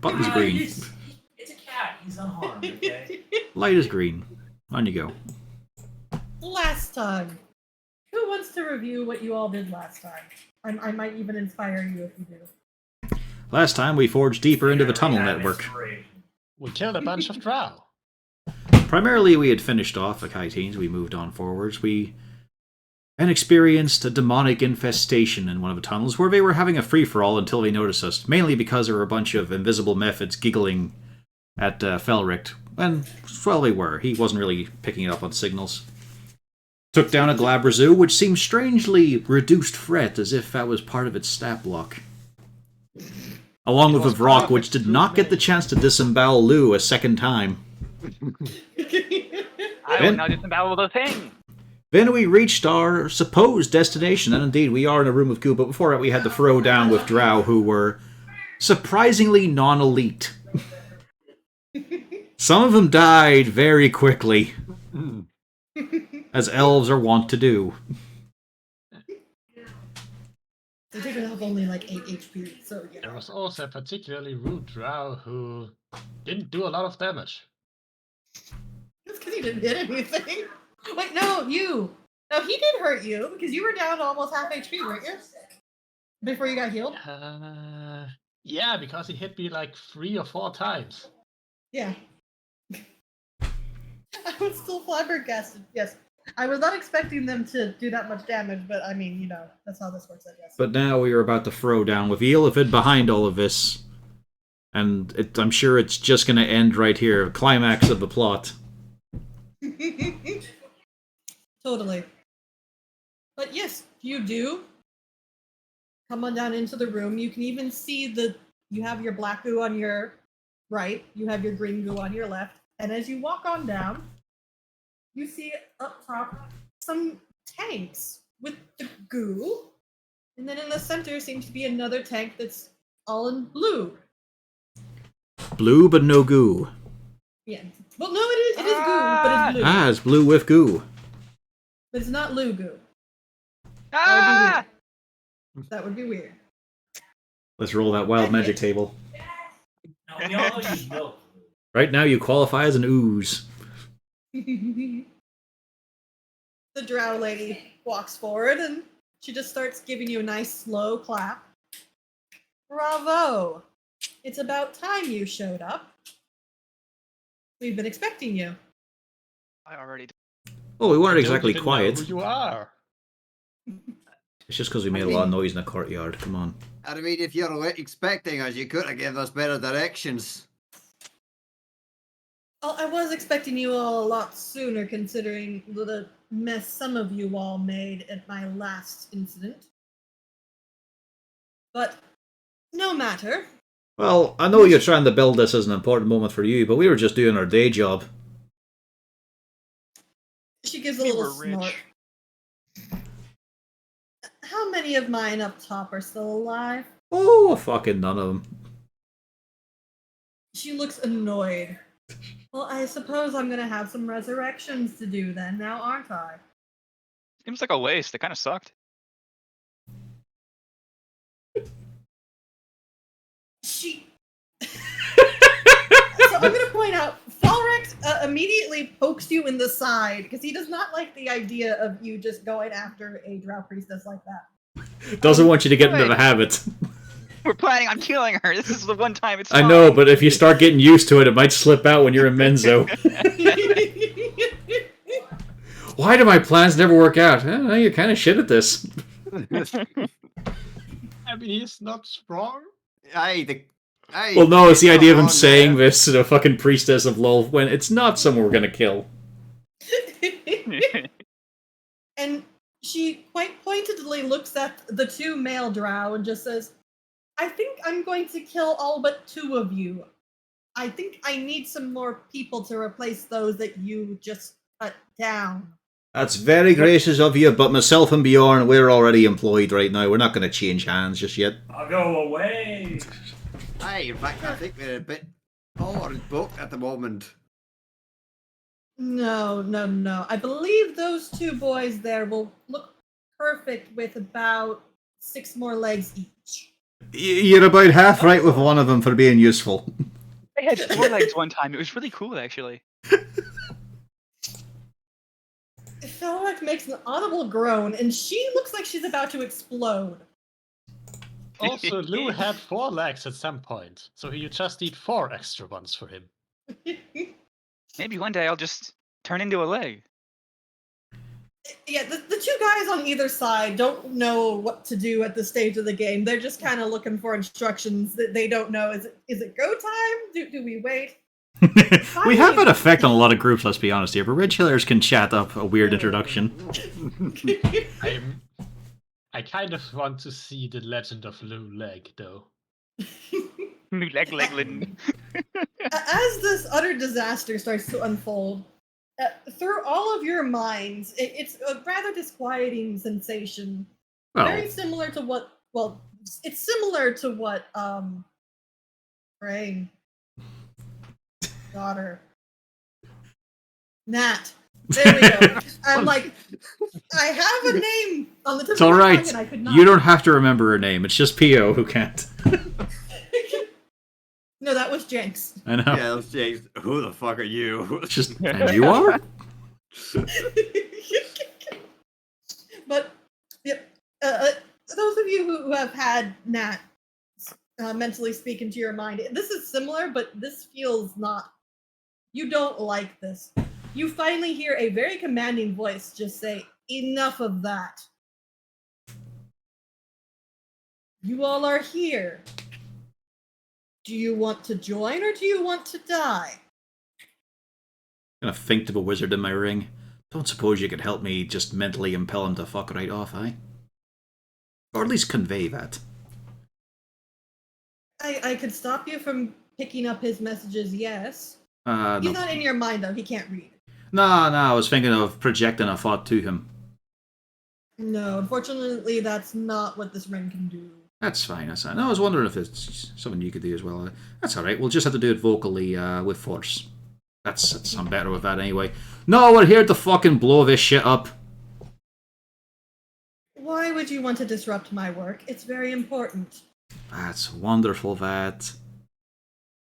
Button's green. It's a cat. He's unharmed, okay? Light is green. On you go. Last time. Who wants to review what you all did last time? I might even inspire you if you do. Last time we forged deeper into the tunnel network. We killed a bunch of drow. Primarily, we had finished off the Kytines. We moved on forwards. We and experienced a demonic infestation in one of the tunnels where they were having a free-for-all until they noticed us, mainly because there were a bunch of invisible methods giggling at Felric. And, well, they were. He wasn't really picking it up on signals. Took down a Glabrazu, which seemed strangely reduced threat, as if that was part of its stat block. Along with a Vrock, which did not get the chance to disembowel Lou a second time. I will now disembowel the thing! Then we reached our supposed destination, and indeed we are in a room of goo, but before that we had to throw down with drow who were surprisingly non-elite. Some of them died very quickly, as elves are wont to do. They did have only like 8 HP, so yeah. There was also a particularly rude drow who didn't do a lot of damage. That's because he didn't hit anything. Wait, no, you. No, he did hurt you because you were down to almost half HP, weren't you? Before you got healed? Yeah, because he hit me like 3 or 4 times. Yeah. I was still flabbergasted. Yes. I was not expecting them to do that much damage, but I mean, you know, that's how this works, I guess. But now we are about to throw down with Eelifid behind all of this. And I'm sure it's just going to end right here. Climax of the plot. Totally. But yes, you do. Come on down into the room. You can even see you have your black goo on your right. You have your green goo on your left. And as you walk on down, you see up top some tanks with the goo. And then in the center seems to be another tank that's all in blue. Blue but no goo. Yeah. Well, no, it is goo, but it's blue. Ah, it's blue with goo. But it's not Lou goo. Ah! That would be weird. Let's roll that wild magic table. No, we all know you milk. Right now you qualify as an ooze. The drow lady walks forward and she just starts giving you a nice slow clap. Bravo! It's about time you showed up. We've been expecting you. I already. Oh, we weren't I exactly don't even quiet. know who you are. It's just because we made a lot of noise in the courtyard. Come on. I mean, if you're expecting us, you could have given us better directions. Well, I was expecting you all a lot sooner, considering the mess some of you all made at my last incident. But no matter. Well, I know you're trying to build this as an important moment for you, but we were just doing our day job. She gives a We little were rich. snort. How many of mine up top are still alive? Oh, fucking none of them. She looks annoyed. Well, I suppose I'm gonna have some resurrections to do then, now aren't I? Seems like a waste. It kind of sucked. She. So I'm gonna point out, Falrex immediately pokes you in the side because he does not like the idea of you just going after a drow priestess like that. Doesn't want you to get into the Good. habit. We're planning on killing her. This is the one time it's I fine. know, but if you start getting used to it, it might slip out when you're in Menzo. Why do my plans never work out? You're kind of shit at this. I mean, he's not strong. Well, no, it's the idea of him saying there. this to the fucking priestess of Lol when it's not someone we're gonna kill. And she quite pointedly looks at the 2 male drow and just says, I think I'm going to kill all but 2 of you. I think I need some more people to replace those that you just cut down. That's very gracious of you, but myself and Bjorn, we're already employed right now. We're not going to change hands just yet. I'll go away. Aye, in fact, I think we're a bit booked at the moment. No. I believe those 2 boys there will look perfect with about 6 more legs each. You're about half right with one of them for being useful. I had 4 legs one time. It was really cool, actually. Felric makes an audible groan, and she looks like she's about to explode. Also, Lou had 4 legs at some point, so you just need 4 extra ones for him. Maybe one day I'll just turn into a leg. Yeah, the two guys on either side don't know what to do at this stage of the game. They're just kind of looking for instructions that they don't know. Is it go time? Do we wait? We have an effect on a lot of groups, let's be honest here, but Ridge Hillers can chat up a weird introduction. I kind of want to see the Legend of Lou Leg, though. New leg. As this utter disaster starts to unfold, through all of your minds, it's a rather disquieting sensation. Very Well, similar to what, well, it's similar to what, Brain. Daughter. Nat. There we go. I'm like, I have a name on the tip it's of my alright. tongue and I could not. You don't have to remember her name. It's just P.O. who can't. No, that was Jenks. I know. Yeah, those James. Who the fuck are you? It's just, and you are? But yep, those of you who have had Nat mentally speak into your mind, this is similar, but this feels not. You don't like this. You finally hear a very commanding voice just say, "Enough of that. You all are here. Do you want to join or do you want to die?" Gonna think of a wizard in my ring. Don't suppose you could help me just mentally impel him to fuck right off, eh? Or at least convey that. I could stop you from picking up his messages, yes. No. He's not in your mind, though. He can't read. No, I was thinking of projecting a thought to him. No, unfortunately, that's not what this ring can do. That's fine, that's fine. No, I was wondering if it's something you could do as well. That's alright, we'll just have to do it vocally with force. I'm better with that anyway. No, we're here to fucking blow this shit up. Why would you want to disrupt my work? It's very important. That's wonderful, that.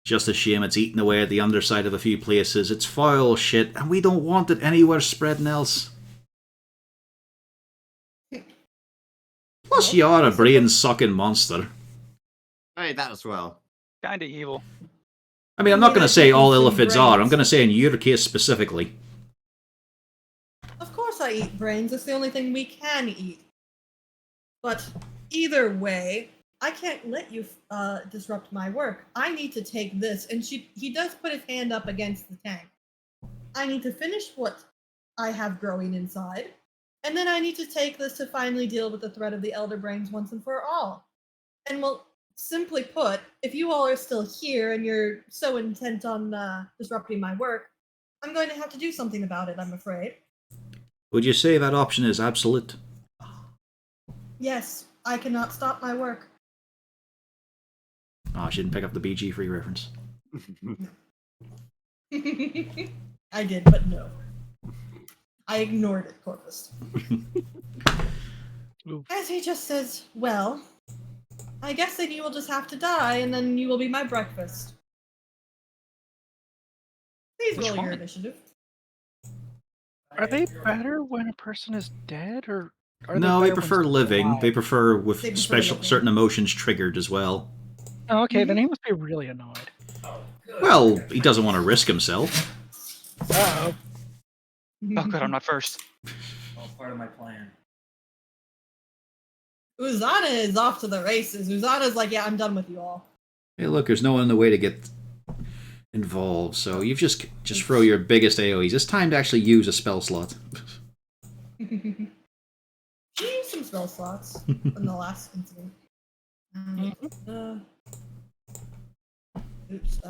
Just a shame it's eating away at the underside of a few places. It's foul shit, and we don't want it anywhere spreading else. Plus, you are a brain-sucking monster. Hey, that as well. Kinda evil. I mean, I'm not going to say all illithids are. I'm going to say in your case specifically. Of course I eat brains. It's the only thing we can eat. But either way, I can't let you disrupt my work. I need to take this. And he does put his hand up against the tank. I need to finish what I have growing inside. And then I need to take this to finally deal with the threat of the Elder Brains once and for all. And well, simply put, if you all are still here and you're so intent on disrupting my work, I'm going to have to do something about it, I'm afraid. Would you say that option is absolute? Yes, I cannot stop my work. Oh, I shouldn't pick up the BG free reference. I did, but no. I ignored it, Corvus. As he just says, well, I guess then you will just have to die, and then you will be my breakfast. Please Which roll your one? initiative. Are they better when a person is dead, or are No, they they better prefer when living. alive? They prefer with They prefer special living. certain emotions triggered as well. Oh, okay, then he must be really annoyed. Oh, good. Well, he doesn't want to risk himself. Uh-oh. Oh god, I'm not first. All part of my plan. Uzana is off to the races. Uzana's like, yeah, I'm done with you all. Hey, look, there's no one in the way to get involved, so you've just throw your biggest AoEs. It's time to actually use a spell slot. She used some spell slots in the last incident. Oops.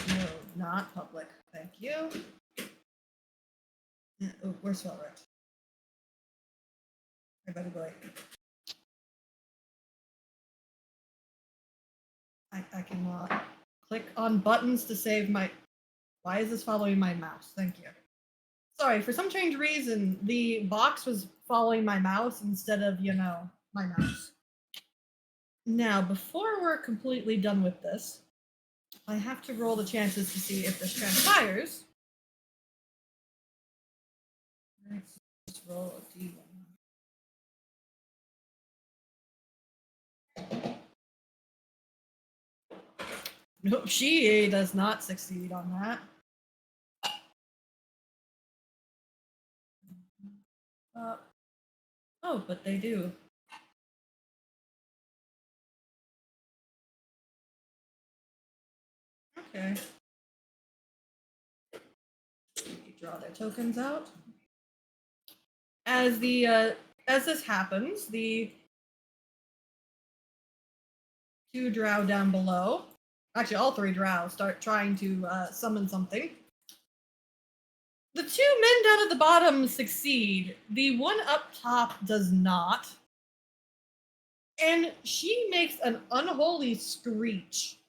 No, not public. Thank you. Oh, where's Felric? Everybody go. I cannot click on buttons to save my. Why is this following my mouse? Thank you. Sorry, for some strange reason, the box was following my mouse instead of, my mouse. Now, before we're completely done with this, I have to roll the chances to see if this transpires. Let's just roll a d1. Nope, she does not succeed on that. Oh, but they do. Okay. Draw their tokens out. As this happens, the two drow down below, actually all three drow, start trying to summon something. The two men down at the bottom succeed. The one up top does not. And she makes an unholy screech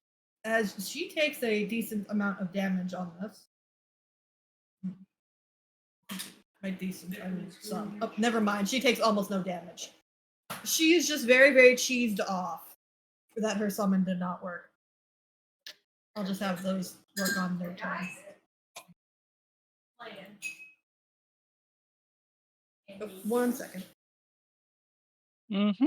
as she takes a decent amount of damage on this. By decent, I mean some. Oh, never mind. She takes almost no damage. She is just very, very cheesed off that her summon did not work. I'll just have those work on their turn. Oh, 1 second. Mm-hmm.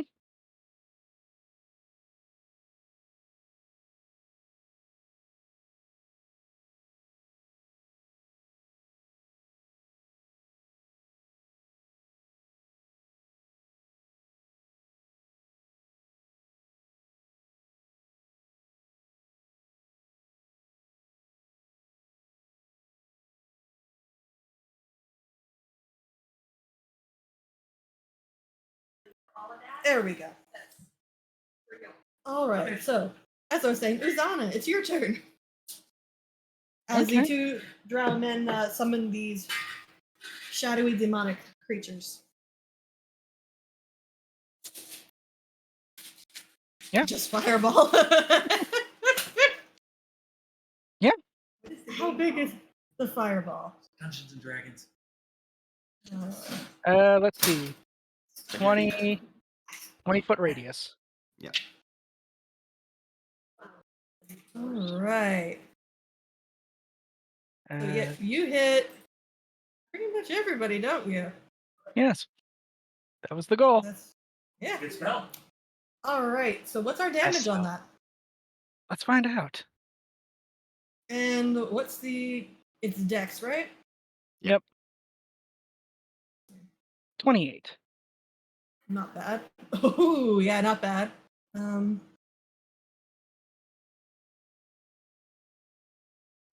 There we go. All right, so as I was saying, Uzana, it's your turn. As the Okay. two drow men summon these shadowy demonic creatures. Yeah. Just fireball. Yeah. How big is the fireball? Dungeons and Dragons. Let's see. 20 foot radius. All right. So Uh, yeah, you hit pretty much everybody, don't you? yes. That was the goal. Yeah. Good spell. All right. So what's our damage on spell. that? Let's find out. And what's the? It's Dex, right? Yep. 28. Not bad. Oh yeah, not bad.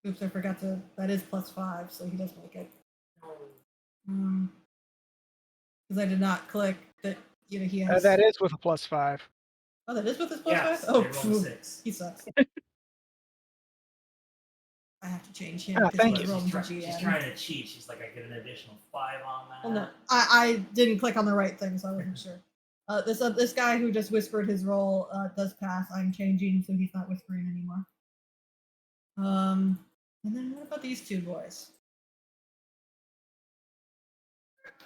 Oops, I forgot to. That is +5, so he does make it. Because I did not click that. He has. That is with a +5. Oh, that is with his +5. Yes, Oh, they rolled a phew, 6. he sucks. I have to change him Ah, because thank he's you. rolling for She's GM. trying to cheat. She's like, I get an additional 5 on that. Well, no, I didn't click on the right thing, so I wasn't sure. This guy who just whispered his roll does pass. I'm changing, so he's not whispering anymore. And then what about these two boys?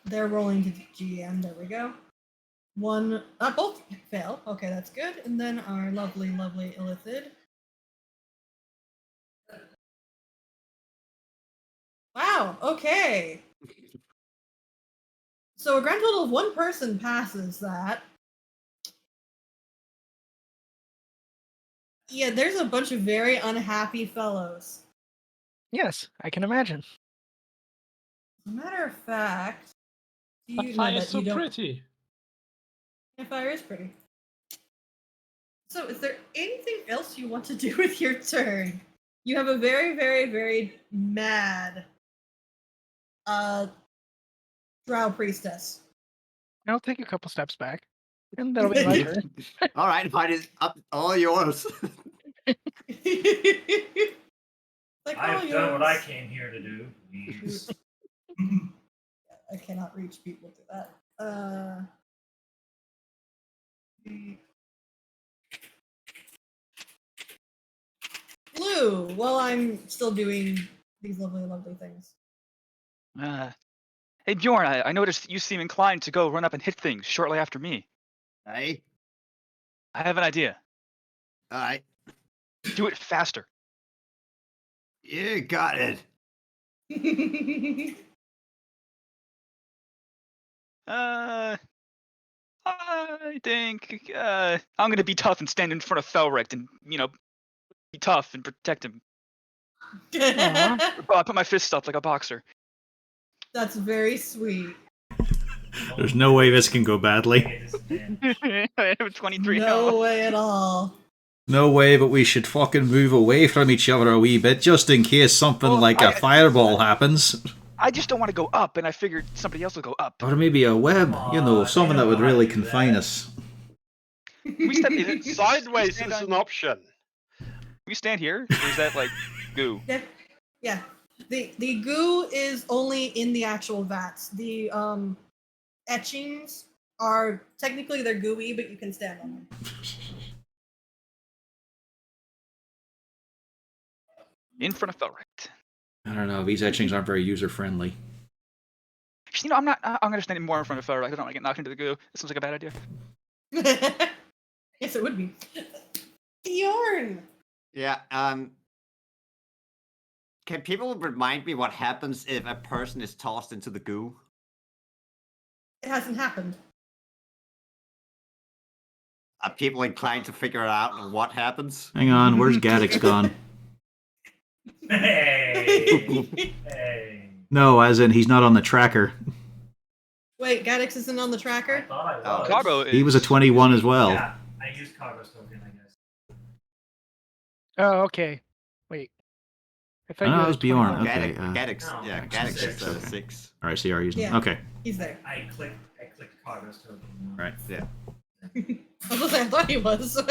They're rolling to GM. There we go. One, both fail. Okay, that's good. And then our lovely, lovely Illithid. Wow. Okay. So a grand total of one person passes that. Yeah, there's a bunch of very unhappy fellows. Yes, I can imagine. As a matter of fact, That fire is so pretty. Yeah, fire is pretty. So, is there anything else you want to do with your turn? You have a very, very, very mad drow priestess. I'll take a couple steps back, and that'll be my turn. All right, fine. It's up all yours. Like, I've done what I came here to do. Please. I cannot reach people to that. Blue, while I'm still doing these lovely, lovely things. Hey Bjorn, I noticed you seem inclined to go run up and hit things shortly after me. Hey, I have an idea. alright. Do it faster. You got it. I think I'm gonna be tough and stand in front of Felric and be tough and protect him. Aw. I put my fist up like a boxer. That's very sweet. There's no way this can go badly. I have a 23 No health. way at all. No way, but we should fucking move away from each other a wee bit, just in case something Well, like a fireball happens. I just don't want to go up, and I figured somebody else would go up. Or maybe a web, something that would really do confine that. us. We step Sideways stand is on- an option. we stand here, or is that like goo? Yeah. The goo is only in the actual vats. The etchings are technically they're gooey, but you can stand on them. In front of Felric. I don't know, these etchings aren't very user-friendly. I'm not. I'm gonna stand more in front of Felric. I don't want to get knocked into the goo. This seems like a bad idea. Yes, it would be. Bjorn! Yeah, can people remind me what happens if a person is tossed into the goo? It hasn't happened. Are people inclined to figure out what happens? Hang on, where's Gaddix gone? Hey. Hey. No, as in he's not on the tracker. Wait, Gaddix isn't on the I tracker? thought I Oh. was. Carbo is. He was a 21 as well. Yeah, I used Cargo's token, I guess. Oh, okay. Wait. I thought Oh, you it had was Bjorn, 21. okay. Gaddix, No, yeah, I'm Gaddix six, is okay. 6. Alright, so you are using Yeah. Okay. He's there. I clicked Cargo's token. Right. Yeah. I was gonna say, I thought he was.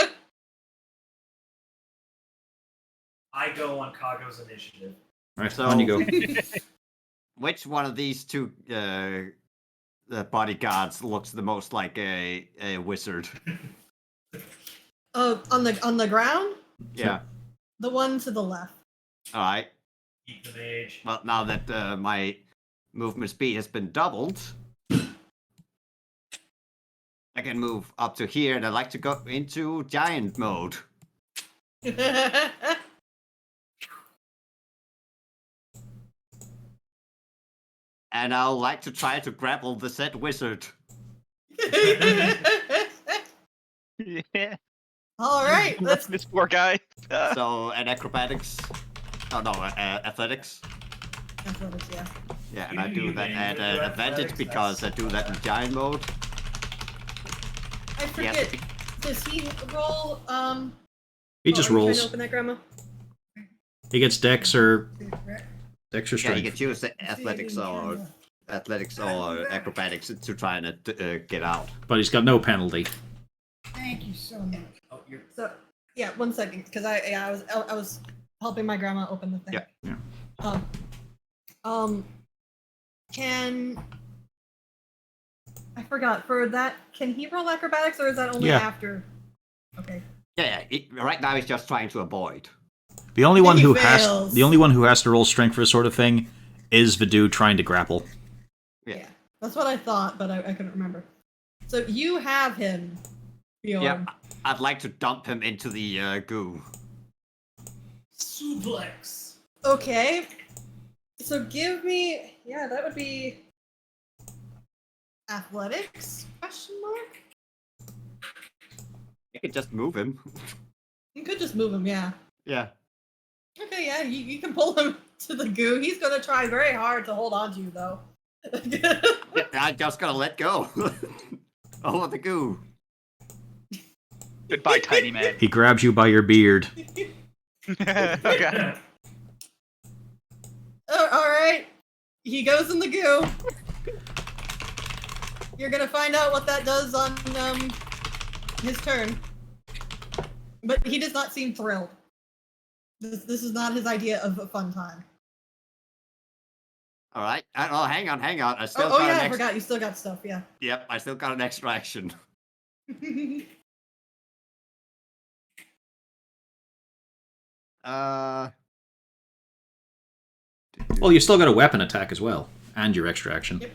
I go on Cargo's initiative. Right, So- on you go. Which one of these two the bodyguards looks the most like a wizard? On the ground? Yeah. The one to the left. All right. Keep the mage. Well, now that my movement speed has been doubled, I can move up to here, and I'd like to go into giant mode. And I'll like to try to grapple the said wizard. Yeah. All right, let's. This poor guy. So, an acrobatics. Oh no, athletics. Athletics, yeah. Yeah, and You I do that do at athletics, advantage because I do that in giant mode. I forget. Does he roll? He just are you trying rolls. to open that, Grandma? He gets Dex or Yeah, you Strength. can choose the athletics or acrobatics to try and get out. But he's got no penalty. Thank you so much. Oh, you're. So, yeah, 1 second, because I was helping my grandma open the thing. Yeah. Yeah. Can I forgot for that? Can he roll acrobatics, or is that only Yeah. after? Okay. Yeah, right now he's just trying to avoid. The only one He who fails. has to roll strength for this sort of thing is the dude trying to grapple. Yeah. That's what I thought, but I couldn't remember. So you have him, Bjorn. Yeah, I'd like to dump him into the goo. Suplex. Okay. So give me, yeah, that would be athletics? Question mark. You could just move him. You could just move him, yeah. Yeah. Okay, yeah, you can pull him to the goo. He's gonna try very hard to hold on to you, though. I'm just gonna let go. Oh, the goo. Goodbye, tiny man. He grabs you by your beard. Okay. All right. He goes in the goo. You're gonna find out what that does on his turn. But he does not seem thrilled. This is not his idea of a fun time. All right. Oh, hang on. I still Oh got yeah, an I forgot. You still got stuff. Yeah. Yep, I still got an extra action. Uh. Well, you still got a weapon attack as well. and your extra action. Yep.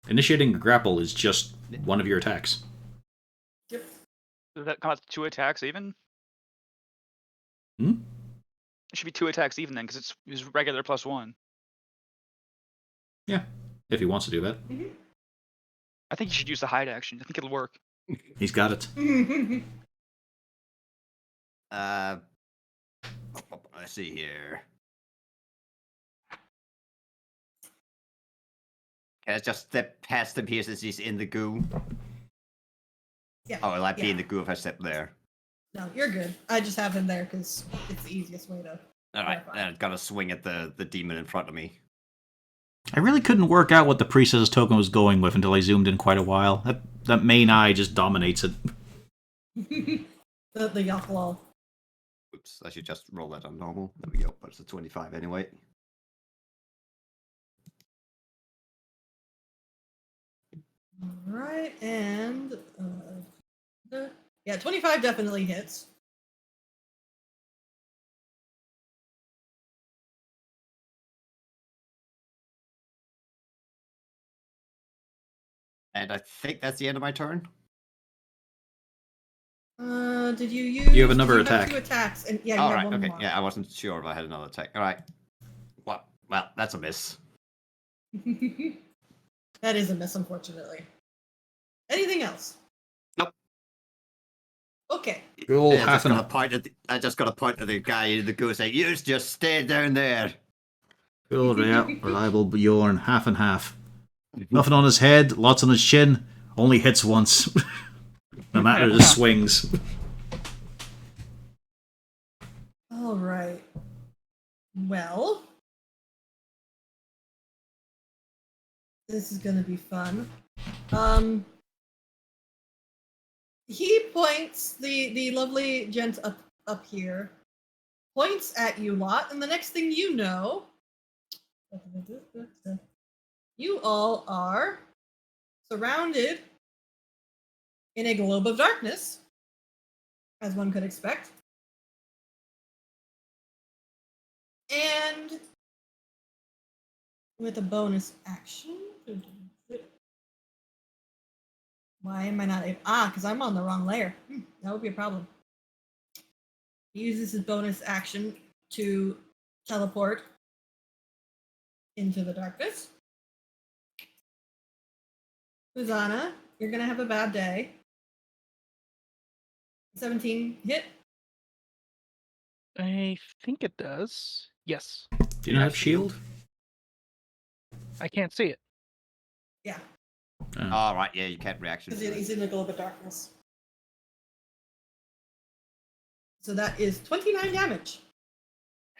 Initiating a grapple is just one of your attacks. Yep. Does that come out to 2 attacks even? Hmm? It should be 2 attacks even then, because it's regular +1. Yeah, if he wants to do that. I think you should use the hide action. I think it'll work. He's got it. Let's see here. Can I just step past him here since he's in the goo? Yeah. Oh, will I be yeah. in the goo if I step there? No, you're good. I just have him there because it's the easiest way to. Alright, then I've got to swing at the demon in front of me. I really couldn't work out what the priestess token was going with until I zoomed in quite a while. That main eye just dominates it. the Yaklal. Oops, I should just roll that on normal. There we go, but it's a 25 anyway. Alright, and. Yeah, 25 definitely hits. And I think that's the end of my turn. Did you use? You have another you attack. Have 2 attacks, and yeah, you All have right, one okay. more. Yeah, I wasn't sure if I had another attack. All right. Well, that's a miss. That is a miss, unfortunately. Anything else? Nope. Okay. Roll Yeah, half I just got to point at the guy in the goo and say, "You just stay down there." Cool, reliable Bjorn, half and half. Nothing on his head, lots on his chin, only hits once. No matter the swings. All right. Well, this is gonna be fun. He points the lovely gent up here, points at you lot, and the next thing you know, you all are surrounded in a globe of darkness, as one could expect. And with a bonus action. Why am I not able? Because I'm on the wrong layer. That would be a problem. He uses his bonus action to teleport into the darkness. Uzana, you're gonna have a bad day. 17 hit. I think it does. Yes. Do you not have shield? I can't see it. Yeah, All right, yeah, you can't reaction. because he's in the globe of darkness. So that is 29 damage.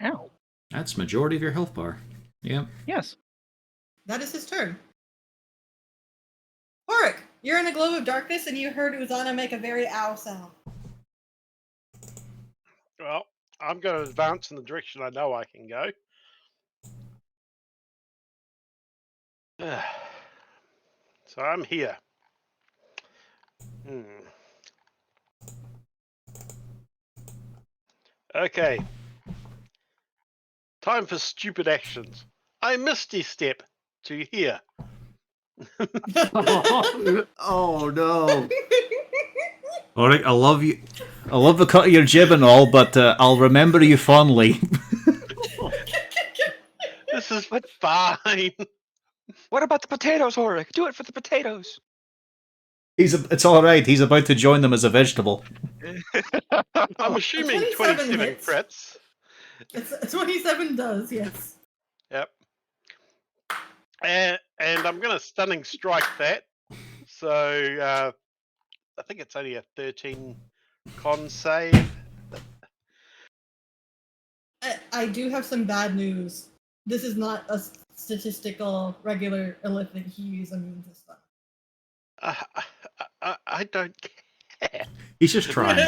Ow. That's majority of your health bar. Yep. Yes. That is his turn. Horik, you're in a globe of darkness and you heard Uzana make a very ow sound. Well, I'm going to advance in the direction I know I can go. So I'm here. Okay. Time for stupid actions. I misty step to here. Oh no! Alright, I love you. I love the cut of your jib and all, but I'll remember you fondly. This is fine. What about the potatoes, Horik? Do it for the potatoes. It's alright, he's about to join them as a vegetable. I'm assuming 27 27 hits. crits. It's 27 does, yes. Yep. And I'm going to stunning strike that. So I think it's only a 13 con save. I do have some bad news. This is not a statistical regular illith that he's immune to stuff. I don't care. He's just trying.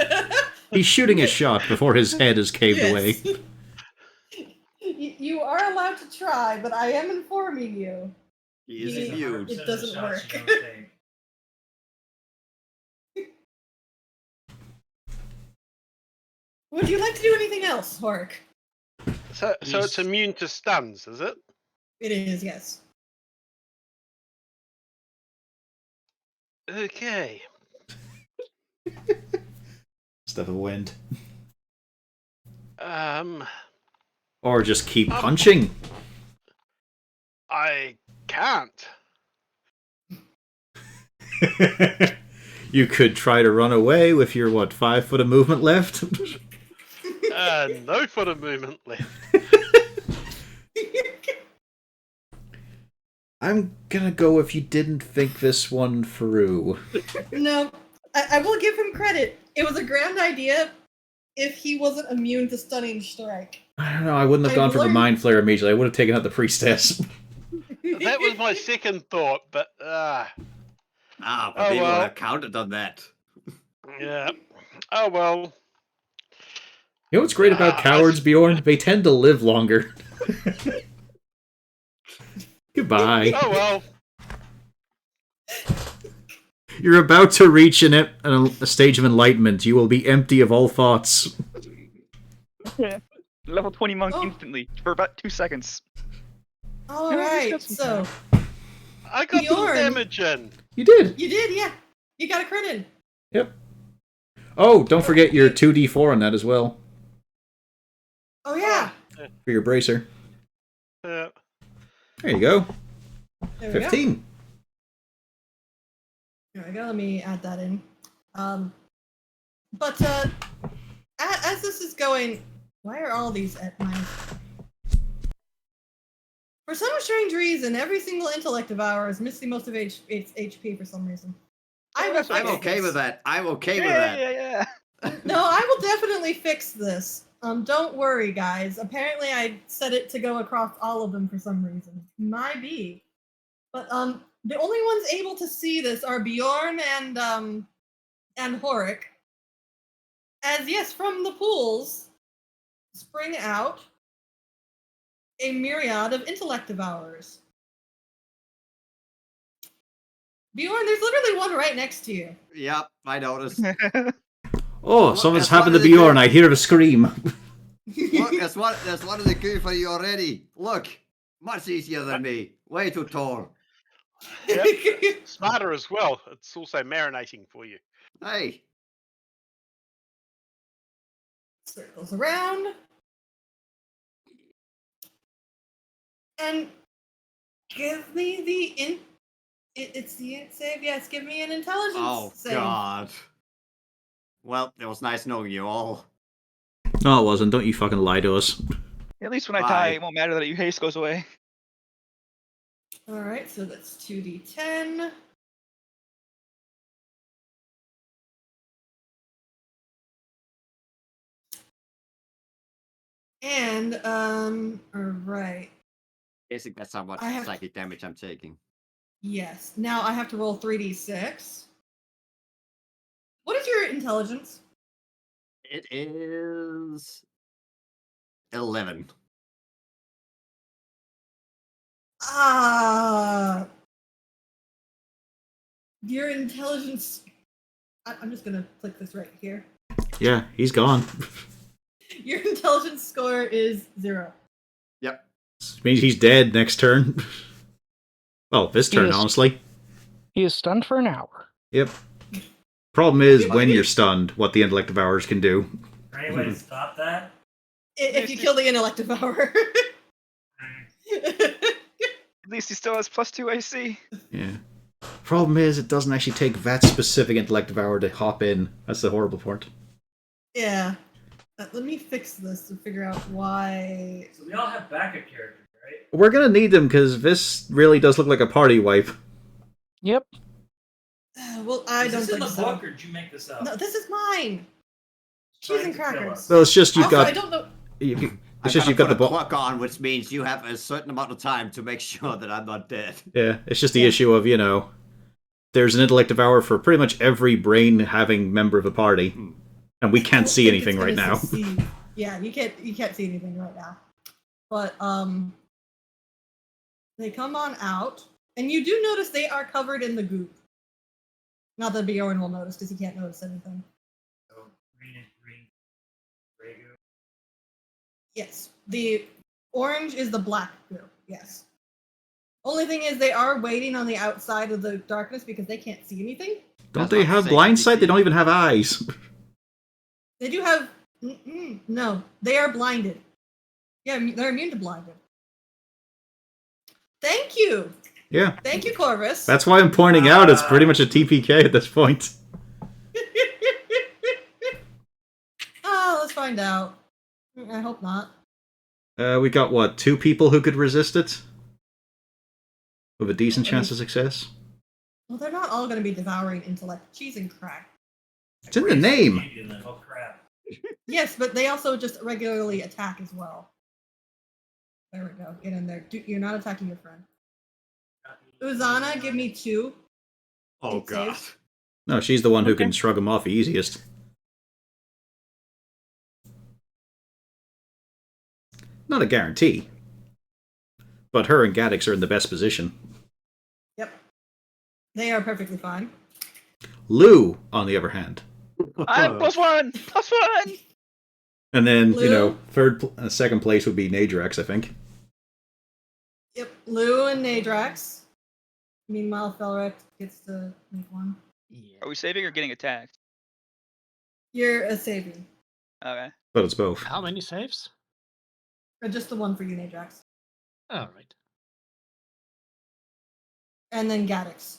He's shooting a shot before his head is caved away. You are allowed to try, but I am informing you. He is He- immune. It doesn't work. Would you like to do anything else, Horik? So it's immune to stuns, is it? It is, yes. Okay. Step of wind. Or just keep punching. I can't. You could try to run away with your, 5 foot of movement left? No foot of movement left. I'm gonna go if you didn't think this one through. No, I will give him credit. It was a grand idea if he wasn't immune to stunning strike. I don't know, I wouldn't have gone for the Mind Flare immediately. I would have taken out the Priestess. That was my second thought, but but oh people well. have counted on that. Yeah. Oh well. You know what's great about cowards, Bjorn? They tend to live longer. Goodbye. Oh well. You're about to reach a stage of enlightenment. You will be empty of all thoughts. Level 20 monk instantly for about 2 seconds. Alright, so... I got some Bjorn. damage in. You did. You did, yeah. You got a crit in. Yep. Oh, don't forget your 2d4 on that as well. Oh, yeah. For your bracer. Yeah. There you go. There we 15. go. There we go. Let me add that in. But as this is going, why are all these at my... For some strange reason, every single intellect of ours is missing most of its HP for some reason. I'm okay with that. I'm okay with that. Yeah. No, I will definitely fix this. Don't worry, guys. Apparently, I set it to go across all of them for some reason. Might be, but the only ones able to see this are Bjorn and Horik. As yes, from the pools spring out a myriad of intellect devourers. Bjorn, there's literally one right next to you. Yep, I noticed. Oh, Look, something's that's one happened of to the Bjorn. good- I hear a scream. Look, there's one of the good for you already. Look, much easier than me. Way too tall. Yep. Smarter as well. It's also marinating for you. Hey. Circles around. And give me the it's the int save. Yes, give me an intelligence Oh, save. God. Well, it was nice knowing you all. No, it wasn't. Don't you fucking lie to us. At least when I Bye. die, it won't matter that your haste goes away. All right, so that's 2d10. And all right. Guessing that's how much I have- psychic damage I'm taking. Yes. Now I have to roll 3d6. What is your intelligence? It is 11. Your intelligence. I'm just gonna click this right here. Yeah, he's gone. Your intelligence score is 0. Yep. This means he's dead next turn. Well, this turn, Yes. honestly. He is stunned for an hour. Yep. Problem is, when you're stunned, what the intellect devourers can do. Any way to stop that? If you kill the intellect devourer. At least he still has +2 AC. Yeah. Problem is, it doesn't actually take that specific intellect devourer to hop in. That's the horrible part. Yeah. Let me fix this to figure out why. So we all have backup characters, right? We're gonna need them, because this really does look like a party wipe. Yep. Well, I Is don't this in think the so. book, or did you make this up? No, this is mine. Cheese Trying and to kill crackers. us. Well, it's just you've Also, got... I don't know. It's just you've got the... clock on, which means you have a certain amount of time to make sure that I'm not dead. Yeah, it's just the issue of, there's an intellect devourer for pretty much every brain-having member of the party. And we can't see think it's anything right gonna now. succeed. Yeah, you can't see anything right now. But they come on out, and you do notice they are covered in the goop. Not that Bjorn will notice because he can't notice anything. So green, gray goo. Yes, the orange is the black goop. Yes. Only thing is, they are waiting on the outside of the darkness because they can't see anything. Don't was they about to have say, blind can you sight? They see? don't even have eyes. They do have. No, they are blinded. Yeah, they're immune to blinded. Thank you. Yeah. Thank you, Corvus. That's why I'm pointing out it's pretty much a TPK at this point. Let's find out. I hope not. We got, what, 2 people who could resist it? With a decent At chance of least- success? Well, they're not all going to be devouring intellect, cheese, and crack. It's in the name. Oh crap! Yes, but they also just regularly attack as well. There we go. Get in there. You're not attacking your friend. Uzana, give me 2. Oh It god. saves. No, she's the one who Okay. can shrug him off the easiest. Not a guarantee. But her and Gaddix are in the best position. Yep. They are perfectly fine. Lou, on the other hand. I'm +1! +1! And then, Lou? second place would be Nadrex, I think. Yep. Lou and Nadrax. Meanwhile, Felrek gets to make 1. Are we saving or getting attacked? You're a saving. Okay. But it's both. How many saves? Or just the 1 for you, Nadrax. All right. And then Gaddix.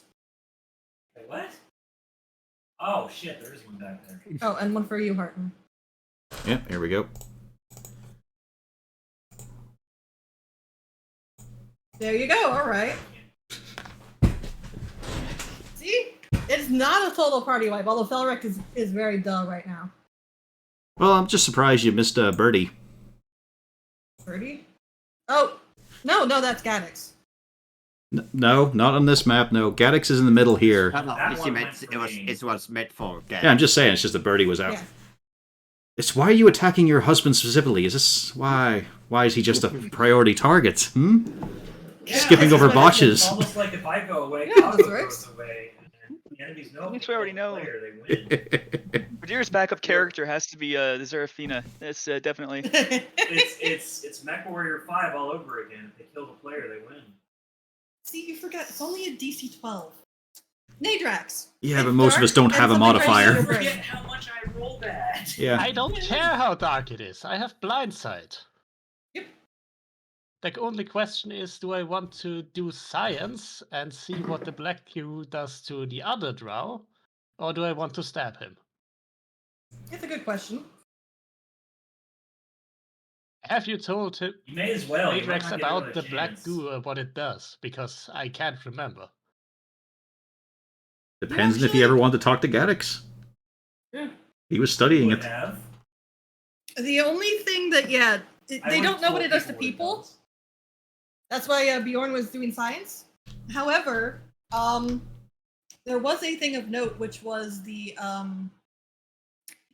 Wait, what? Oh shit! There is one back there. Oh, and 1 for you, Harton. Yeah, here we go. There you go. All right. See? It's not a total party wipe, although Felrek is very dull right now. Well, I'm just surprised you missed Birdie. Birdie? Oh, no, that's Gaddix. No, not on this map, no. Gaddix is in the middle here. No, That it's one meant, went for it was me. it was meant for Gad. Yeah, I'm just saying, it's just that Birdie was out. Yeah. It's why are you attacking your husband specifically? Is this why? Why is he just a priority target? Skipping it's over just- botches. It's almost like if I go away, Yeah, Kago this works. goes away, and the enemies know. At least if we they already kill know. the player, they win. Radir's backup character has to be the Zerafina. That's definitely. It's Mech Warrior 5 all over again. If they kill the player, they win. See, you forgot. It's only a DC 12. Nadrax. Yeah, but It's most of dark us don't and have a something crazy modifier. in your I brain. forget how much I rolled at. Yeah. I don't care how dark it is. I have blind sight. Yep. The only question is, do I want to do science and see what the black Q does to the other drow, or do I want to stab him? It's a good question. Have you told him You may as well. You might Matrix not get about another the black chance. goo what it does? Because I can't remember. Depends if you ever want to talk to Gaddix. Yeah. He was studying Would it. have. The only thing that, I they would've don't know what told it does to what it people. does. That's why Bjorn was doing science. However, there was a thing of note, which was the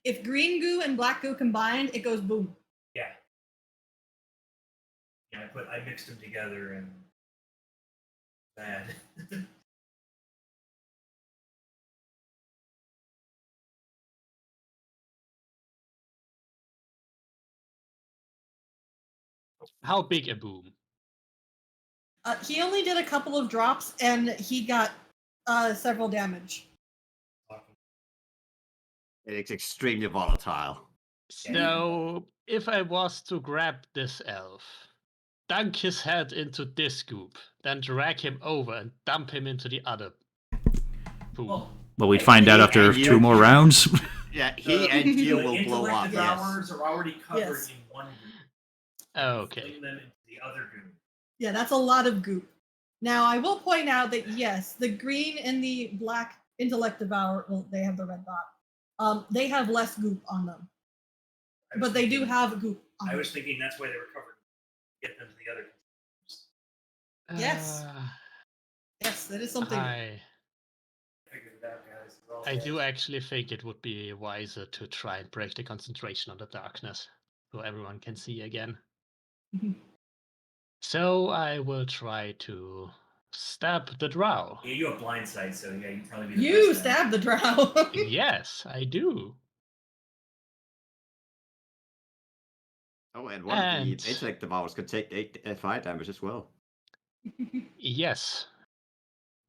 if green goo and black goo combined, it goes boom. Yeah. Yeah, I mixed them together and bad. How big a boom? He only did a couple of drops, and he got several damage. It's extremely volatile. So, if I was to grab this elf, dunk his head into this goop, then drag him over and dump him into the other pool. Well, Well, we'd find out after And you- 2 more rounds. Yeah, he and you the will blow intellect up. Yes. devourers are already covered Yes. in one group. Okay. Fling them into the other group. Yeah, that's a lot of goop. Now, I will point out that yes, the green and the black intellect devourer, well, they have the red dot. They have less goop on them, I was but they do thinking- have goop on I them. was thinking that's why they were covered. Get them to the other. Yes. Yes, that is something. I Figured it out, guys. We're all I dead. do actually think it would be wiser to try and break the concentration of the darkness so everyone can see again. Mhm. So I will try to stab the drow. Yeah, you have blind sight, so yeah, you'd probably be the You best at it. stabbed the drow. Yes, I do. Oh, and one of the And- intellect devours can take 8 fire damage as well. Yes.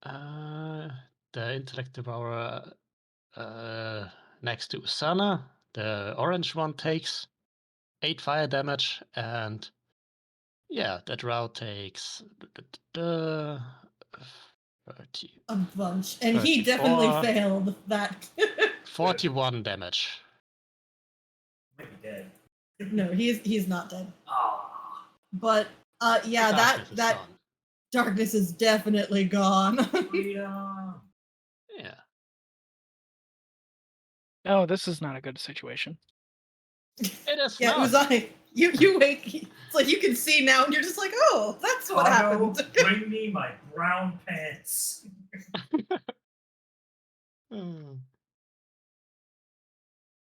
The intellect devourer next to Usana, the orange one, takes 8 fire damage, and yeah, that route takes 30, A bunch. And he 34. definitely failed that. 41 damage. Might be dead. No, he's not dead. Ah. But yeah, The that darkness is that gone. darkness is definitely gone. Freedom. Yeah. Oh, this is not a good situation. It is Yeah, not. Uzai, you wake. It's like you can see now, and you're just like, oh, that's what Cargo, happened. bring me my brown pants. Hmm.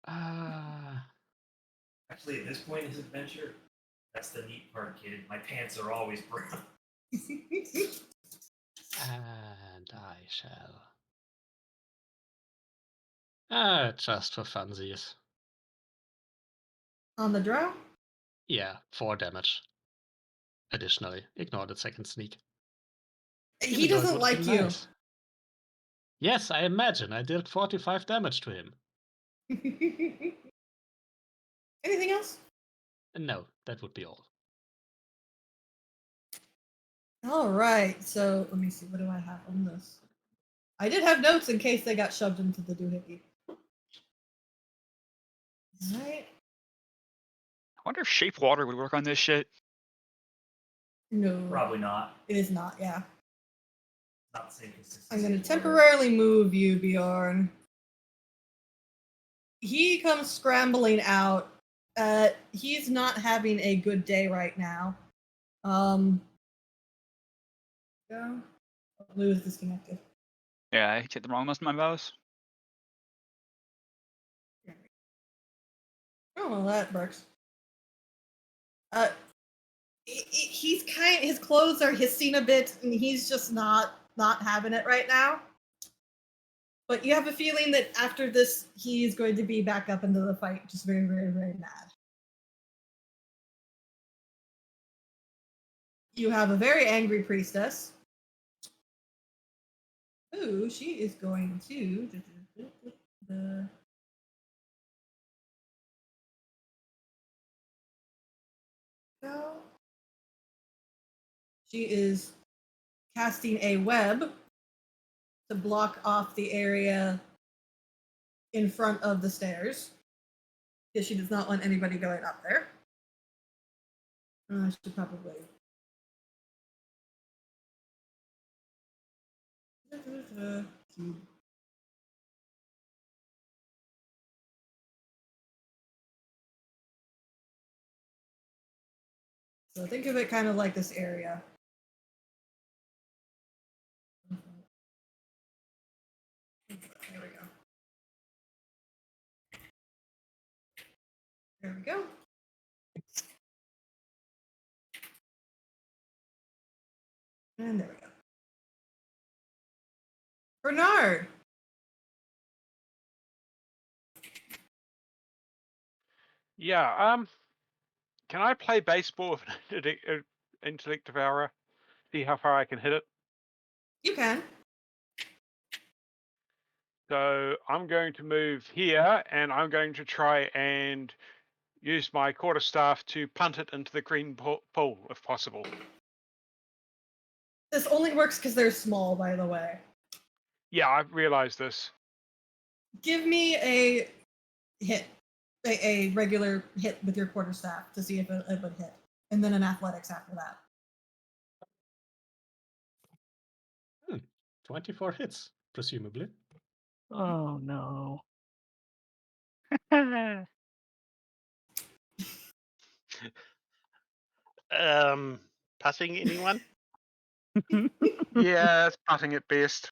Ah. Actually, at this point in his adventure, that's the neat part, kid. My pants are always brown. And I shall. Just for funsies. On the drow. Yeah, 4 damage. Additionally, ignore the second sneak. He Even though it doesn't would've like been you. nice. Yes, I imagine. I did 45 damage to him. Anything else? No, that would be all. All right. So let me see. What do I have on this? I did have notes in case they got shoved into the doohickey. All right. I wonder if shape water would work on this shit. No, Probably not. it is not. Yeah. Not the same consistency. I'm going to as water. temporarily move you, Bjorn. He comes scrambling out. He's not having a good day right now. Go. Lou is disconnected. Yeah, I hit the wrong most of my mouse. Oh, well, that works. He's his clothes are hissing a bit, and he's just not having it right now. But you have a feeling that after this, he's going to be back up into the fight, just very, very, very mad. You have a very angry priestess. Ooh, she is going to. Go. She is casting a web to block off the area in front of the stairs because she does not want anybody going up there. I should probably. So think of it kind of like this area. There we go. There we go. And there we go. Bernard! Yeah. Can I play baseball with an intellect devourer? See how far I can hit it. You can. So I'm going to move here, and I'm going to try and use my quarterstaff to punt it into the green pool, if possible. This only works because they're small, by the way. Yeah, I've realized this. Give me a hit. A regular hit with your quarterstaff to see if it would hit. And then an athletics after that. 24 hits, presumably. Oh no. Passing anyone? Yeah, it's putting at best.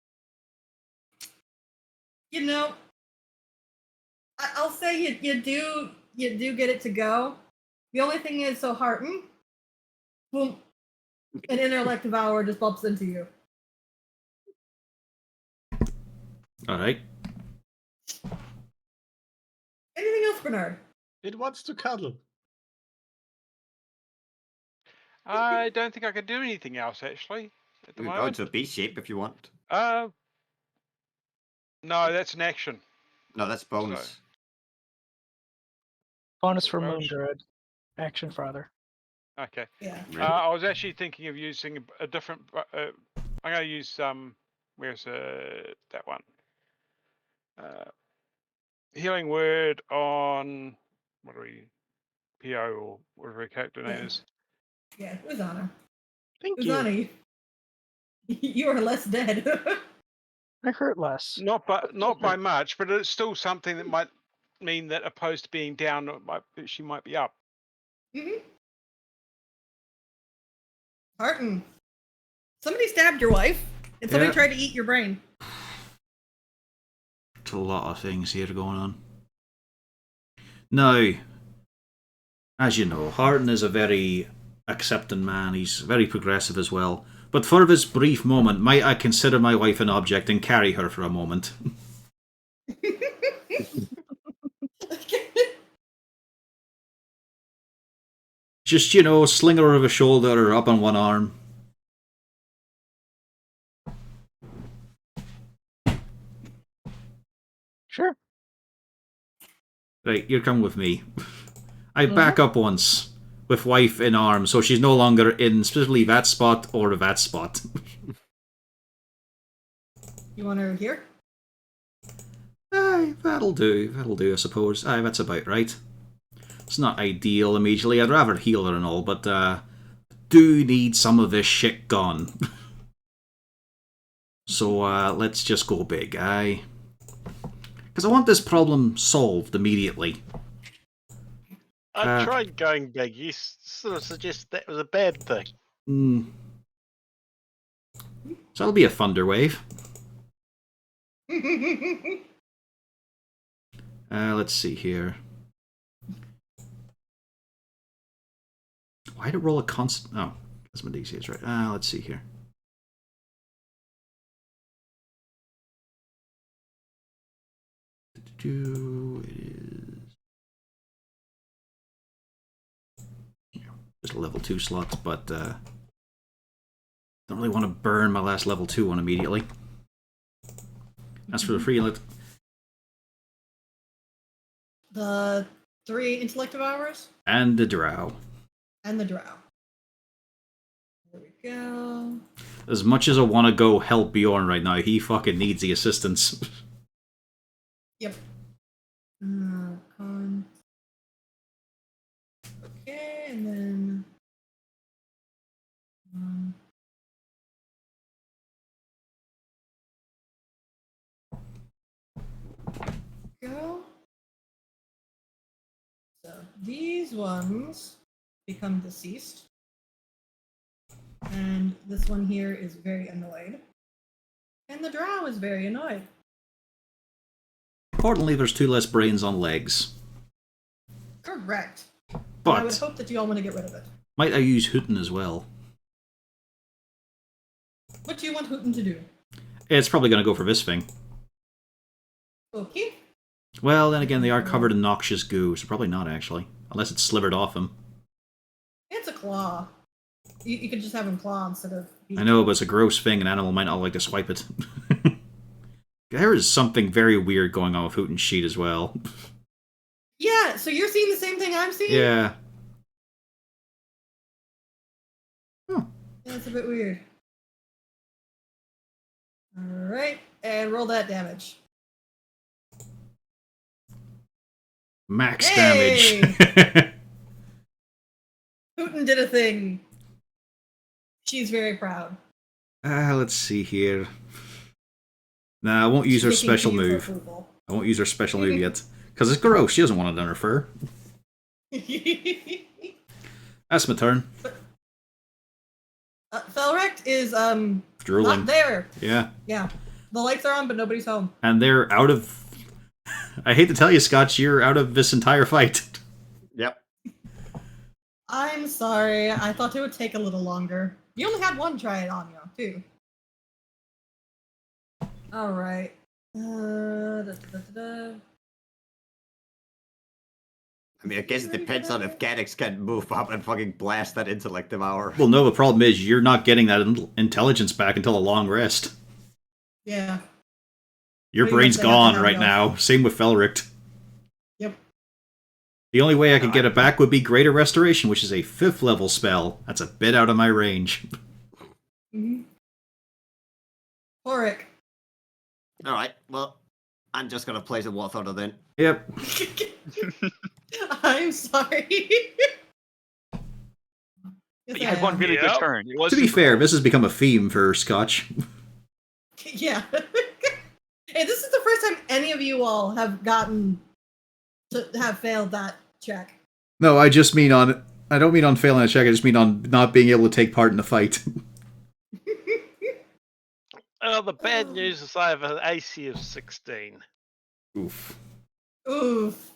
You know, I'll say you do get it to go. The only thing is, so Harton, boom, an intellect devourer just bumps into you. All right. Anything else, Bernard? It wants to cuddle. I don't think I can do anything else actually at the You can go moment. into a beast shape if you want. No, that's an action. No, that's bonus. Bonus for Oh, Moon Druid. Action farther. Okay. Yeah. Really? I was actually thinking of using a different. I'm going to use where's that one? Healing word on what are we? PO or whatever her character name Yeah. is. Yeah, Uzana. Thank you. Uzana, you are less dead. I hurt less. Not by much, but it's still something that might mean that opposed to being down, she might be up. Mm-hmm. Harton, somebody stabbed your wife, and somebody Yeah. tried to eat your brain. It's a lot of things here going on. Now, as you know, Harton is a very accepting man. He's very progressive as well. But for this brief moment, might I consider my wife an object and carry her for a moment? Just, sling her over the shoulder or up on one arm. Sure. Right, you're coming with me. I back up once, with wife in arms, so she's no longer in specifically that spot or that spot. You want her here? Aye, that'll do, I suppose. Aye, that's about right. It's not ideal immediately, I'd rather heal her and all, but do need some of this shit gone. So let's just go big, aye? Because I want this problem solved immediately. I tried going big. You sort of suggest that was a bad thing. So that'll be a thunder wave. Let's see here. Why did it roll a constant? Oh, that's my DC is right. Let's see here. It is just a level 2 slot, but don't really want to burn my last level 2 one immediately. As for the free The 3 intellective hours and the drow. and the drow. There we go. As much as I want to go help Bjorn right now, he fucking needs the assistance. Yep. Okay, and then. Go. So these ones become deceased. And this one here is very annoyed. And the drow is very annoyed. Importantly, there's 2 less brains on legs. Correct. But I would hope that you all want to get rid of it. might I use Hooten as well? What do you want Hooten to do? It's probably going to go for this thing. Okay. Well, then again, they are covered in noxious goo, so probably not actually. Unless it's slivered off him. It's a claw. You could just have him claw instead of... I know, but it's a gross thing. An animal might not like to swipe it. There is something very weird going on with Hooten's sheet as well. Yeah, so you're seeing the same thing I'm seeing? Yeah. Yeah, it's a bit weird. Alright, and roll that damage. Max Hey! damage. Hooten did a thing. She's very proud. Let's see here. Nah, I won't use her She's special looking to you move. for approval. I won't use her special move yet. Because it's gross. She doesn't want it on her fur. That's my turn. Felrect is Drooling. not there. Yeah. Yeah. The lights are on, but nobody's home. And they're out of... I hate to tell you, Scotch, you're out of this entire fight. Yep. I'm sorry. I thought it would take a little longer. You only had one try it on you, too. Alright. I mean, I guess it depends on if Gadix can move up and fucking blast that intellect devour. Well, no, the problem is you're not getting that intelligence back until a long rest. Yeah. Your Pretty much brain's they have to gone have right you now. Same with Felric. Yep. The only way I could get it back would be Greater Restoration, which is a 5th level spell. That's a bit out of my range. Mm-hmm. Auric. Alright, well, I'm just gonna play some War Thunder then. Yep. I'm sorry. But Yes, you I had one am. really good Yep. turn. It was To be super fair, cool. this has become a theme for Scotch. Yeah. Hey, this is the first time any of you all have gotten to have failed that check. No, I don't mean on failing a check, I just mean on not being able to take part in the fight. Well, the bad news is I have an AC of 16. Oof. Oof.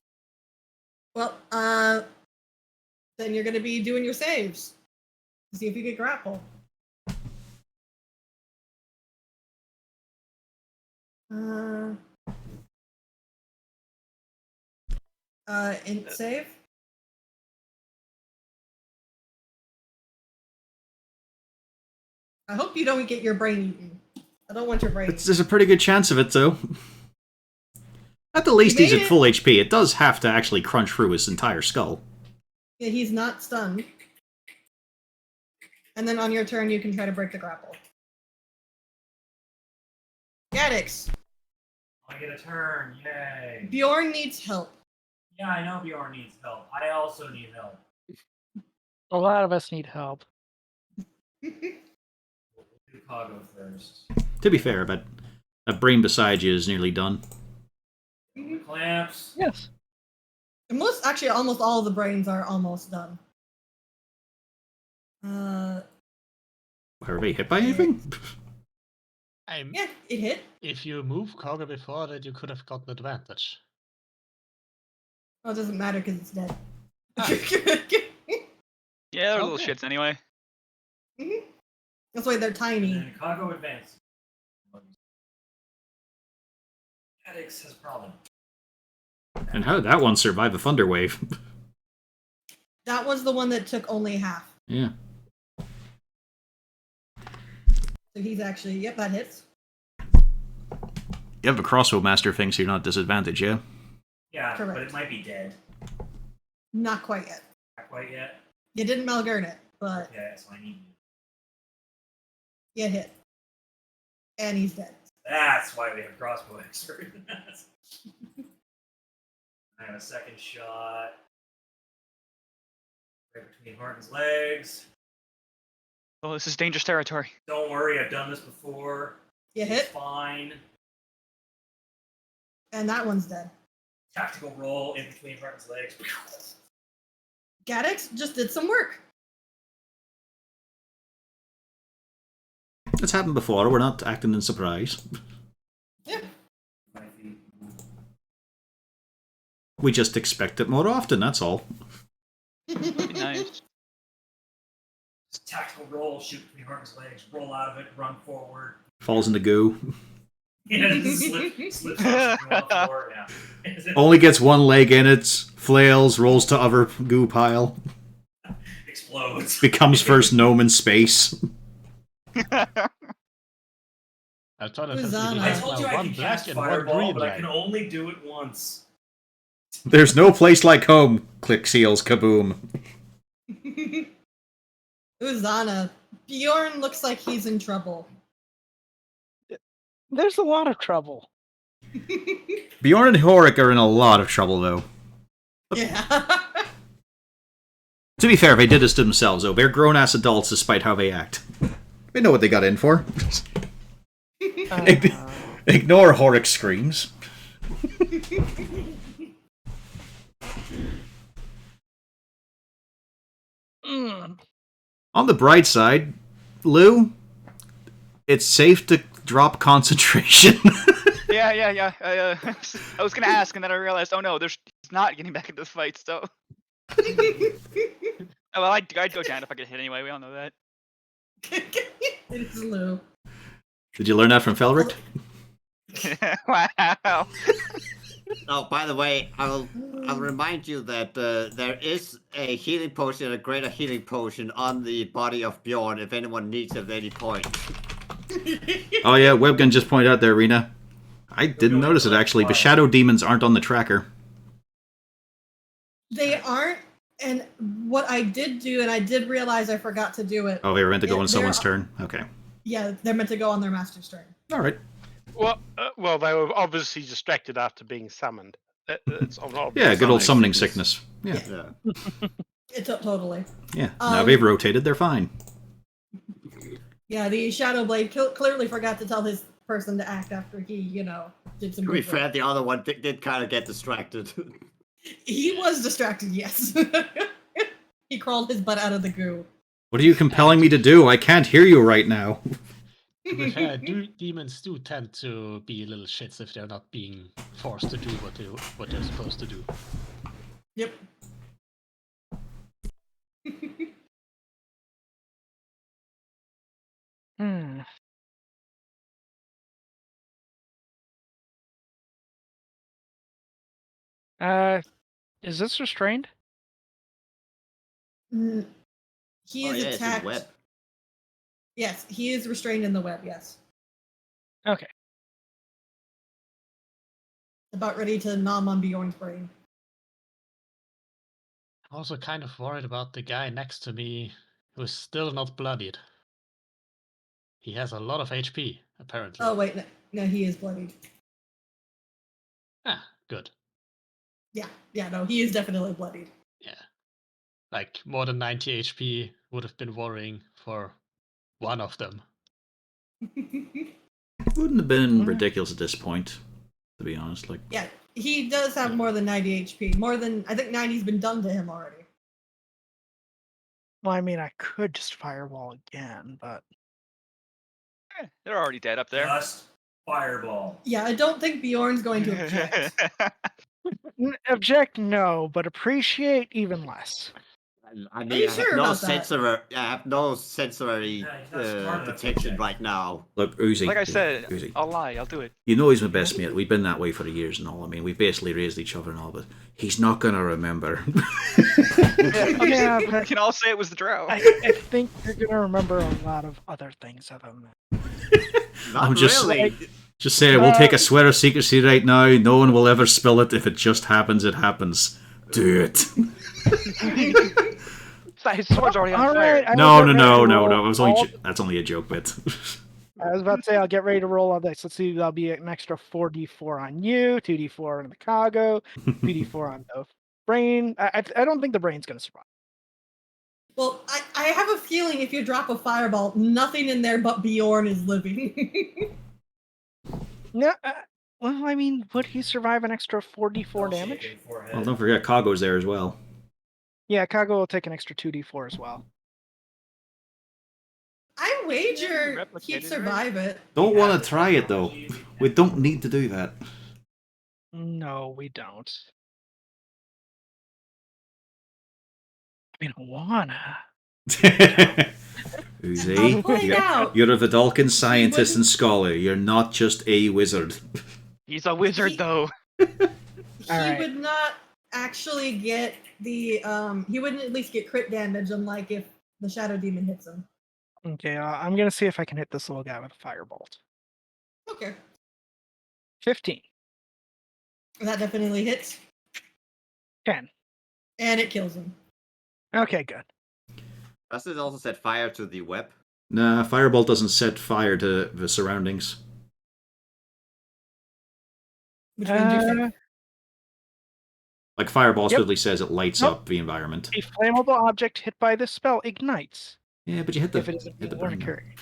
Well, then you're gonna be doing your saves to see if you get grapple. Int save. I hope you don't get your brain eaten. I don't want your brain. There's a pretty good chance of it, though. At the least, he's made at it. full HP. It does have to actually crunch through his entire skull. Yeah, he's not stunned. And then on your turn, you can try to break the grapple. Gadix, I get a turn. Yay. Bjorn needs help. Yeah, I know Bjorn needs help. I also need help. A lot of us need help. We'll do Kago first. To be fair, but a brain beside you is nearly done. The clamps. Yes. And almost all of the brains are almost done. Are they hit by anything? Yeah, it hit. If you move Koga before that, you could have gotten advantage. Oh, it doesn't matter because it's dead. Yeah, they're little Okay. shits anyway. Mhm. That's why they're tiny. And then Kago advance. Gadix has a problem. And how did that one survive a thunder wave? That was the one that took only half. Yeah. So he's actually, yep, that hits. You have a crossbow master thing, so you're not disadvantaged, yeah? Yeah, but Correct. it might be dead. Not quite yet. Not quite yet. You didn't Malgurn it, but Okay, so I need. you hit. And he's dead. That's why we have crossbow expert. I have a second shot. Right between Horton's legs. Oh, this is dangerous territory. Don't worry, I've done this before. You It's hit, fine. and that one's dead. Tactical roll in between Horton's legs. Gadix just did some work. It's happened before, we're not acting in surprise. Yeah. My feet. We just expect it more often, that's all. Nice. Just tactical roll, shoot between Horton's legs, roll out of it, run forward. Falls in the goo. Yeah, just slips off on the floor. Yeah. Only gets one leg in it, flails, rolls to other goo pile. Explodes. Becomes first gnome in space. Who's on? I Yeah. told you I one could black cast and one fireball, green but I leg. can only do it once. There's no place like home. Click seals, kaboom. Uzana. Bjorn looks like he's in trouble. There's a lot of trouble. Bjorn and Horik are in a lot of trouble, though. Yeah. To be fair, they did this to themselves, though. They're grown-ass adults despite how they act. They know what they got in for. Ignore Horik's screams. On the bright side, Lou, it's safe to drop concentration. Yeah. I was gonna ask, and then I realized, oh no, he's not getting back into the fight. So, oh, well, I'd go down if I get hit anyway. We all know that. It's Lou. Did you learn that from Felric? Wow. Oh, by the way, I'll remind you that there is a healing potion, a greater healing potion on the body of Bjorn if anyone needs it at any point. Oh yeah, Webgun just pointed out there, Rena. I didn't notice it actually, but shadow demons aren't on the tracker. They aren't. And what I did do, and I did realize I forgot to do it. Oh, they were meant to go Yeah, on someone's they're- turn? Okay. Yeah, they're meant to go on their master's turn. Alright. Well, they were obviously distracted after being summoned. It's an obvious Yeah, good old summoning Summoning sickness. Yeah. Yeah. It's totally. Yeah. Now they've rotated, they're fine. Yeah, the Shadow Blade clearly forgot to tell his person to act after he, did some To be good work. fair, the other one did kind of get distracted. He was distracted, yes. He crawled his butt out of the goo. What are you compelling me to do? I can't hear you right now. To be fair, demons do tend to be little shits if they're not being forced to do what they're supposed to do. Yep. Hmm. Is this restrained? Mm, He Oh, is yeah, it's in attacked. web. Yes, he is restrained in the web, yes. Okay. About ready to nom on Bjorn's brain. I'm also kind of worried about the guy next to me who's still not bloodied. He has a lot of HP, apparently. Oh, wait, no, he is bloodied. Ah, good. Yeah, no, he is definitely bloodied. Yeah. Like, more than 90 HP would have been worrying for one of them. Wouldn't have been ridiculous at this point, to be honest. Like, Yeah, he does have more than 90 HP. More than, I think 90's been done to him already. Well, I mean, I could just fireball again, but They're already dead up there. Just fireball. Yeah, I don't think Bjorn's going to object. object no, but appreciate even less. I Are mean, you I have sure no about that? sensory Yeah, he's not smart enough to detection check. right now. look, Uzi. Like I said, Uzi. I'll lie. I'll do it. You know he's my best mate. We've been that way for years and all. I mean, we've basically raised each other and all, but he's not going to remember. Yeah, We but can all say it was the drow. I think you're gonna remember a lot of other things other than that. Not I'm just- really. Just say, we'll take a swear of secrecy right now. No one will ever spill it. If it just happens, it happens. Do it. His sword's already on All fire. right, I No. will get ready to roll It was only all- that's only a joke bit. I was about to say I'll get ready to roll all this. Let's see, that'll be an extra 4d4 on you, 2d4 on the cargo, 2d4 on the brain. I don't think the brain's gonna survive. Well, I have a feeling if you drop a fireball, nothing in there but Bjorn is living. No, well, I mean, would he survive an extra 4d4 damage? Shaking forehead. Well, don't forget, Kago's there as well. Yeah, Kago will take an extra 2d4 as well. I wager Replicated, he'd right? Don't survive it. want to try it though. We don't need to do that. No, we don't. I mean, I wanna. Uzi, I'll find out. you're a Vidalcan scientist wouldn't- and scholar. You're not just a wizard. He's a wizard, He- though. He Alright. would not actually get the he wouldn't at least get crit damage, unlike if the shadow demon hits him. Okay, I'm gonna see if I can hit this little guy with a firebolt. Okay. 15. That definitely hits. 10. And it kills him. Okay, good. Does it also set fire to the web? Nah, Firebolt doesn't set fire to the surroundings. Which means you're safe. Like Fireball Yep. specifically says it lights Nope. up the environment. A flammable object hit by this spell ignites Yeah, but you hit the, if it isn't hit the being brain. though. carried.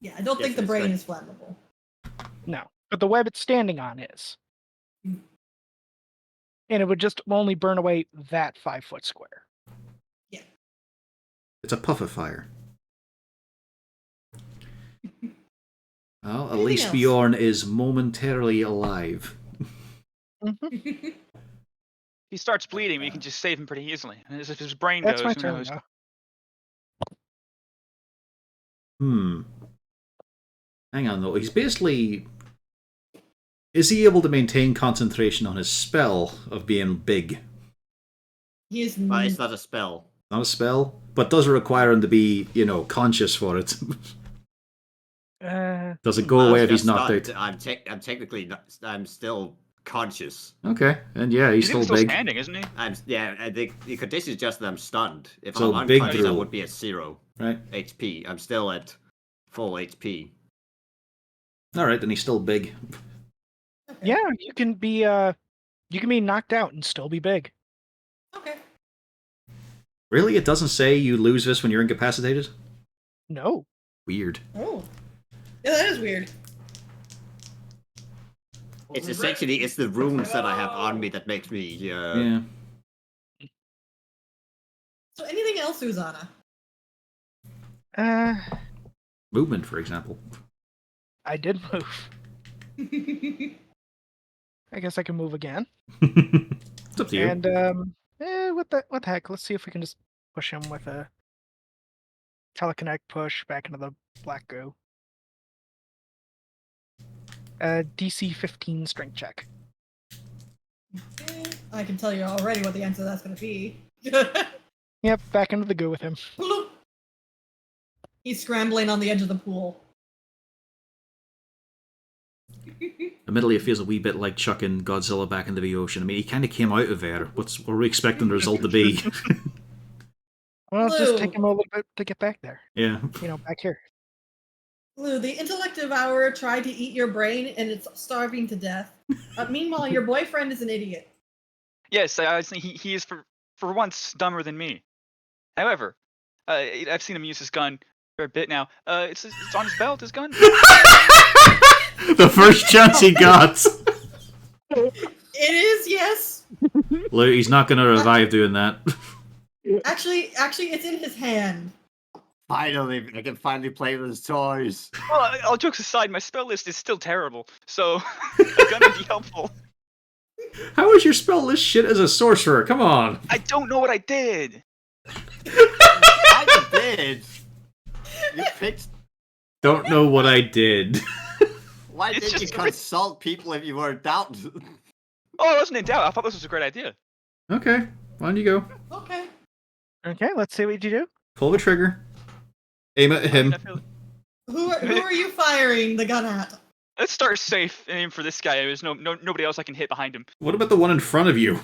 Yeah, I don't Yes, think the it's brain like- is flammable. No, but the web it's standing on is. Mm. And it would just only burn away that 5-foot square. It's a puff of fire. Well, at Anything least else? Bjorn is momentarily alive. Mhm. He starts bleeding, we can just save him pretty easily. As if his brain That's goes, my who turn knows? now. Hang on though. He's basically Is he able to maintain concentration on his spell of being big? He is. But it's not a spell. Not a spell, but does it require him to be, conscious for it? Does it go Well, away if I'm he's still knocked stunned. out? I'm technically not, I'm still conscious. Okay, and yeah, he's He's still big. standing, isn't he? The condition is just that I'm stunned. If So I'm big unconscious, I drool. would be at 0 Right. HP. I'm still at full HP. All right, then he's still big. Okay. Yeah, you can be knocked out and still be big. Okay. Really? It doesn't say you lose this when you're incapacitated? No. Weird. Oh. Yeah, that is weird. It's essentially it's the runes that I have on me that makes me. Yeah. So anything else, Uzana? Movement, for example. I did move. I guess I can move again. It's up to you. And what the heck? Let's see if we can just push him with a teleconnect push back into the black goo. DC 15 strength check. Okay. I can tell you already what the answer to that's going to be. Yep, back into the goo with him. Bloop. He's scrambling on the edge of the pool. Admittedly, it feels a wee bit like chucking Godzilla back into the ocean. I mean, he kind of came out of there. What are we expecting the result to be? Well, it's just Blue. take him a little bit to get back there. Yeah. Back here. Lou, the intellect devourer tried to eat your brain and it's starving to death. Meanwhile, your boyfriend is an idiot. Yes, I think he is for once dumber than me. However, I've seen him use his gun for a bit now. It's on his belt, his gun. The first chance he got. It is, yes. Lou, he's not going to revive doing that. Actually, it's in his hand. Finally, I can finally play with his toys. Well, all jokes aside, my spell list is still terrible, so a gun would be helpful. How is your spell list shit as a sorcerer? Come on. I don't know what I did. I did. You picked. Don't know what I did. Why It's did you just- consult people if you were in doubt? Oh, I wasn't in doubt. I thought this was a great idea. Okay, on you go. Okay. Okay, let's see what you do. Pull the trigger. Aim at I mean, him. I feel- Who are you firing the gun at? Let's start safe and aim for this guy. There's nobody else I can hit behind him. What about the one in front of you?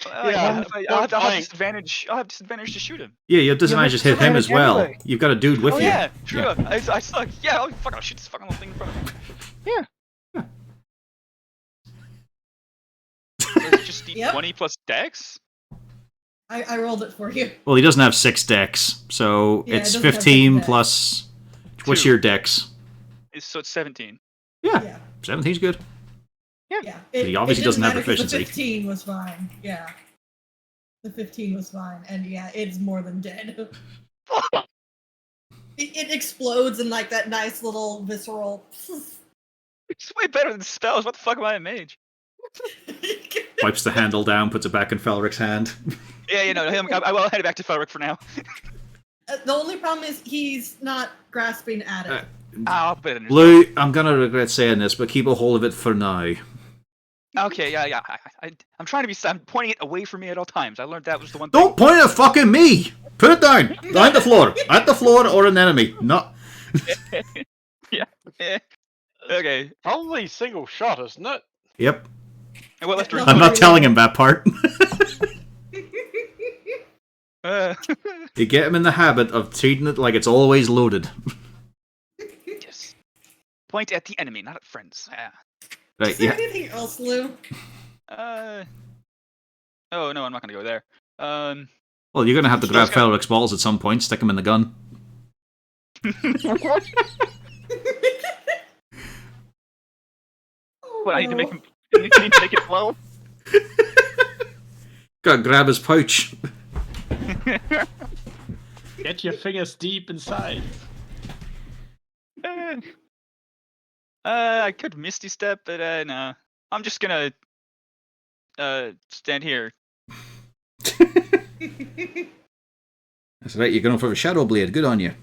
Yeah, I'll have flank. disadvantage. I'll have disadvantage to shoot him. Yeah, you have disadvantage to hit him as well. Anyway. You've got a dude with Oh you. yeah, true. Yeah. I suck. Yeah, I'll shoot this fucking little thing in front of me. Yeah. It's just Yep. D20 plus Dex. I rolled it for you. Well, he doesn't have 6 decks, so Yeah, it it's doesn't have 15 6 decks. plus. What's 2. your dex? So it's 17. Yeah, Yeah. 17's good. Yeah. He obviously doesn't have matter 'cause proficiency. The 15 was fine. Yeah. The 15 was fine. And yeah, it's more than dead. It explodes in like that nice little visceral. It's way better than spells. What the fuck am I a mage? Wipes the handle down, puts it back in Felric's hand. Yeah, I will head back to Felric for now. The only problem is he's not grasping at it. I'll put it in his Lou, I'm gonna regret saying this, but keep a hold of it for now. Okay, yeah. I'm trying to be. I'm pointing it away from me at all times. I learned that was the one thing. Don't point at fucking me! Put it down! Behind the floor! At the floor or an enemy. Not. Yeah. Okay. Only single shot, isn't it? Yep. And what left No. I'm not telling him that part. You get him in the habit of treating it like it's always loaded. Yes. Point at the enemy, not at friends. Yeah. Right, Is there yeah. anything else, Lou? Oh no, I'm not gonna go there. Well, you're gonna have to I grab was gonna- Felric's balls at some point, stick him in the gun. What, I need to make him. I need to make it flow. Gotta grab his pouch. Get your fingers deep inside. I could Misty Step, but no. I'm just gonna stand here. That's right, you're going for a Shadow Blade. Good on you.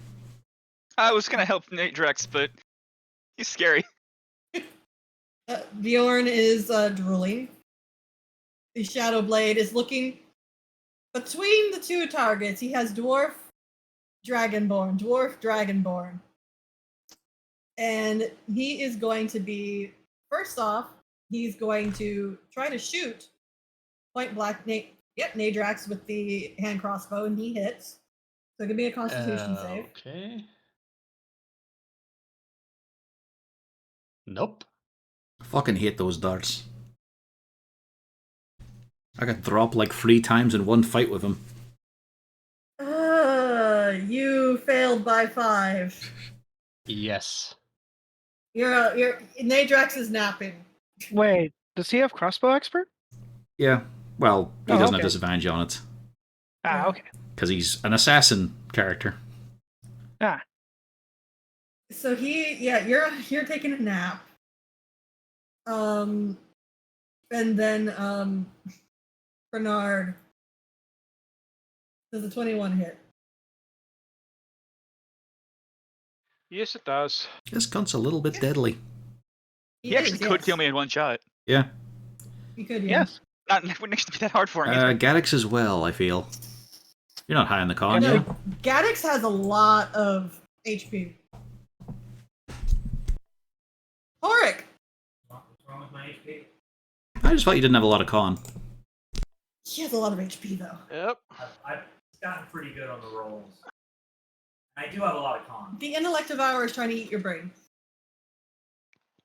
I was gonna help Nate Drex, but he's scary. Bjorn is drooling. The Shadow Blade is looking between the two targets. He has Dwarf, Dragonborn. And he is going to be, first off, he's going to try to shoot point blank Nadrax with the hand crossbow, and he hits. So it could be a Constitution save. Okay. Nope. Fucking hate those darts. I got dropped like 3 times in one fight with him. You failed by 5. Yes. You're Nadrax is napping. Wait, does he have crossbow expert? Yeah. Well, he Oh, doesn't okay. have disadvantage on it. Ah, okay. Because he's an assassin character. Ah, So you're taking a nap. And then Bernard does a 21 hit. Yes, it does. This cunt's a little bit deadly. He actually could kill me in one shot. Yeah. You could, yeah. yes. Not wouldn't actually be that hard for him. Gaddix as well, I feel. You're not high on the con, No, yeah? Gaddix has a lot of HP. Auric! What's wrong with my HP? I just thought you didn't have a lot of con. He has a lot of HP though. Yep. I've gotten pretty good on the rolls. I do have a lot of con. The intellect of hour is trying to eat your brain.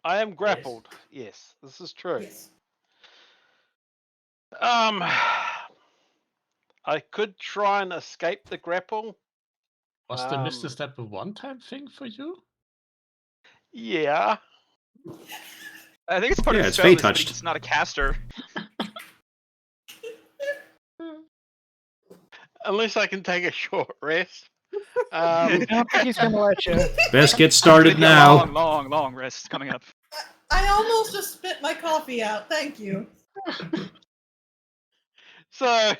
I am grappled. Yes, this is true. Yes. I could try and escape the grapple. Was the Mr. Step a one-time thing for you? Yeah. I think it's part Yeah, of the it's spell. Fey It's touched. It's not a caster. Unless I can take a short rest. I don't think he's gonna let you. Best get It's started gonna be a now. long rest coming up. I almost just spit my coffee out. Thank you. So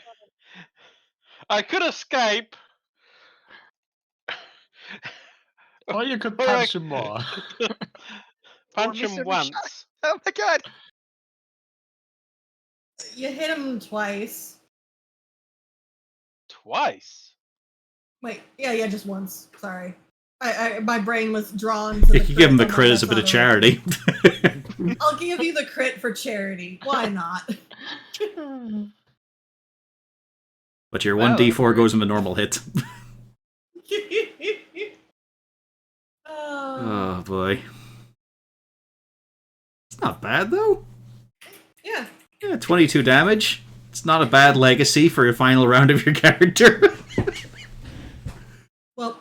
I could escape. Or you could Or I punch him more. punch miss him every shot. once. Oh my god! You hit him twice. Twice. Wait, yeah, just once. Sorry. My brain was drawn to You the can give him the I'm like, crit as a that's bit of not charity. right. I'll give you the crit for charity. Why not? But your Wow, 1d4 goes in the normal hit. Oh boy. It's not bad though. Yeah. Yeah, 22 damage. It's not a bad legacy for your final round of your character. Well,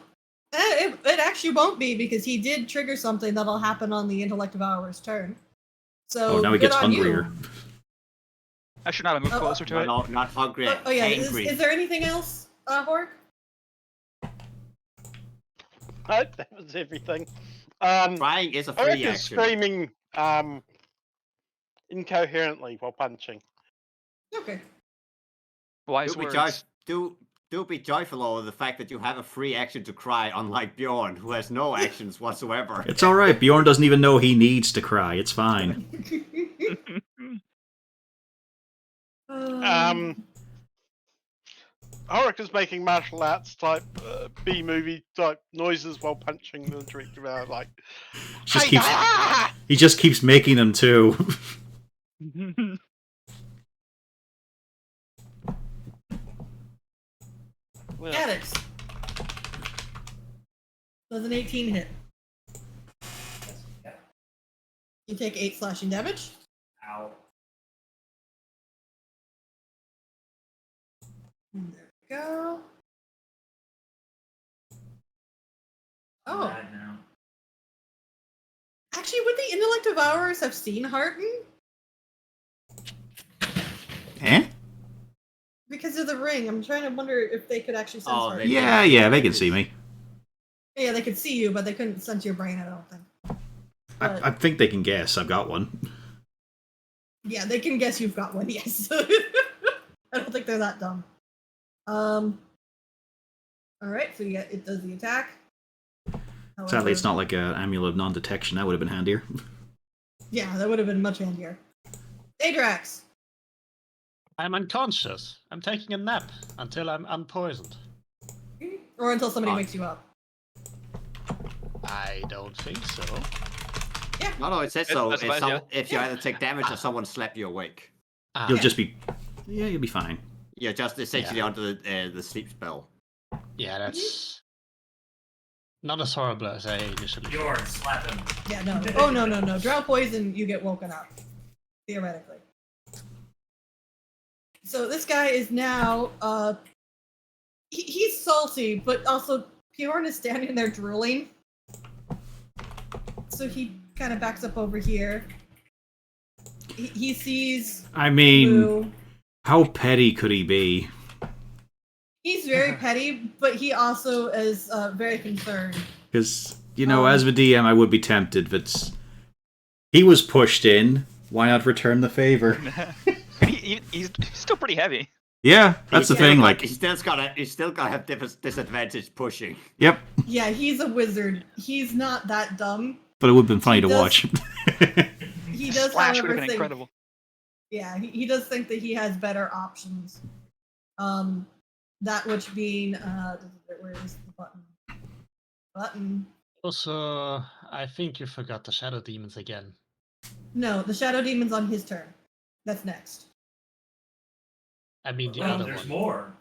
it actually won't be because he did trigger something that'll happen on the intellect of hour's turn. So Oh, now he good gets on you. hungrier. I should not have moved Oh, closer to it. No, not hungry. Oh yeah. Angry. Is there anything else, Hork? Nope, that was everything. Crying is a free Eric is action. screaming incoherently while punching. Okay. Wise Do be, words. do be joyful over the fact that you have a free action to cry, unlike Bjorn, who has no actions whatsoever. It's alright, Bjorn doesn't even know he needs to cry. It's fine. Auric is making martial arts type B-movie type noises while punching the director out like Just "Hey, keeps, ah!" he just keeps making them too. Well, Addicts. Does an 18 hit? Yeah. You take 8 slashing damage. Ow. There we go. I'm Oh, mad now. actually, would the intellect of hours have seen Harton? Eh? Because of the ring. I'm trying to wonder if they could actually sense Oh, Harton. they- Yeah, they can see me. Yeah, they could see you, but they couldn't sense your brain, I don't think. But, I think they can guess. I've got one. yeah, they can guess you've got one, yes. I don't think they're that dumb. Alright, so yeah, it does the attack. Sadly, it's not like an amulet of non-detection. That would have been handier. Yeah, that would have been much handier. Adrax. I'm unconscious. I'm taking a nap until I'm unpoisoned. Or until somebody Fine. wakes you up. I don't think so. No, it says so. That's fine, yeah. If you either take damage or someone slap you awake. You'll Yeah. just be... Yeah, you'll be fine. You're just essentially under the sleep spell. Yeah, that's not as horrible as I initially. Bjorn, slap him. Yeah, no. Oh, no. Drow poison, you get woken up. Theoretically. So this guy is now, he's salty, but also Bjorn is standing there drooling. So he kind of backs up over here. He sees I mean, Blue. how petty could he be? He's very petty, but he also is very concerned. Because, you know, as the DM, I would be tempted, but he was pushed in. Why not return the favor? He's still pretty heavy. Yeah, that's the thing. Like, he's still gotta have disadvantage pushing. yep. Yeah, he's a wizard. He's not that dumb. But it would have been funny He to does- watch. He does, Splash would however, have been think, incredible. yeah, he does think that he has better options. That which being, where is the button? Button. Also, I think you forgot the shadow demons again. No, the shadow demon's on his turn. That's next. I mean the Oh, other there's one. more.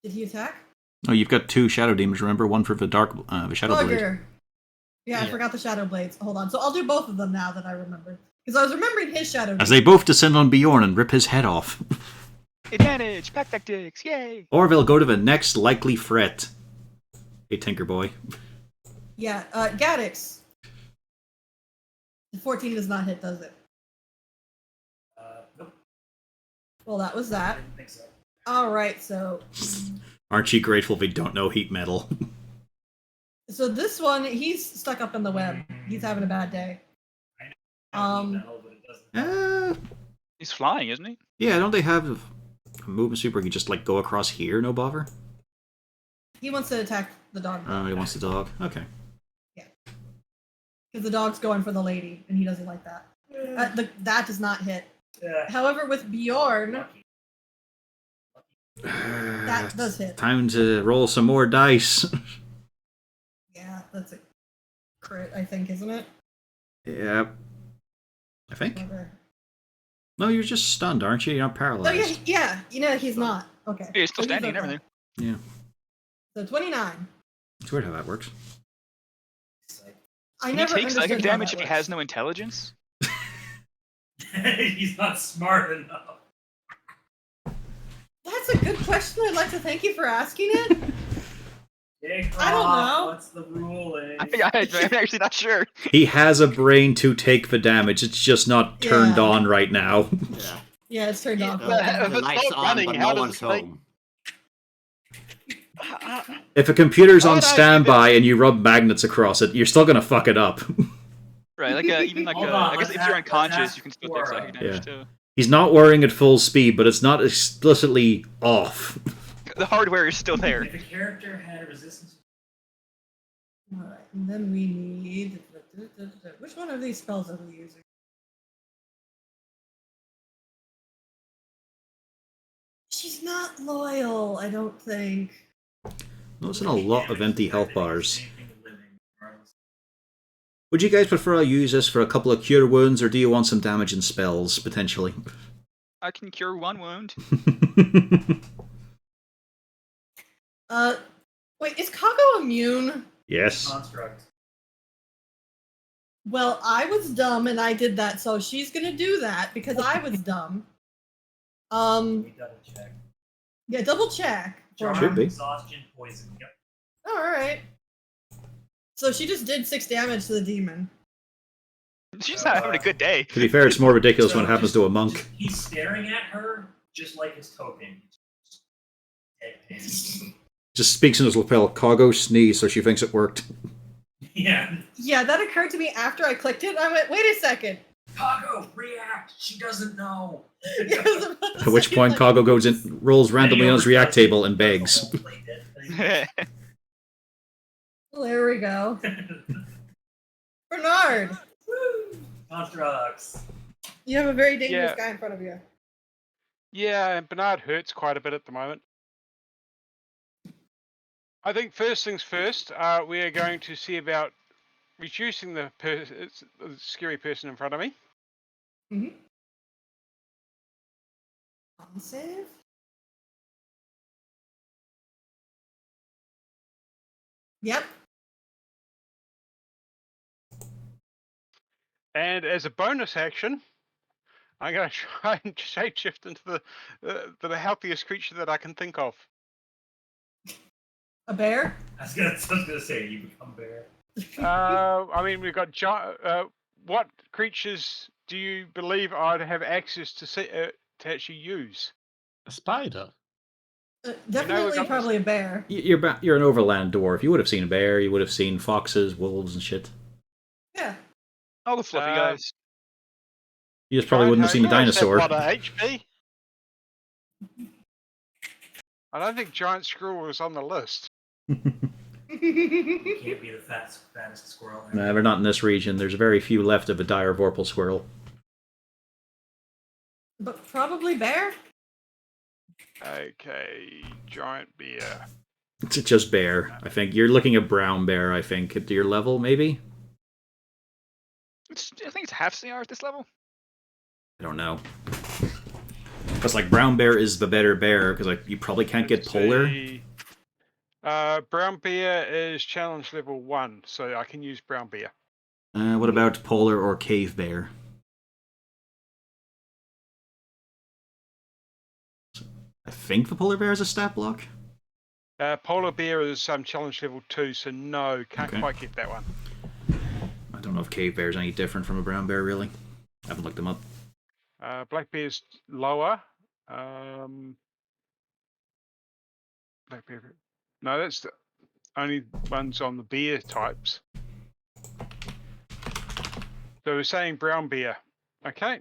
Did he attack? Oh, you've got 2 shadow demons, remember? One for the the shadow blade. Bugger. Yeah, I Yeah. forgot the shadow blades. Hold on. So I'll do both of them now that I remember. Because I was remembering his shadow As demon. they both descend on Bjorn and rip his head off. Advantage! Pack tactics! Yay! Orville, go to the next likely threat. Hey, Tinker Boy. Yeah, Gaddix. The 14 does not hit, does it? Nope. Well, that was I that. didn't think so. Alright, so Aren't you grateful they don't know heat metal? this one, he's stuck up in the web. He's having a bad day. No, but it doesn't. He's flying, isn't he? Yeah, don't they have a movement super? You can just, like, go across here, no bother? He wants to attack the dog. Oh, he wants the dog. Okay. Because the dog's going for the lady, and he doesn't like that. That does not hit. Yeah. However, with Bjorn, Lucky. that does hit. Time to roll some more dice. Yeah, that's a crit, I think, isn't it? Yep. I think. Whatever. No, you're just stunned, aren't you? You're not Oh, paralyzed. yeah, you know, he's not. Okay. Yeah, he's still So standing and okay. everything. So 29. It's weird how that works. I Can he never take understood psychic how damage that if he works. has no intelligence? He's not smart enough. That's a good question. I'd like to thank you for asking it. I don't know. What's the ruling? I'm actually not sure. He has a brain to take the damage. It's just not turned Yeah. on right now. Yeah. Yeah, it's turned off. The, If the it's lights not on, running, but how no does one's it, like- home. If a computer's How on would I standby and you rub magnets across it, you're still gonna fuck it up. Right, like even like Hold on, I guess let's if ask- you're let's unconscious, ask you can still for, take psychic damage too. He's not whirring at full speed, but it's not explicitly off. The hardware is still there. If a character had resistance, Alright, and then we need... Which one of these spells are we using? She's not loyal, I don't think. Noticing a lot of empty health bars. anything living, regardless. Would you guys prefer I use this for a couple of cure wounds, or do you want some damage and spells, potentially? I can cure one wound. Wait, is Kago immune? Yes. Construct. Well, I was dumb and I did that, so she's gonna do that because I was dumb. Let me double check. Yeah, double check. Charm, Should be. exhaustion, poison. Yep. Alright. So she just did 6 damage to the demon. She's not having a good day. To be fair, it's more ridiculous when it So happens just- to a monk. just- he's staring at her just like his token. Deadpan. Just speaks in his lapel. Kago sneeze, so she thinks it worked. Yeah. Yeah, that occurred to me after I clicked it. I went, wait a second. Kago, react. She doesn't know. Yeah, I was about to At which say, point, like, Kago goes in, rolls randomly on his react table and begs. There we go. Bernard. Constructs. You have a very dangerous Yeah. guy in front of you. Yeah, and Bernard hurts quite a bit at the moment. I think first things first, we are going to see about reducing the scary person in front of me. Mm-hmm. On save. Yep. And as a bonus action, I'm going to try and shapeshift into the healthiest creature that I can think of. A bear. I was gonna say you become bear. I mean, we've got what creatures do you believe I'd have access to actually use? A spider. Definitely, got probably a bear. You're an overland dwarf. You would have seen a bear. You would have seen foxes, wolves, and shit. Yeah. All the fluffy guys. You just probably wouldn't have seen a Giant dinosaur. What a HP? I don't think giant squirrel was on the list. You can't be the fattest squirrel. Nah, we're not in this region. There's very few left of a dire vorpal squirrel. But probably bear. Okay, giant bear. It's just bear, I think. You're looking at brown bear, I think, at your level, maybe? I think it's half CR at this level. I don't know. Because, like, brown bear is the better bear, because like you probably can't get Let's polar. see. Brown bear is challenge level 1, so I can use brown bear. What about polar or cave bear? I think the polar bear is a stat block. Polar bear is challenge level 2, so no, can't Okay. quite get that one. I don't know if cave bear is any different from a brown bear, really. I haven't looked them up. Black bear's lower. Black bear. No, that's the only ones on the bear types. So we're saying brown bear. Okay.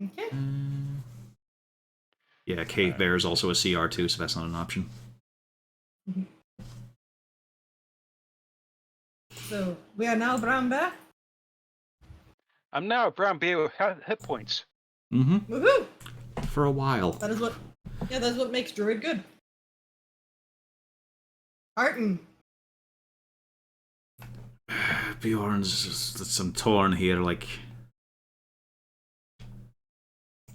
Okay. Yeah, cave bear is also a CR2, so that's not an option. So we are now brown bear. I'm now a brown bear with hit points. Mm-hmm. Woohoo! For a while. That is what. Yeah, that's what makes druid good. Arton. Bjorn's some torn here, like...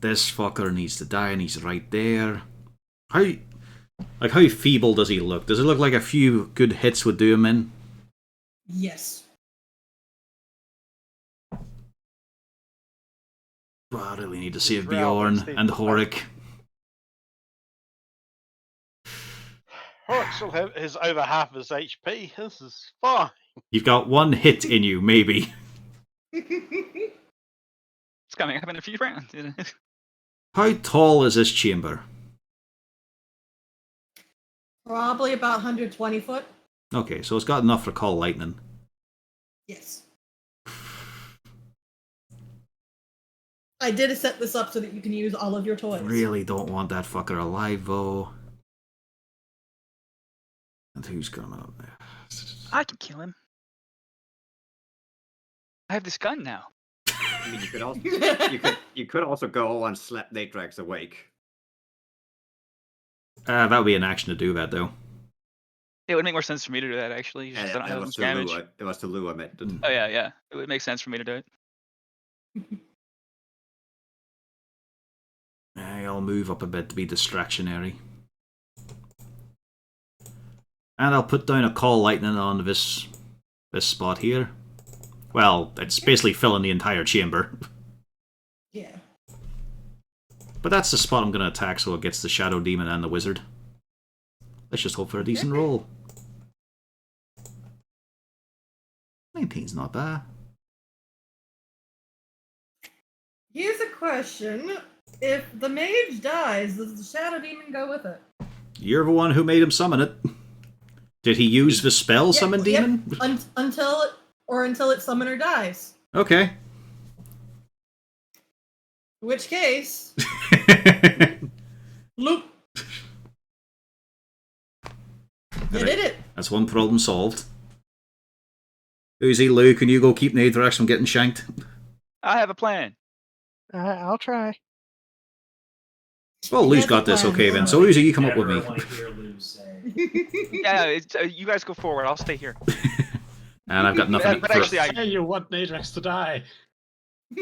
This fucker needs to die and he's right there. How feeble does he look? Does it look like a few good hits would do him in? Yes. Well, I really need to save Well, Bjorn Steve, and Horik. Horik still has over half his HP. This is fine. You've got one hit in you, maybe. It's coming up in a few rounds. How tall is this chamber? Probably about 120 foot. Okay, so it's got enough for call lightning. Yes. I did set this up so that you can use all of your toys. Really don't want that fucker alive, though. And who's coming up there? I can kill him. I have this gun now. I mean, you could also go and slap Natrax awake. That would be an action to do that, though. It would make more sense for me to do that, actually. Just 'cause I don't have It much damage. It was to Lou I meant. Oh, yeah. It would make sense for me to do it. I'll move up a bit to be distractionary. And I'll put down a call lightning on this spot here. Well, it's basically filling the entire chamber. Yeah. But that's the spot I'm going to attack, so it gets the Shadow Demon and the Wizard. Let's just hope for a decent roll. 19's not bad. Here's a question. If the mage dies, does the shadow demon go with it? You're the one who made him summon it. Did he use the spell Summon Demon? Until its summoner dies. Okay. In which case, loop. You did it. That's one problem solved. Uzi, Lou, can you go keep Nathrax from getting shanked? I have a plan. I'll try. Well, He Lou's has a got this, plan. okay then. That's So what Lucy, I you come up with never me. want to hear Lou say. Yeah, it's, you guys go forward. I'll stay here. And I've got nothing But for. actually, I. Say you want Nadrax to die.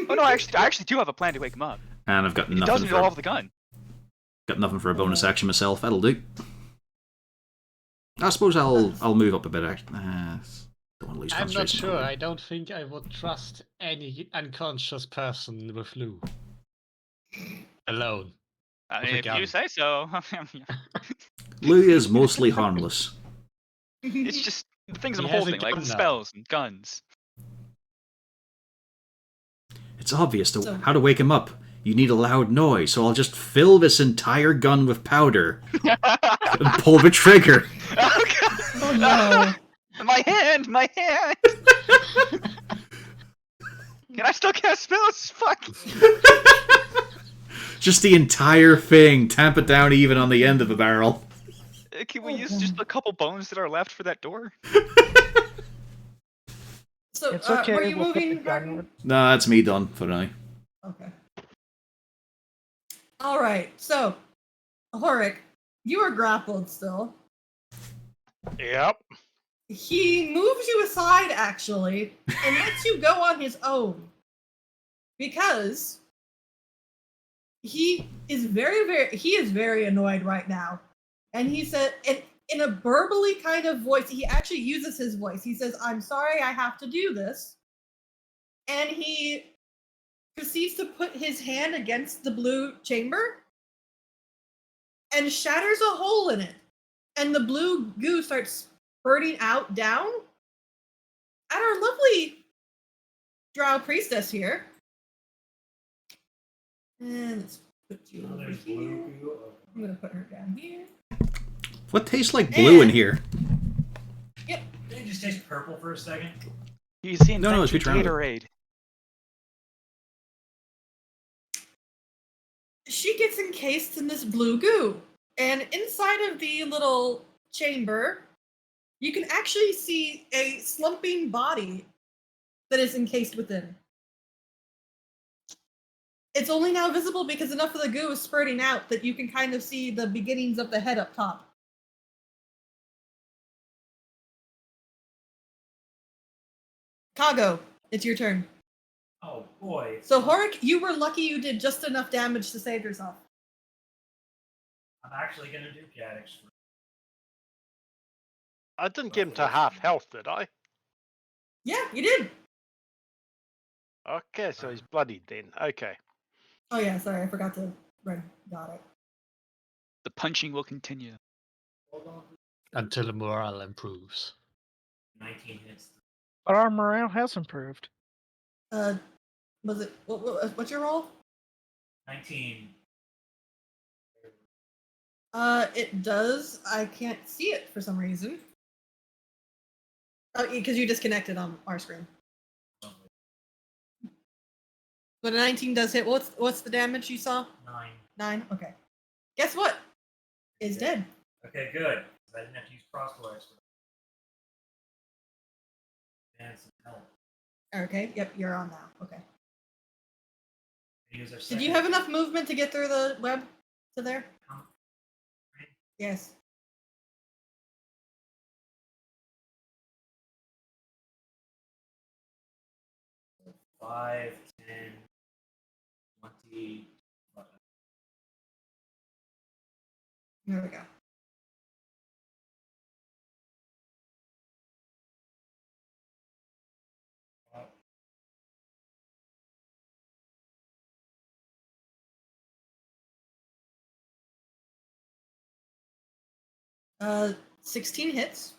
Oh no, I actually do have a plan to wake him up. And I've got It nothing doesn't for. involve the gun. Got nothing for a bonus action myself. That'll do. I suppose I'll move up a bit. Don't want to lose I'm not concentration. sure. I don't think I would trust any unconscious person with Lou. Alone. I With mean, a if gun. you say so. Lou is mostly harmless. It's just the things I'm He has a holding, like gun now. spells and guns. It's obvious So- how to wake him up. You need a loud noise, so I'll just fill this entire gun with powder and pull the trigger. Oh, God. Oh no. My hand! My hand! Can I still cast spells? Fuck! Just the entire thing. Tamp it down even on the end of the barrel. Can we use just a couple bones that are left for that door? So, It's okay. were you we'll get the moving, gun. Martin? No, that's me done for now. Okay. All right. So, Horik, you are grappled still. Yep. He moves you aside, actually, and lets you go on his own. Because he is very annoyed right now. And he said, in a burbly kind of voice, he actually uses his voice. He says, "I'm sorry I have to do this." And he proceeds to put his hand against the blue chamber and shatters a hole in it. And the blue goo starts spurting out down at our lovely drow priestess here. And let's put you Oh, over there's here. Blue Goo. I'm gonna put her down here. What tastes like blue in And- here? Yep. Did it just taste purple for a second? He's the No, it's inventor Futurama. Gatorade. She gets encased in this blue goo. And inside of the little chamber, you can actually see a slumping body that is encased within. It's only now visible because enough of the goo is spurting out that you can kind of see the beginnings of the head up top. Kago, it's your turn. Oh boy. So, Horik, you were lucky you did just enough damage to save yourself. I'm actually gonna do Cadix. I didn't get him to half health, did I? Yeah, you did. Okay, so he's bloodied then. Okay. Oh yeah, sorry, I forgot to write. Got it. The punching will continue. Hold on. Until the morale improves. 19 hits. But our morale has improved. Was it what's your roll? 19. It does. I can't see it for some reason. Oh, because you disconnected on our screen. But a 19 does hit. What's the damage you saw? 9. 9. Okay. Guess what? Is dead. Okay, good. I didn't have to use crossbow expert. And some help. Okay. Yep, you're on now. Okay. Use our Did you second- have enough movement to get through the web to there? Yes. Five, 10, 20. There we go. Uh, 16 hits.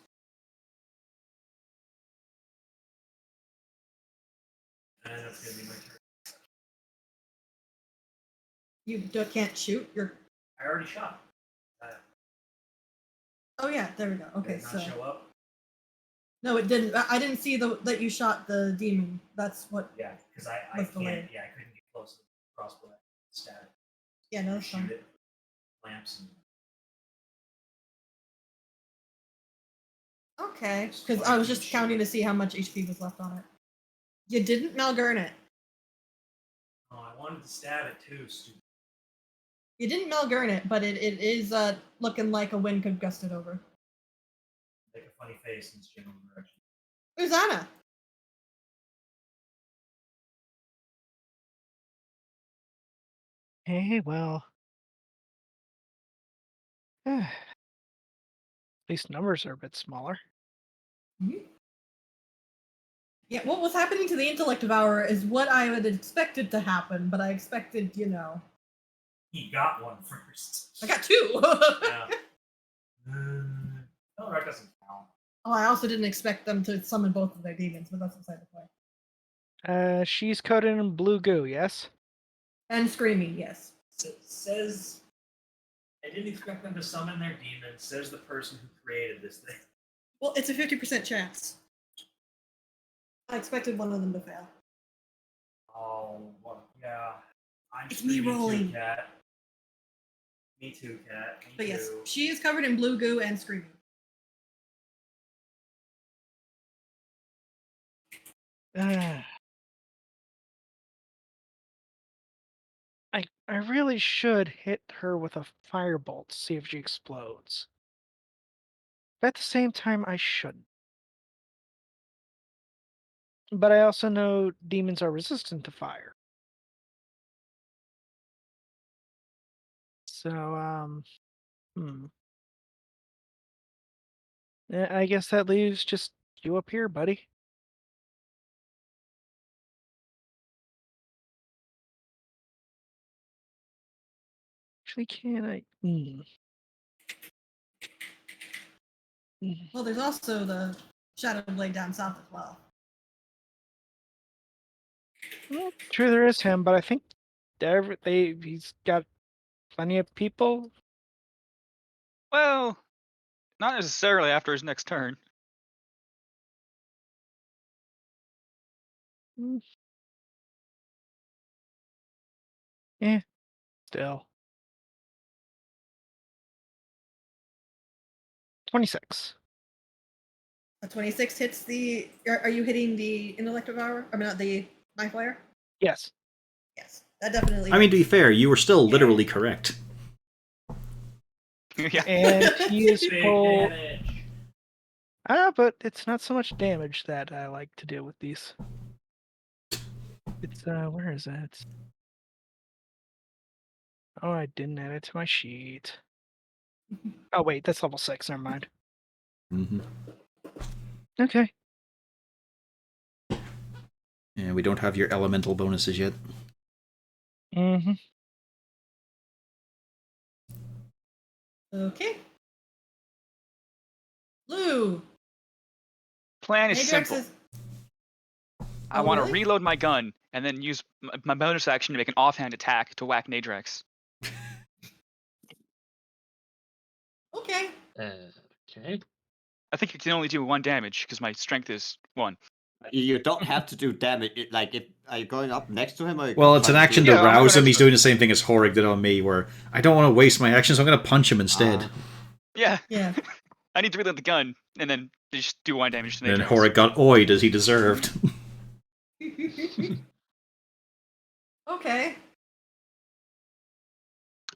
And that's gonna be my turn. You can't shoot. You're. I already shot. Oh yeah, there we go. Did Okay, it not so show up? no, it didn't. I didn't see that you shot the demon. That's what. Yeah, because I Was can't. delayed. Yeah, I couldn't get close to the crossbow. Static. Yeah, no, that's Shoot fine. it. Lamps and Okay, because I was just counting to see how much HP was left on it. You didn't Malgurn it. Oh, I wanted to stab it too, stupid. You didn't Malgurn it, but it is looking like a wind could gust it over. Make a funny face in this general direction. Where's Anna? Hey, well. At least numbers are a bit smaller. Mm-hmm. Yeah, what was happening to the intellect devourer is what I had expected to happen, but I expected, He got one first. I got 2. Yeah. No, that doesn't count. Oh, I also didn't expect them to summon both of their demons, but that's beside the point. She's coated in blue goo, yes? And screaming, yes. Says I didn't expect them to summon their demons, says the person who created this thing. Well, it's a 50% chance. I expected one of them to fail. Oh, well, yeah. I'm It's me screaming rolling. Too, Cat. Me too, Cat. Me But too. yes, she is covered in blue goo and screaming. I really should hit her with a firebolt to see if she explodes. But at the same time, I shouldn't. But I also know demons are resistant to fire. So, I guess that leaves just you up here, buddy. Actually, can I? Well, there's also the Shadow Blade down south as well. Well, true, there is him, but I think he's got plenty of people. Well, not necessarily after his next turn. Still. 26. A 26 hits the. Are you hitting the intellect devourer? I mean, not the knife wire? Yes. Yes, that definitely. I mean, to be hits. fair, you were still literally correct. Yeah. And he is Big full. damage. But it's not so much damage that I like to deal with these. It's where is that? Oh, I didn't add it to my sheet. Oh wait, that's level 6. Never mind. Mm-hmm. Okay. And we don't have your elemental bonuses yet. Mm-hmm. Okay. Lou. Plan is Matrix simple. is. I Oh, want to really? reload my gun and then use my bonus action to make an offhand attack to whack Nadrex. Okay. Okay. I think you can only do 1 damage because my strength is 1. You don't have to do damage. Like, if are you going up next to him? Or Well, it's an trying action do- to Yeah, I'm rouse gonna- him. He's doing the same thing as Horig did on me, where I don't want to waste my action, so I'm going to punch him instead. Yeah. Yeah. I need to reload the gun and then just do 1 damage to And Nadrex. then Horig got oid as he deserved. Okay.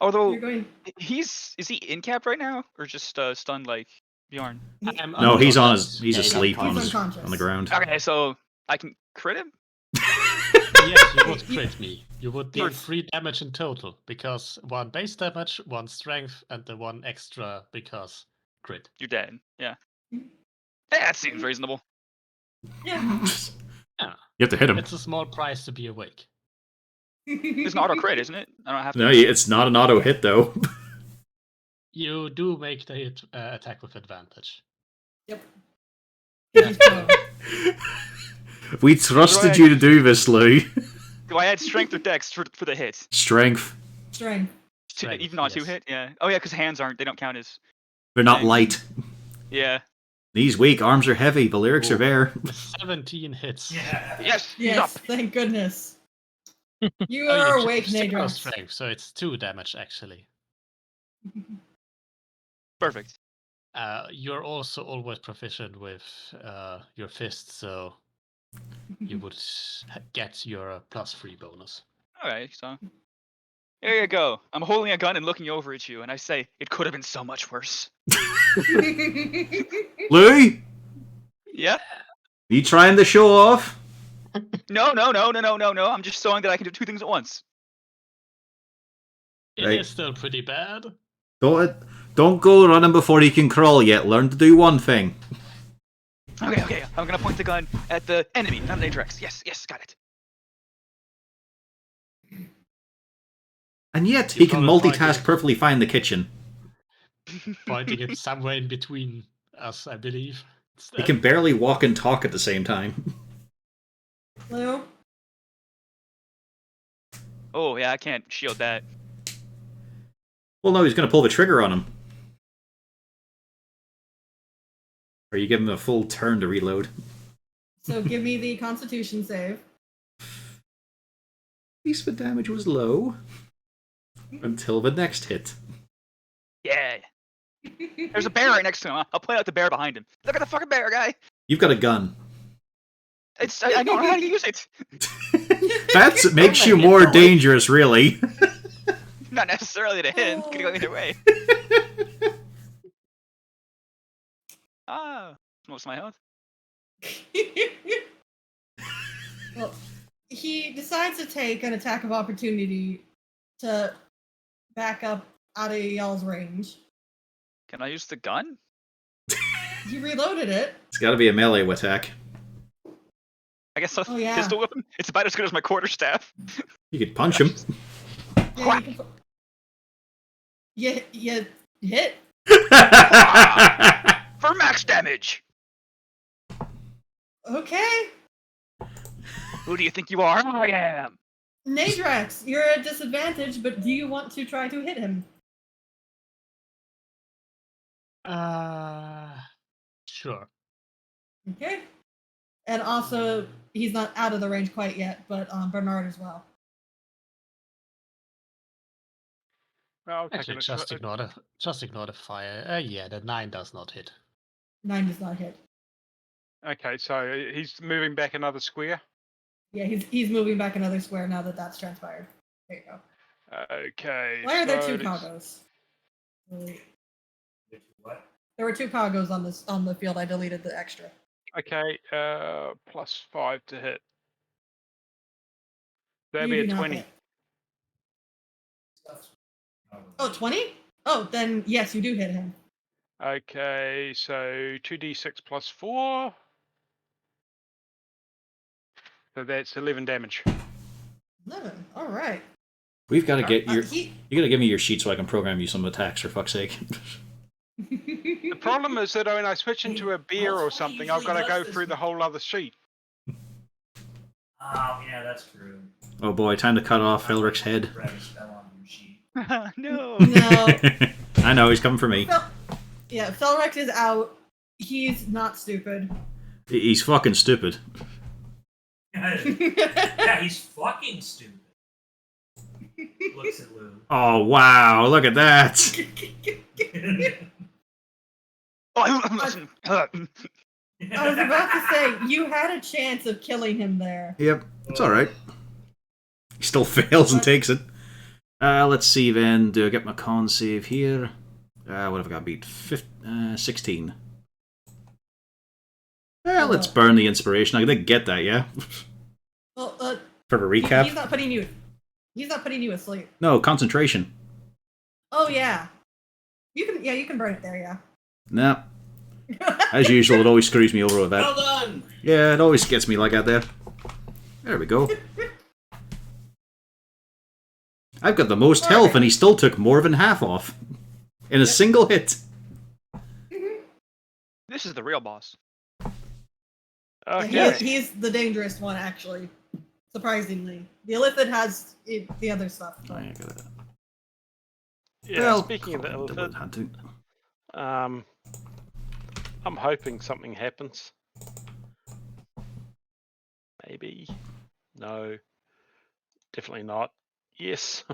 Although You're going. is he in cap right now or just stunned like Bjorn? I'm No, he's on unconscious. his. He's Yeah, asleep He's on his unconscious. on the ground. Okay, so I can crit him. Yes, you would crit me. You would deal Yes. 3 damage in total because 1 base damage, 1 strength, and the 1 extra because crit. You're dead. Yeah. That seems reasonable. Yeah. You have to hit him. It's a small price to be awake. It's an auto crit, isn't it? I don't have to. No, it's not an auto hit though. You do make the hit attack with advantage. Yep. Yeah. He's prone. We trusted you to do this, Lou. Do I add strength or dex for the hit? Strength. Strength. Strength, Even on yes. 2 hit? Yeah. Oh yeah, because hands they don't count as. They're not Thanks. light. Yeah. Knees weak, arms are heavy. The lyrics are Ooh. there. 17 hits. Yeah. Yes. He's Yes. up. Thank goodness. You Oh, are you awake, changed zero Nadrex. strength, so it's 2 damage actually. Perfect. You're also always proficient with your fists, so you would get your +3 bonus. Alright, so. Here you go. I'm holding a gun and looking over at you, and I say, it could have been so much worse. Louis, Yeah? you trying to show off? No. I'm just showing that I can do two things at once. It Right. is still pretty bad. Don't go running before you can crawl yet. Learn to do one thing. Okay. I'm gonna point the gun at the enemy, not at Adrex. Yes, got it. And yet, You he can probably multitask find perfectly fine in the kitchen. Pointing it somewhere in between us, I believe. He can barely walk and talk at the same time. Lou? Oh, yeah, I can't shield that. Well, no, he's going to pull the trigger on him. Or you give him a full turn to reload. So give me the Constitution save. At least the damage was low. Until the next hit. Yeah. There's a bear right next to him. I'll point out the bear behind him. Look at the fucking bear, guy. You've got a gun. I don't know how to use it. That makes you more dangerous, really. Not necessarily to him. Could go either way. Most of my health. Well, he decides to take an attack of opportunity to back up out of y'all's range. Can I use the gun? You reloaded it. It's got to be a melee attack. I guess I'll Oh, yeah. pistol whip him. It's about as good as my quarterstaff. You could punch him. Yeah, you hit. For max damage. Okay. Who do you think you are? I am. Nadrex, you're at disadvantage, but do you want to try to hit him? Sure. Okay. And also, he's not out of the range quite yet, but Bernard as well. Well, Actually, just ignore the fire. Yeah, the 9 does not hit. 9 does not hit. Okay, so he's moving back another square. Yeah, he's moving back another square now that that's transpired. There you go. Okay. Why are there so 2 cargos? What? There were 2 cargos on the field. I deleted the extra. Okay, +5 to hit. That'd You be do a not 20. hit. Oh, 20? Oh, then yes, you do hit him. Okay, so 2d6 +4. So that's 11 damage. 11. All right. We've got to get your... He... You got to give me your sheet so I can program you some attacks, for fuck's sake. The problem is that when I switch into a bear or something, I've got to go through the whole other sheet. Oh, yeah, that's true. Oh boy, time to cut off Elric's head. Travis fell on your sheet. No. No. I know, he's coming for me. Yeah, Felrex is out. He's not stupid. He's fucking stupid. Yeah, he's fucking stupid. Looks at Lou. Oh, wow, look at that. Oh, I was about to say, you had a chance of killing him there. Yep, it's alright. He still fails and takes it. Let's see then. Do I get my con save here? What have I got beat? 16. Let's burn the inspiration. I did get that, yeah? Well, For the recap? he's not putting you asleep. No, concentration. Oh yeah. You can burn it there, yeah. Nah. As usual, it always screws me over with that. Well done! Yeah, it always gets me like that there. There we go. I've got the most health and he still took more than half off. In a single hit. This is the real boss. Okay. He's the dangerous one, actually. Surprisingly. The Illithid has the other stuff. Oh, yeah, got it. Yeah, Well, speaking of the double elephant, hunting. I'm hoping something happens. Maybe. No. Definitely not. Yes.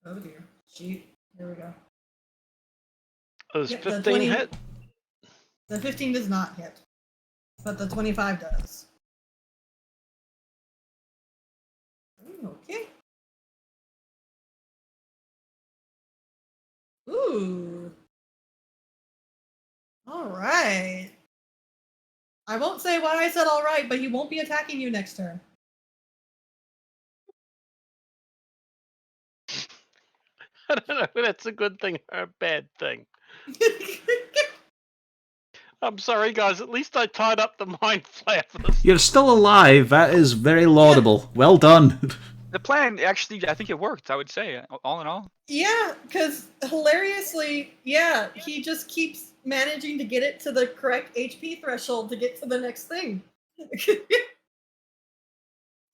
Oh dear. Sheet. Here we go. Is Yep, the 15 20 hit? The 15 does not hit. But the 25 does. Ooh. All right. I won't say why I said all right, but he won't be attacking you next turn. I don't know if that's a good thing or a bad thing. I'm sorry, guys. At least I tied up the mind flappers. You're still alive. That is very laudable. Well done. The plan actually, I think it worked. I would say, all in all. Yeah, because hilariously, yeah, he just keeps managing to get it to the correct HP threshold to get to the next thing.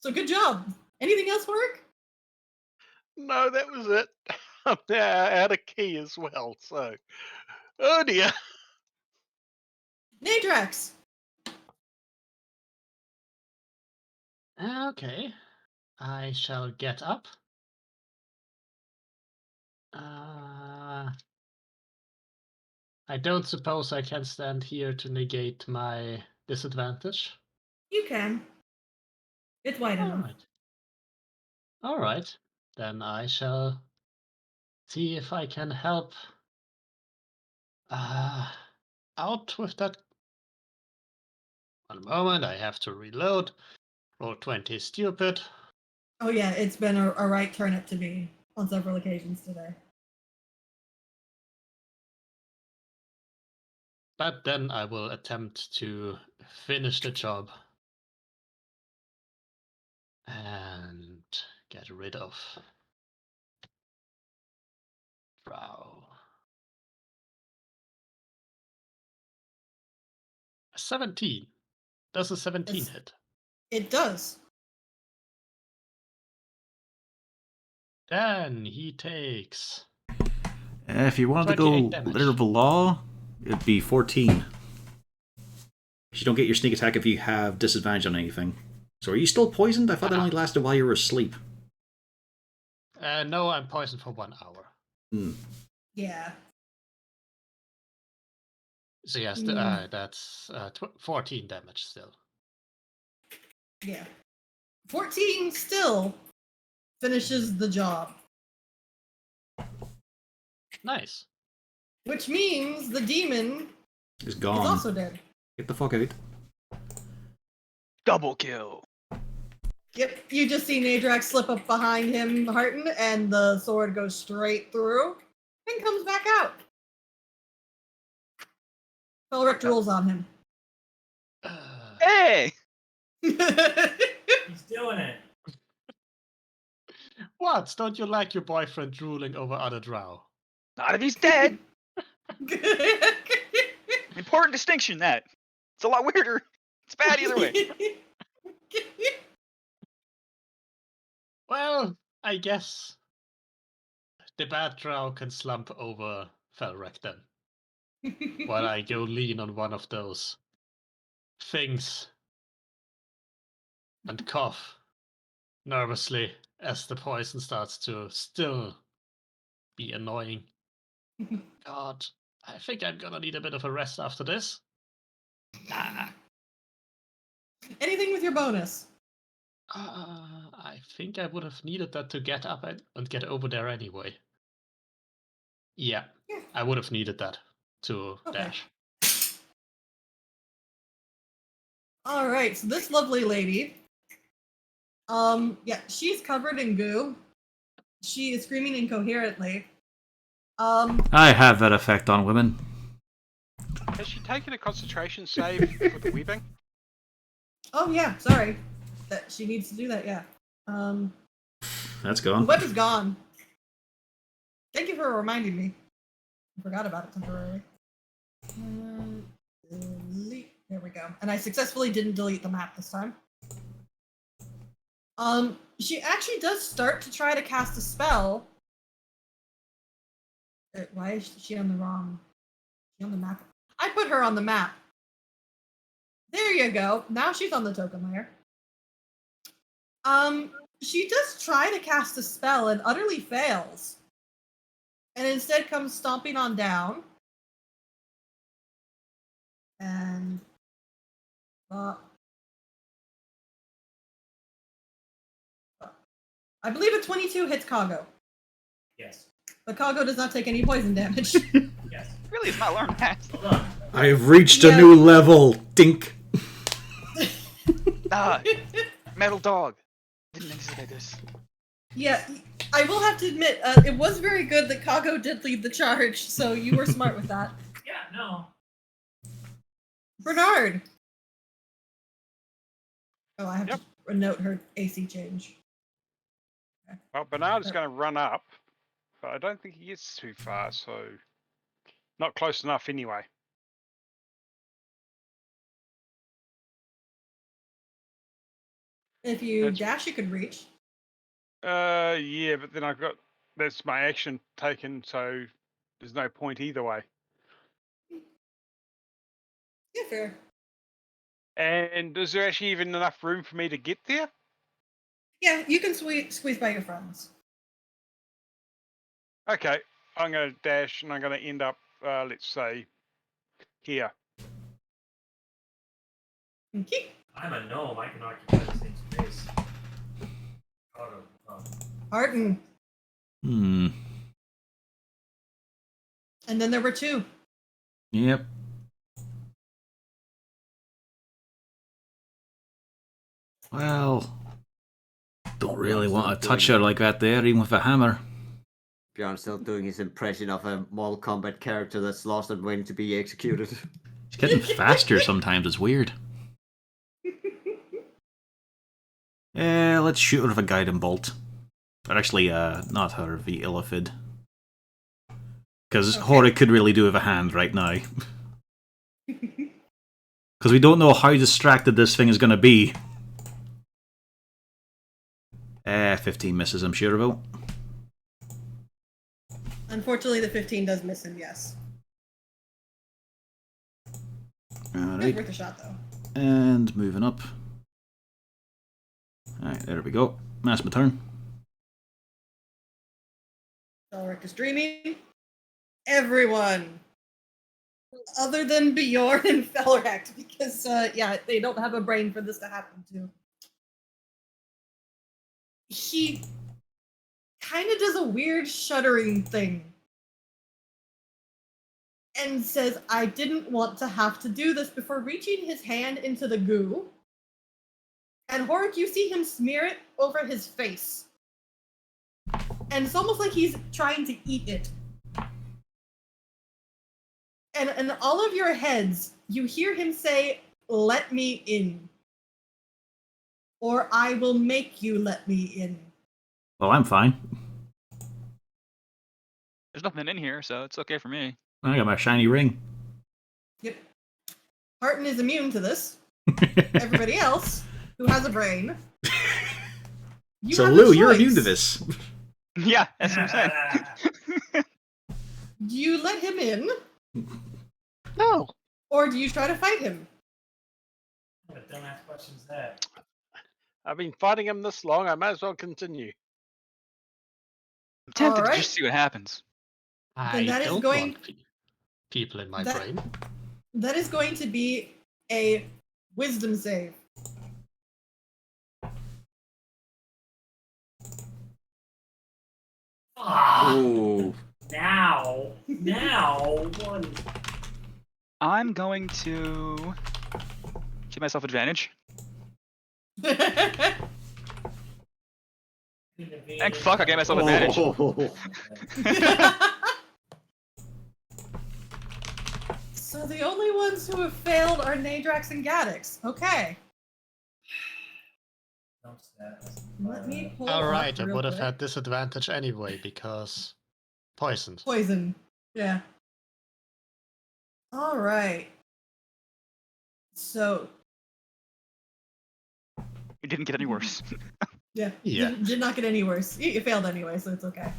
So good job. Anything else work? No, that was it. I had a key as well, so. Oh dear. Nadrax. Okay. I shall get up. I don't suppose I can stand here to negate my disadvantage. You can. It's wide All enough. right. All right. Then I shall see if I can help out with that. One moment, I have to reload. Roll 20 is stupid. Oh yeah, it's been a right turnip to me on several occasions today. But then I will attempt to finish the job and get rid of Drow. 17. Does a 17 hit? It does. Then he takes. If you wanted to 28 go damage. letter of the law, it'd be 14. You don't get your sneak attack if you have disadvantage on anything. So are you still poisoned? I thought that only lasted while you were asleep. No, I'm poisoned for 1 hour. Yeah. So yes, that's 14 damage still. Yeah. 14 still finishes the job. Nice. Which means the demon It's is gone. also dead. Get the fuck out. Double kill. Yep, you just see Nadrax slip up behind him, Hearten, and the sword goes straight through and comes back out. Felric drools on him. Hey! He's doing it. What? Don't you like your boyfriend drooling over other drow? Not if he's dead. Important distinction, that. It's a lot weirder. It's bad either way. Well, I guess the bad drow can slump over Felric then. While I go lean on one of those things and cough nervously as the poison starts to still be annoying. God, I think I'm gonna need a bit of a rest after this. Anything with your bonus? I think I would have needed that to get up and get over there anyway. Yeah, I would have needed that to dash. All right, so this lovely lady, yeah, she's covered in goo. She is screaming incoherently. I have that effect on women. Has she taken a concentration save for the weaving? Oh yeah, sorry, that she needs to do that. Yeah. That's The gone. web is gone. Thank you for reminding me. I forgot about it temporarily. Delete. There we go. And I successfully didn't delete the map this time. She actually does start to try to cast a spell. Why is she on the wrong? Is she on the map? I put her on the map. There you go. Now she's on the token layer. She does try to cast a spell and utterly fails. And instead comes stomping on down. And I believe a 22 hits Kago. Yes. But Kago does not take any poison damage. Yes. Really, it's not learned that. Hold on. I have reached Yeah. a new level. Dink. Ah, metal dog. Didn't anticipate this. Yeah, I will have to admit, it was very good that Kago did lead the charge, so you were smart with that. Yeah, no. Bernard! Oh, I have Yep. to note her AC change. Well, Bernard is going to run up, but I don't think he gets too far, so not close enough anyway. If you That's- dash, you could reach. Yeah, but then that's my action taken, so there's no point either way. Yeah, fair. And is there actually even enough room for me to get there? Yeah, you can squeeze by your friends. Okay, I'm going to dash and I'm going to end up, let's say, here. Okay. I'm a gnome. I can occupy the same space. Arden. Hmm. And then there were two. Yep. Well, don't really want to touch her like that there, even with a hammer. Bjorn's still doing his impression of a Mortal Kombat character that's lost and waiting to be executed. She's getting faster sometimes, it's weird. Let's shoot her with a guiding bolt. But actually, not her, the Illithid. Because Hori could really do with a hand right now. Because we don't know how distracted this thing is going to be. 15 misses, I'm sure about. Unfortunately, the 15 does miss him, yes. It's Alright, worth a shot, though. and moving up. Alright, there we go. That's my turn. Elric is dreaming. Everyone! Other than Bjorn and Felract, because, yeah, they don't have a brain for this to happen to. He kind of does a weird shuddering thing. And says, I didn't want to have to do this, before reaching his hand into the goo. And Horik, you see him smear it over his face. And it's almost like he's trying to eat it. And in all of your heads, you hear him say, let me in. Or I will make you let me in. Well, I'm fine. There's nothing in here, so it's okay for me. I got my shiny ring. Yep. Harton is immune to this. Everybody else who has a brain. You So have a Lou, you're choice. immune to this. Yeah, that's what I'm saying. Do you let him in, No. or do you try to fight him? What a dumbass question's that? I've been fighting him this long, I might as well continue. I'm tempted to Alright. just see what happens. I that is don't going- want people in my that- brain. That is going to be a wisdom save. Ah, Ooh. now, one. I'm going to give myself advantage. Thank Thank fuck I gave myself advantage. So the only ones who have failed are Nadrax and Gaddix. Okay. Let me pull Alright, I up real would have quick. had disadvantage anyway because poisoned. Poison. Yeah. All right. So, It didn't get any worse. yeah. Yeah. Did not get any worse. You failed anyway, so it's okay.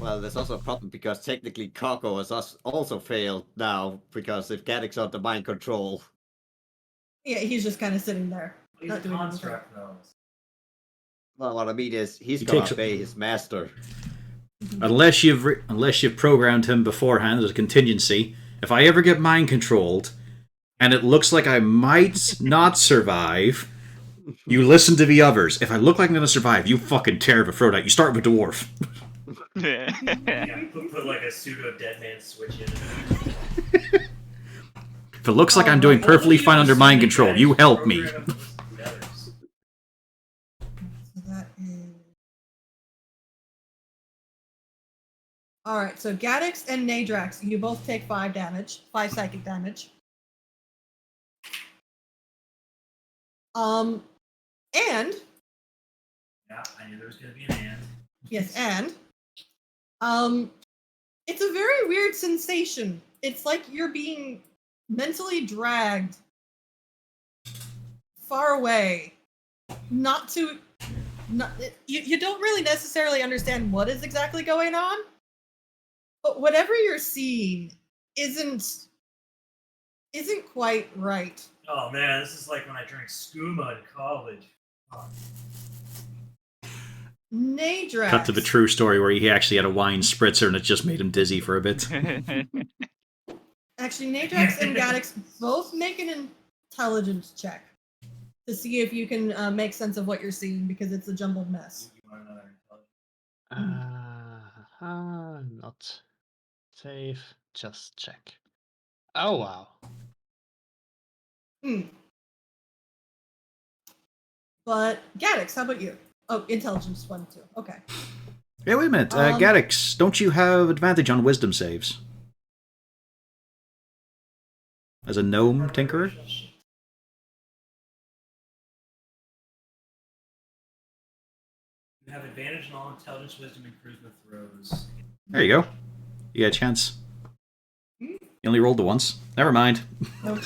Well, there's also a problem because technically Kako has also failed now because if Gaddick's under mind control. Yeah, he's just kind of sitting there. He's Not a doing anything. construct, though. Well, what I mean is he's He gonna takes- obey his master. Unless you've programmed him beforehand as a contingency. If I ever get mind controlled, and it looks like I might not survive, you listen to the others. If I look like I'm going to survive, you fucking tear the throat out. You start with dwarf. Yeah, put like a pseudo dead man switch in. If it looks like I'm doing Alright. perfectly fine under mind control, you help me. So that is. Alright, so Gadix and Nadrax, you both take 5 damage, 5 psychic damage. And Yeah, I knew there was gonna be an and. yes, and it's a very weird sensation. It's like you're being mentally dragged far away. You don't really necessarily understand what is exactly going on, but whatever you're seeing isn't quite right. Oh man, this is like when I drank skooma in college. Oh. Nadrax. Cut to the true story where he actually had a wine spritzer and it just made him dizzy for a bit. Actually, Nadrax and Gadix both make an intelligence check to see if you can make sense of what you're seeing, because it's a jumbled mess. Not safe. Just check. Oh wow. But Gadix, how about you? Oh, intelligence 1 too. Okay. Hey, wait a minute. Gadix, don't you have advantage on wisdom saves? As a gnome tinkerer? You have advantage in all intelligence, wisdom, and charisma throws. There you go. You got a chance. You only rolled the once. Never mind. I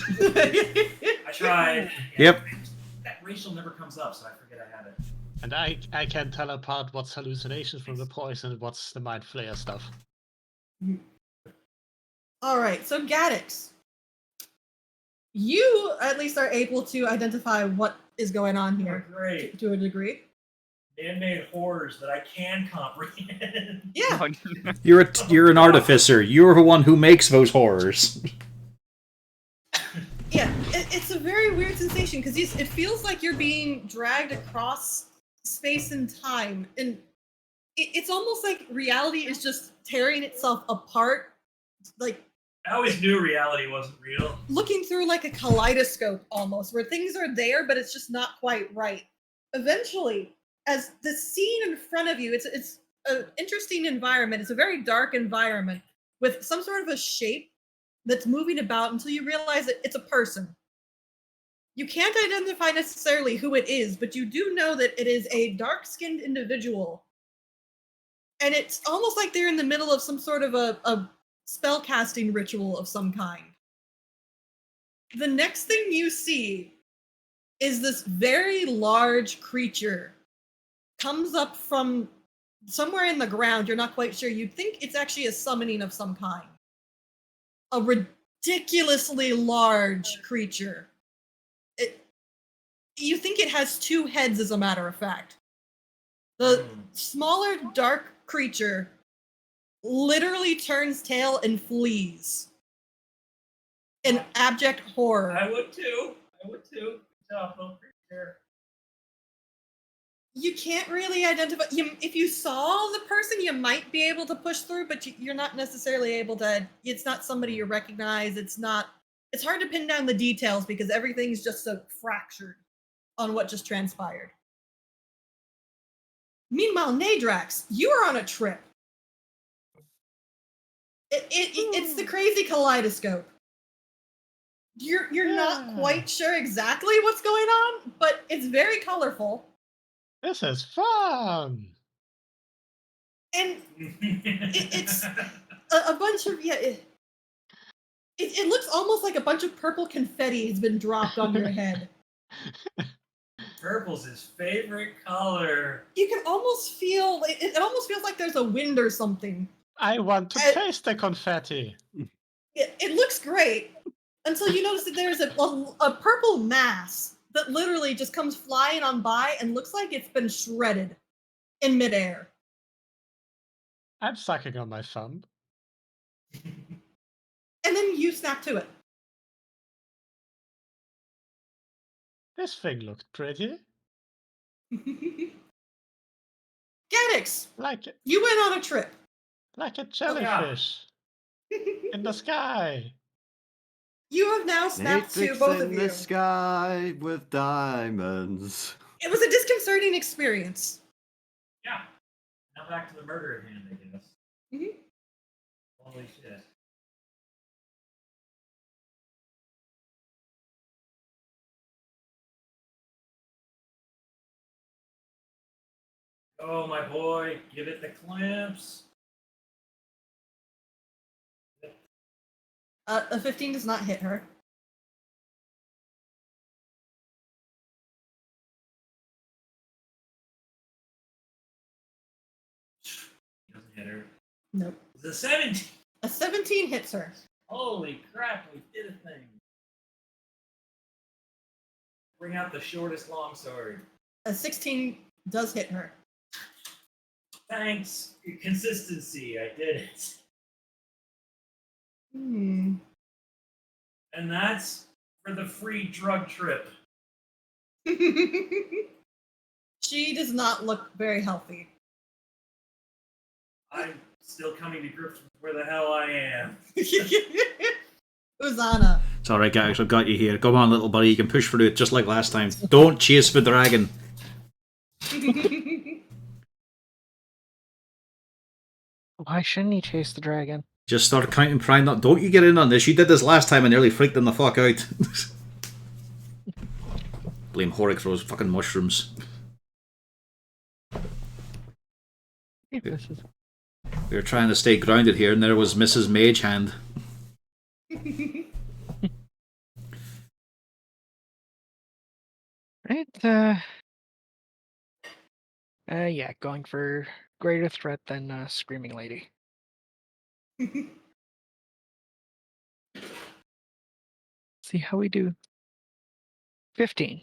tried. Yep. That racial never comes up, so I forget I have it. And I can tell apart what's hallucinations from the poison and what's the mind flayer stuff. Alright, so Gadix. You at least are able to identify what is going on here. Great. To a degree. Man-made horrors that I can comprehend. Yeah. You're an artificer. You're the one who makes those horrors. Yeah, it's a very weird sensation because it feels like you're being dragged across space and time, and it's almost like reality is just tearing itself apart, like I always knew reality wasn't real. looking through like a kaleidoscope almost, where things are there but it's just not quite right. Eventually, as the scene in front of you, it's an interesting environment. It's a very dark environment with some sort of a shape that's moving about until you realize that it's a person. You can't identify necessarily who it is, but you do know that it is a dark-skinned individual. And it's almost like they're in the middle of some sort of a spell-casting ritual of some kind. The next thing you see is this very large creature comes up from somewhere in the ground. You're not quite sure. You'd think it's actually a summoning of some kind. A ridiculously large creature. You think it has 2 heads, as a matter of fact. The smaller, dark creature literally turns tail and flees in abject horror. I would too. Good job, little creature. You can't really identify. If you saw the person, you might be able to push through, but you're not necessarily able to. It's not somebody you recognize. It's hard to pin down the details because everything's just so fractured on what just transpired. Meanwhile, Nadrax, you are on a trip. It's the crazy kaleidoscope. You're not quite sure exactly what's going on, but it's very colorful. This is fun. And it's a bunch of it looks almost like a bunch of purple confetti has been dropped on your head. Purple's his favorite color. You can almost feel it almost feels like there's a wind or something. I want to taste the confetti. It looks great until you notice that there's a purple mass that literally just comes flying on by and looks like it's been shredded in midair. I'm sucking on my thumb. And then you snap to it. This thing looked pretty. Gaddix, Like you went on a trip. a jellyfish in the sky. You have now snapped to Matrix both in of the you. sky with diamonds. It was a disconcerting experience. Yeah. Now back to the murder at hand, I guess. Mhm. Holy shit. Oh, my boy. Give it the clamps. A 15 does not hit her. Doesn't hit her. Nope. It's a 17. A 17 hits her. Holy crap, we did a thing. Bring out the shortest longsword. A 16 does hit her. Thanks. Consistency. I did it. Hmm. And that's for the free drug trip. She does not look very healthy. I'm still coming to grips with where the hell I am. Uzana. It's alright, guys, I've got you here. Come on, little buddy, you can push through it just like last time. Don't chase the dragon. Why shouldn't he chase the dragon? Just start counting prime. Don't you get in on this. You did this last time and nearly freaked them the fuck out. Blame Horik for those fucking mushrooms. This is We were trying to stay grounded here, and there was Mrs. Mage Hand. right. Yeah, going for greater threat than Screaming Lady. See how we do. 15.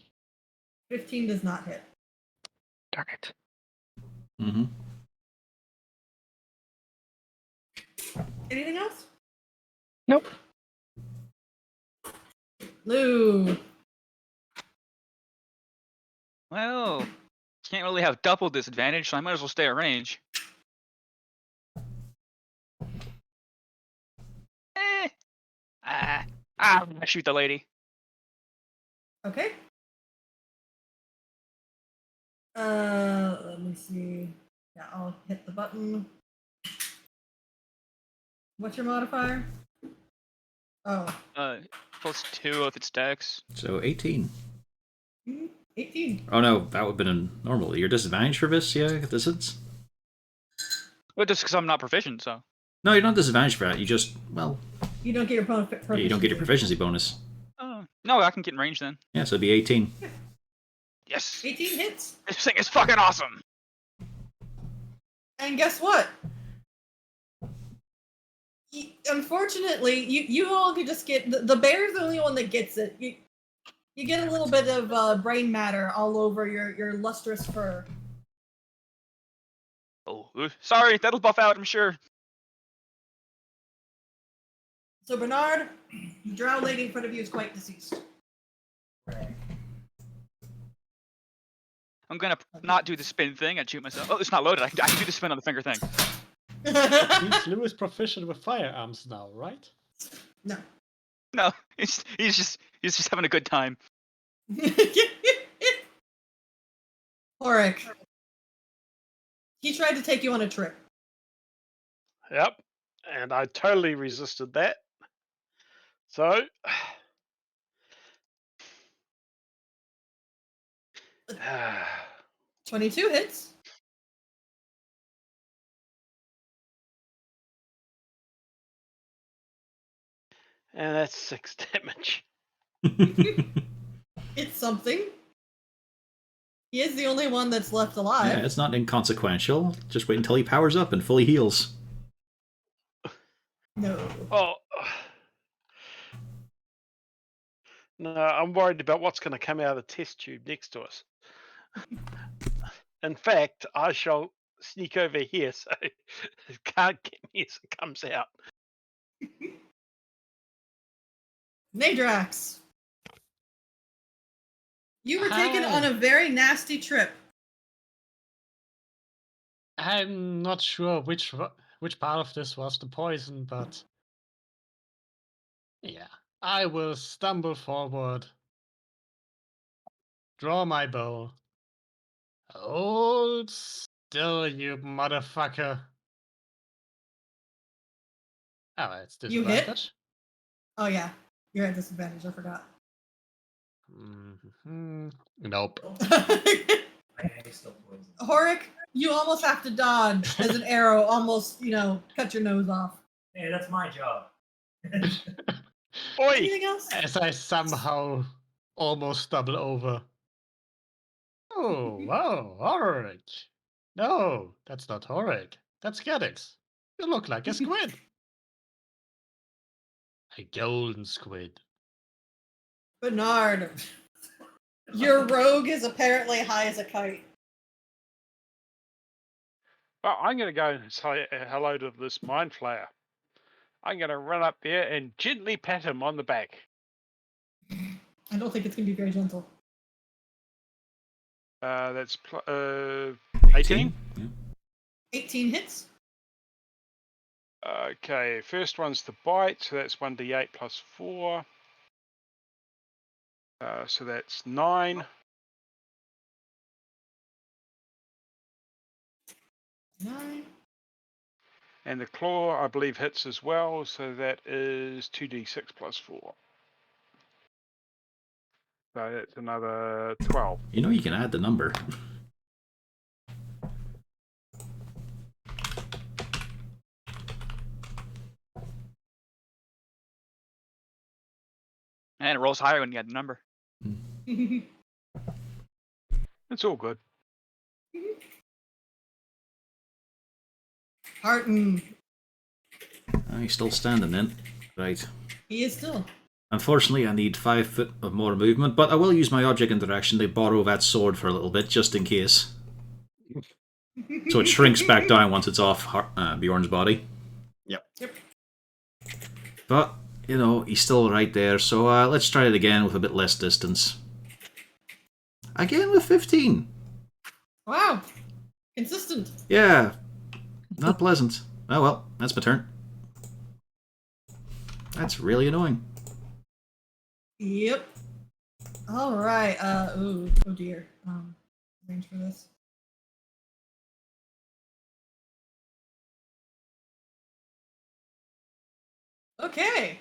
15 does not hit. Darn it. Mm-hmm. Anything else? Nope. Lou. Well, can't really have double disadvantage, so I might as well stay at range. I'm gonna shoot the lady. Okay. Let me see. Yeah, I'll hit the button. What's your modifier? Oh. +2 if it's dex. So 18. 18. Oh no, that would have been a normal. Your disadvantage for this, yeah, this is. Well, just because I'm not proficient, so. No, you're not disadvantaged for that. You just, well, You don't get your proficiency. yeah, you don't get your proficiency bonus. No, I can get in range then. Yeah, so it'd be 18. Yes. 18 hits. This thing is fucking awesome. And guess what? Unfortunately, you all could just get the bear's the only one that gets it. You get a little bit of brain matter all over your lustrous fur. Oh, sorry, that'll buff out, I'm sure. So Bernard, the drow lady in front of you is quite deceased. I'm gonna not do the spin thing and shoot myself. Oh, it's not loaded. I can do the spin on the finger thing. Means Lou is proficient with firearms now, right? No. No, he's just having a good time. Horik. He tried to take you on a trip. Yep. And I totally resisted that. So 22 hits. and that's 6 damage. It's something. He is the only one that's left alive. Yeah, it's not inconsequential. Just wait until he powers up and fully heals. No. Oh. No, I'm worried about what's going to come out of the test tube next to us. In fact, I shall sneak over here so it can't get me as it comes out. Nadrax. You were taken Hi. on a very nasty trip. I'm not sure which part of this was the poison, but yeah, I will stumble forward, draw my bow. Hold still, you motherfucker. Oh, it's You hit? disadvantage. Oh yeah, you're at disadvantage. I forgot. Nope. My hand is still poisoned. Horik, you almost have to dodge as an arrow almost, cut your nose off. Hey, that's my job. Oi! Anything else? As I somehow almost stumble over. Oh, wow, Horik. No, that's not Horik. That's Gadix. You look like a squid. A golden squid. Bernard, your rogue is apparently high as a kite. Well, I'm going to go and say hello to this mind flayer. I'm going to run up there and gently pat him on the back. I don't think it's going to be very gentle. That's 18. Yeah. 18 hits. Okay, first one's the bite, so that's 1d8 plus 4. So that's 9. 9. And the claw, I believe, hits as well, so that is 2d6 plus 4. So that's another 12. You know you can add the number. And it rolls higher when you add the number. It's all good. Harton. He's still standing then. Right. He is still. Unfortunately, I need 5 foot of more movement, but I will use my object interaction to borrow that sword for a little bit, just in case. So it shrinks back down once it's off Bjorn's body. Yep. But, he's still right there, so let's try it again with a bit less distance. Again with 15. Wow. Consistent. Yeah. Not pleasant. Oh well, that's my turn. That's really annoying. Yep. All right. Oh dear. Range for this. Okay.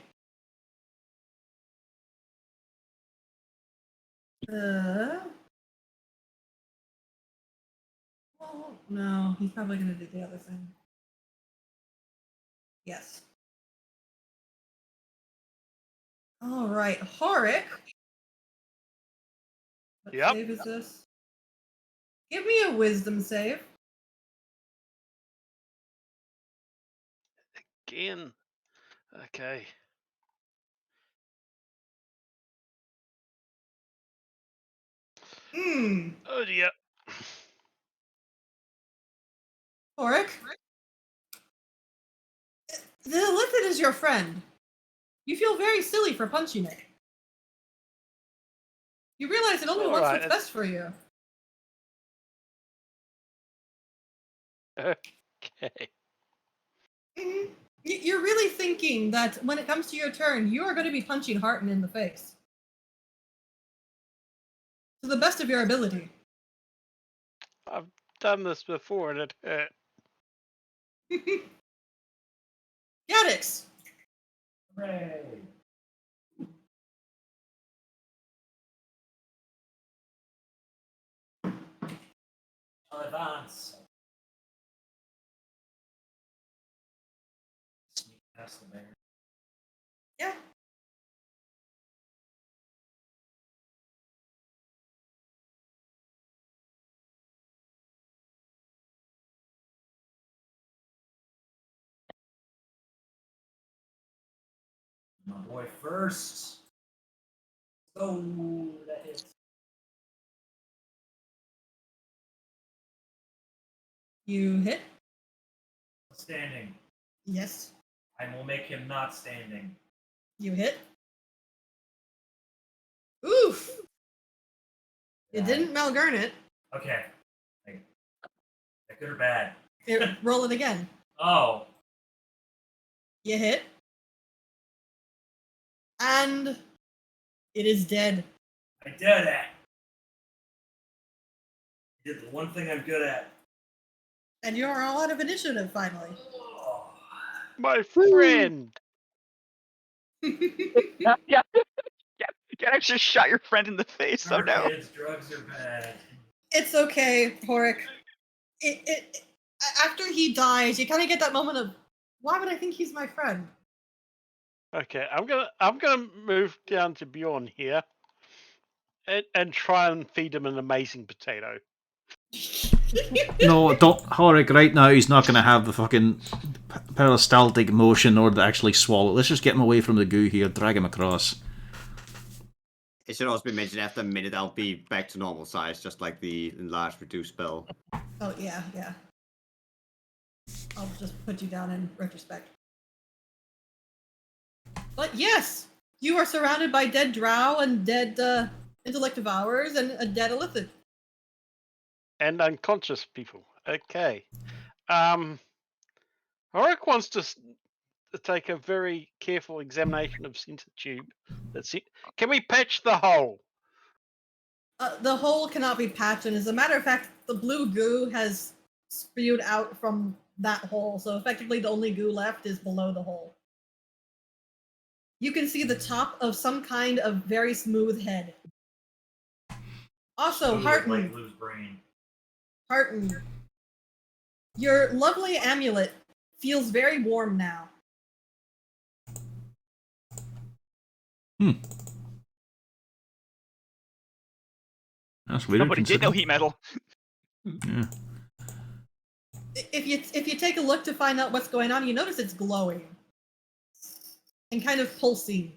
Oh, no, he's probably gonna do the other thing. Yes. All right, Horik. What Yep. save is this? Give me a wisdom save. Again. Okay. Oh dear. Horik. The Lithid is your friend. You feel very silly for punching it. You realize it only All wants right, what's best for you. Okay. You're really thinking that when it comes to your turn, you are going to be punching Harton in the face. To the best of your ability. I've done this before and it hurt. Gadix. Hooray! I'll advance. Sneak past the bear. Yeah. My boy first. Oh, that hits. You hit? Standing. Yes. I will make him not standing. You hit? Oof! It didn't Malgurn it. Okay. Like, that good or bad? Here, roll it again. Oh. You hit. And it is dead. I did it. I did the one thing I'm good at. And you're all out of initiative finally. Oh. My friend. Yeah, yeah. You actually shot your friend in the face. Oh Remember, no. kids, drugs are bad. It's okay, Horik. After he dies, you kind of get that moment of, why would I think he's my friend? Okay, I'm gonna move down to Bjorn here, and try and feed him an amazing potato. No, don't. Horik, right now he's not going to have the fucking peristaltic motion or to actually swallow. Let's just get him away from the goo here, drag him across. It should also be mentioned after a minute I'll be back to normal size, just like the enlarge reduce spell. Oh, yeah. I'll just put you down in retrospect. But yes, you are surrounded by dead drow and dead intellect devourers and a dead illithid. And unconscious people. Okay. Horik wants to take a very careful examination of center tube. That's it. Can we patch the hole? The hole cannot be patched, and as a matter of fact, the blue goo has spewed out from that hole, so effectively the only goo left is below the hole. You can see the top of some kind of very smooth head. Also, Smooth Harton. like Blue's brain. Harton, your lovely amulet feels very warm now. That's weird. Nobody did know heat metal. Yeah. If you take a look to find out what's going on, you notice it's glowing and kind of pulsing.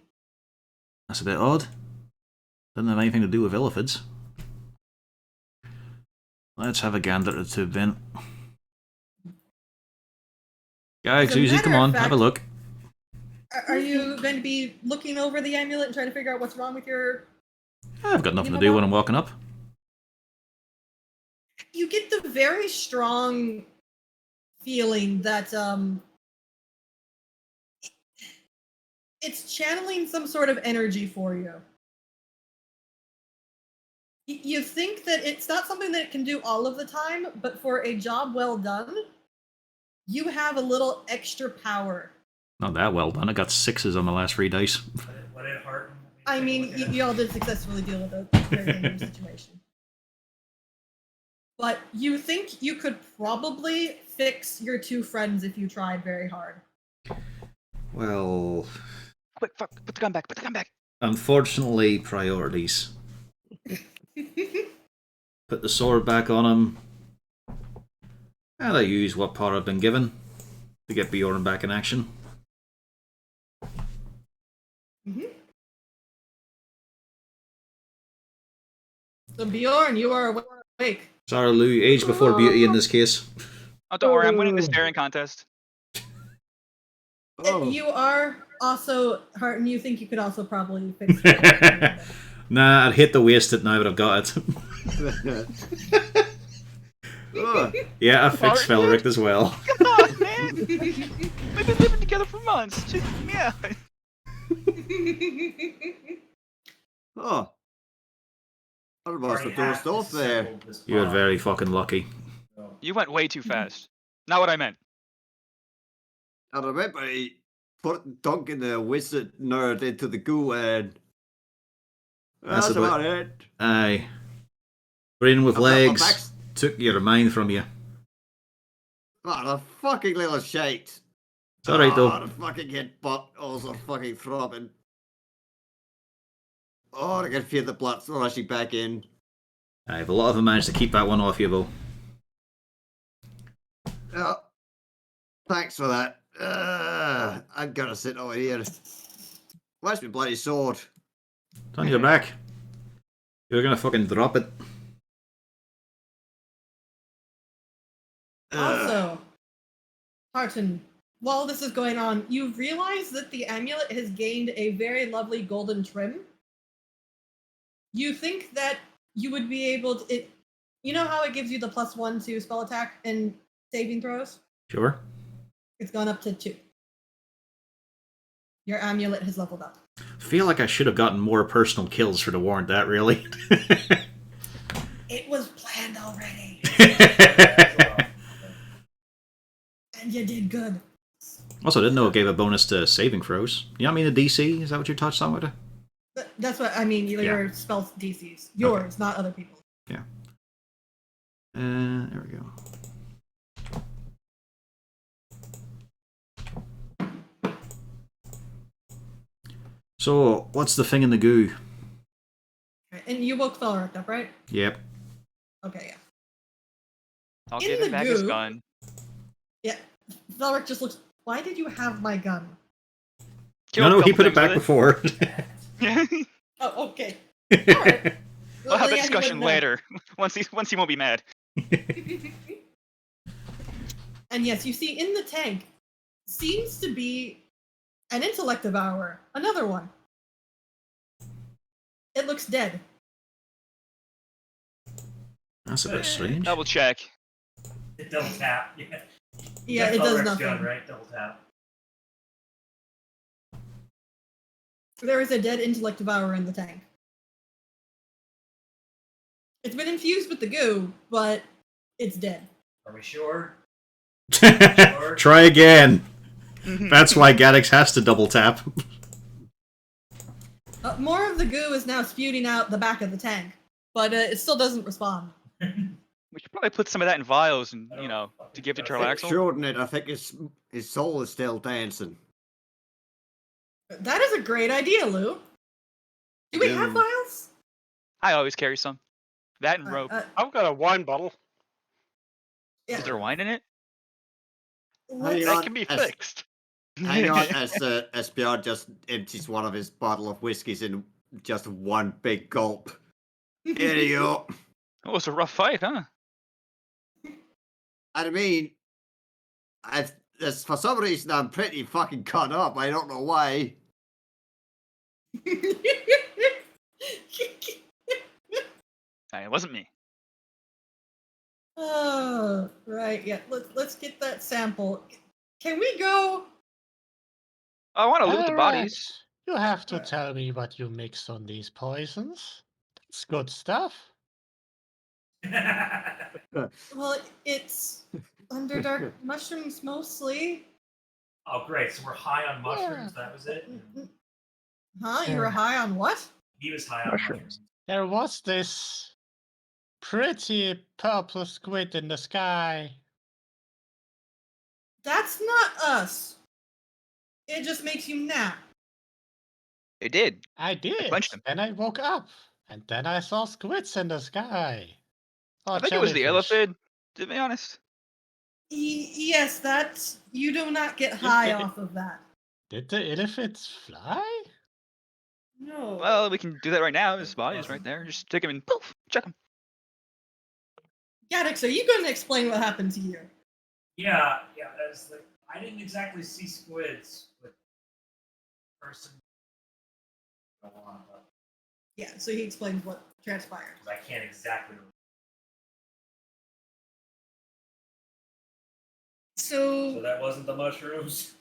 That's a bit odd. Doesn't have anything to do with illithids. Let's have a gander at the tube then. Guys, As a Susie, matter come of on, fact- have a look. Are you going to be looking over the amulet and trying to figure out what's wrong with your... I've got nothing to do when I'm walking up. You get the very strong feeling that it's channeling some sort of energy for you. You think that it's not something that it can do all of the time, but for a job well done, you have a little extra power. Not that well done. I got 6s on my last 3 dice. What did Harton? I mean, you all did successfully deal with a very dangerous situation. But you think you could probably fix your 2 friends if you tried very hard. Well, Quick, fuck, put the gun back, put the gun back. unfortunately, priorities. Put the sword back on him. And I use what power I've been given to get Bjorn back in action. So Bjorn, you are awake. Sorry, Lou, age before beauty in this case. Oh, don't worry, I'm winning the staring contest. Oh. You are also, Harton, you think you could also probably fix it. Nah, I'd hate to waste it now that I've got it. Ugh. Yeah, I fixed Felric as well. Come on, man! We've been living together for months. Just, yeah. Oh. I must have dozed off there. You're very fucking lucky. You went way too fast. Not what I meant. I remember he put dunking the wizard nerd into the goo and that's about it. Aye. Brain with I've got my legs back- took your mind from you. Oh, the fucking little shite. It's alright though. Oh, the fucking head butt also fucking throbbing. Oh, I can feel the blood rushing back in. Aye, but a lot of them managed to keep that one off you, though. Oh, thanks for that. I'm gonna sit over here. Where's my bloody sword? It's on your back. You're gonna fucking drop it. Also, Harton, while this is going on, you realize that the amulet has gained a very lovely golden trim. You think that you would be able to... you know how it gives you the +1 to spell attack and saving throws. Sure. It's gone up to 2. Your amulet has leveled up. Feel like I should have gotten more personal kills for to warrant that, really. It was planned already, As well. and you did good. Also, I didn't know it gave a bonus to saving throws. You not mean the DC? Is that what you touched on with it? That's what I mean. Your spell DCs, yours, not other people's. Yeah. There we go. So, what's the thing in the goo? And you woke Felric up, right? Yep. Okay, yeah. I'll In give the him back his goo- gun. Yeah. Felric just looks. Why did you have my gun? Killed a No, he couple put it things back with before. Oh, okay. Alright. We'll have yeah, a discussion you wouldn't later. once he won't be mad. know. And yes, you see in the tank seems to be an intellect devourer. Another one. It looks dead. That's a bit strange. Double check. Double tap. Yeah. Yeah, That's it does Felric's nothing. gun, right? Double tap. There is a dead intellect devourer in the tank. It's been infused with the goo, but it's dead. Are we sure? Try again. That's why Gaddix has to double tap. More of the goo is now spewing out the back of the tank, but it still doesn't respond. We should probably put some of that in vials and to give to Charlaxle. Shorten it. I think his soul is still dancing. That is a great idea, Lou. Do we have vials? I always carry some. That and rope. I've got a wine bottle. Yeah. Is there wine in it? Hang That on, can be as- fixed. Hang on, as Bjorn just empties one of his bottle of whiskeys in just one big gulp. Here you go. It was a rough fight, huh? I mean, for some reason I'm pretty fucking cut up. I don't know why. It wasn't me. Oh, right. Yeah. Let's get that sample. Can we go? I want to loot the Alright, bodies. You have to tell me what you mixed on these poisons. That's good stuff. Well, it's underdark mushrooms mostly. Oh, great. So we're high on mushrooms. That was it? Huh? You were high on what? He was high on mushrooms. There was this pretty purple squid in the sky. That's not us. It just makes you nap. It did. I did. punched him. Then I woke up, and then I saw squids in the sky. I Oh, think it was the jellyfish. elephant, to be honest. Yes, that's. You do not get high it- off of that. Did the elephants fly? No. Well, we can do that right now. His body is right there. Just stick him in. Poof. Check him. Gaddix, are you going to explain what happened to you? Yeah. That's like I didn't exactly see squids, but person go on, but Yeah, so he explains what transpired. I can't exactly remember. So So that wasn't the mushrooms.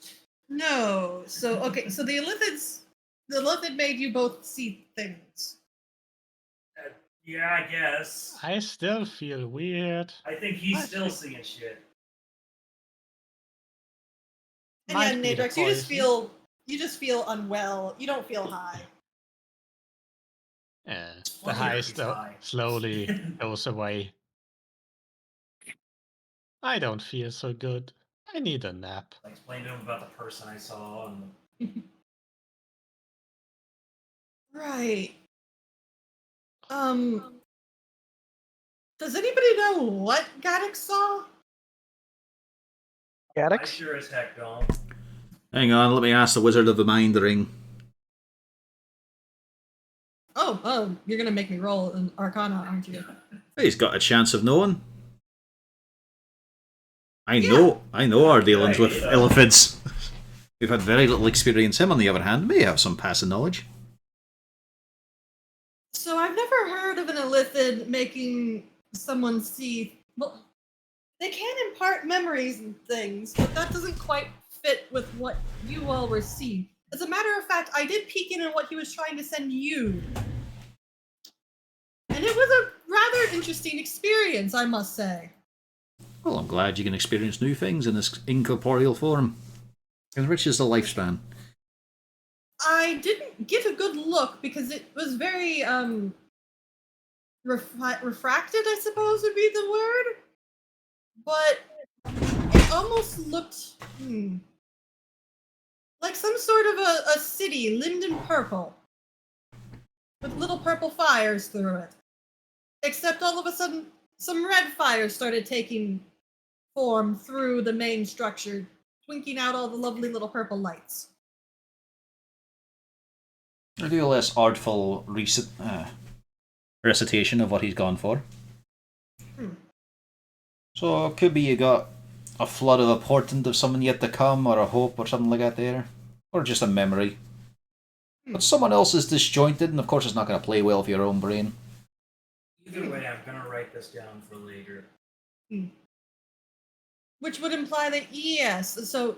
no. So okay. So the illithid made you both see things. Yeah, I guess. I still feel weird. I think he's I still think- seeing shit. And Might yeah, be the Nadrex, you just feel unwell. You don't feel high. The Well, high here he's high. slowly goes away. I don't feel so good. I need a nap. I explained to him about the person I saw, and Right. Does anybody know what Gaddix saw? I Gaddix? sure as heck don't. Hang on, let me ask the Wizard of the Mind Ring. Oh, you're gonna make me roll an Arcana, aren't you? He's got a chance of knowing. I know our dealings with Yeah. elephants. We've had very little experience. Him, on the other hand, may have some passing knowledge. So I've never heard of an illithid making someone see. Well, They can impart memories and things, but that doesn't quite fit with what you all were seeing. As a matter of fact, I did peek in on what he was trying to send you. And it was a rather interesting experience, I must say. Well, I'm glad you can experience new things in this incorporeal form. Enriches the lifespan. I didn't get a good look because it was very refracted, I suppose would be the word. But it almost looked like some sort of a city limned in purple, with little purple fires through it. Except all of a sudden, some red fires started taking form through the main structure, twinking out all the lovely little purple lights. I'll do a less artful recitation of what he's gone for. So it could be you got a flood of a portent of someone yet to come, or a hope, or something like that there. Or just a memory. But someone else is disjointed, and of course it's not going to play well for your own brain. Either way, I'm gonna write this down for later. Which would imply that, yes, so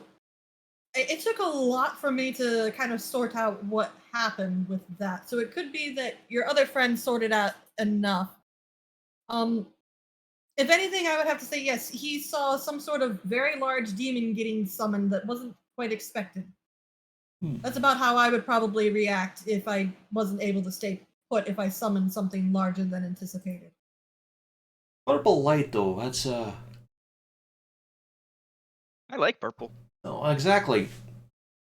it took a lot for me to kind of sort out what happened with that. So it could be that your other friend sorted out enough. If anything, I would have to say yes, he saw some sort of very large demon getting summoned that wasn't quite expected. That's about how I would probably react if I wasn't able to stay put if I summoned something larger than anticipated. Purple light, though, that's I like purple. No, exactly.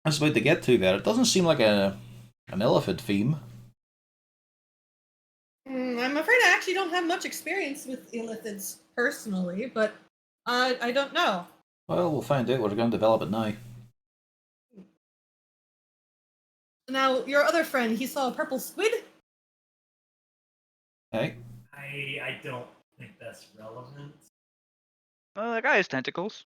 I was about to get to that. It doesn't seem like an elephant theme. I'm afraid I actually don't have much experience with illithids personally, but I don't know. Well, we'll find out. We're going to develop it now. Now, your other friend, he saw a purple squid? Hey. I don't think that's relevant. That guy has tentacles.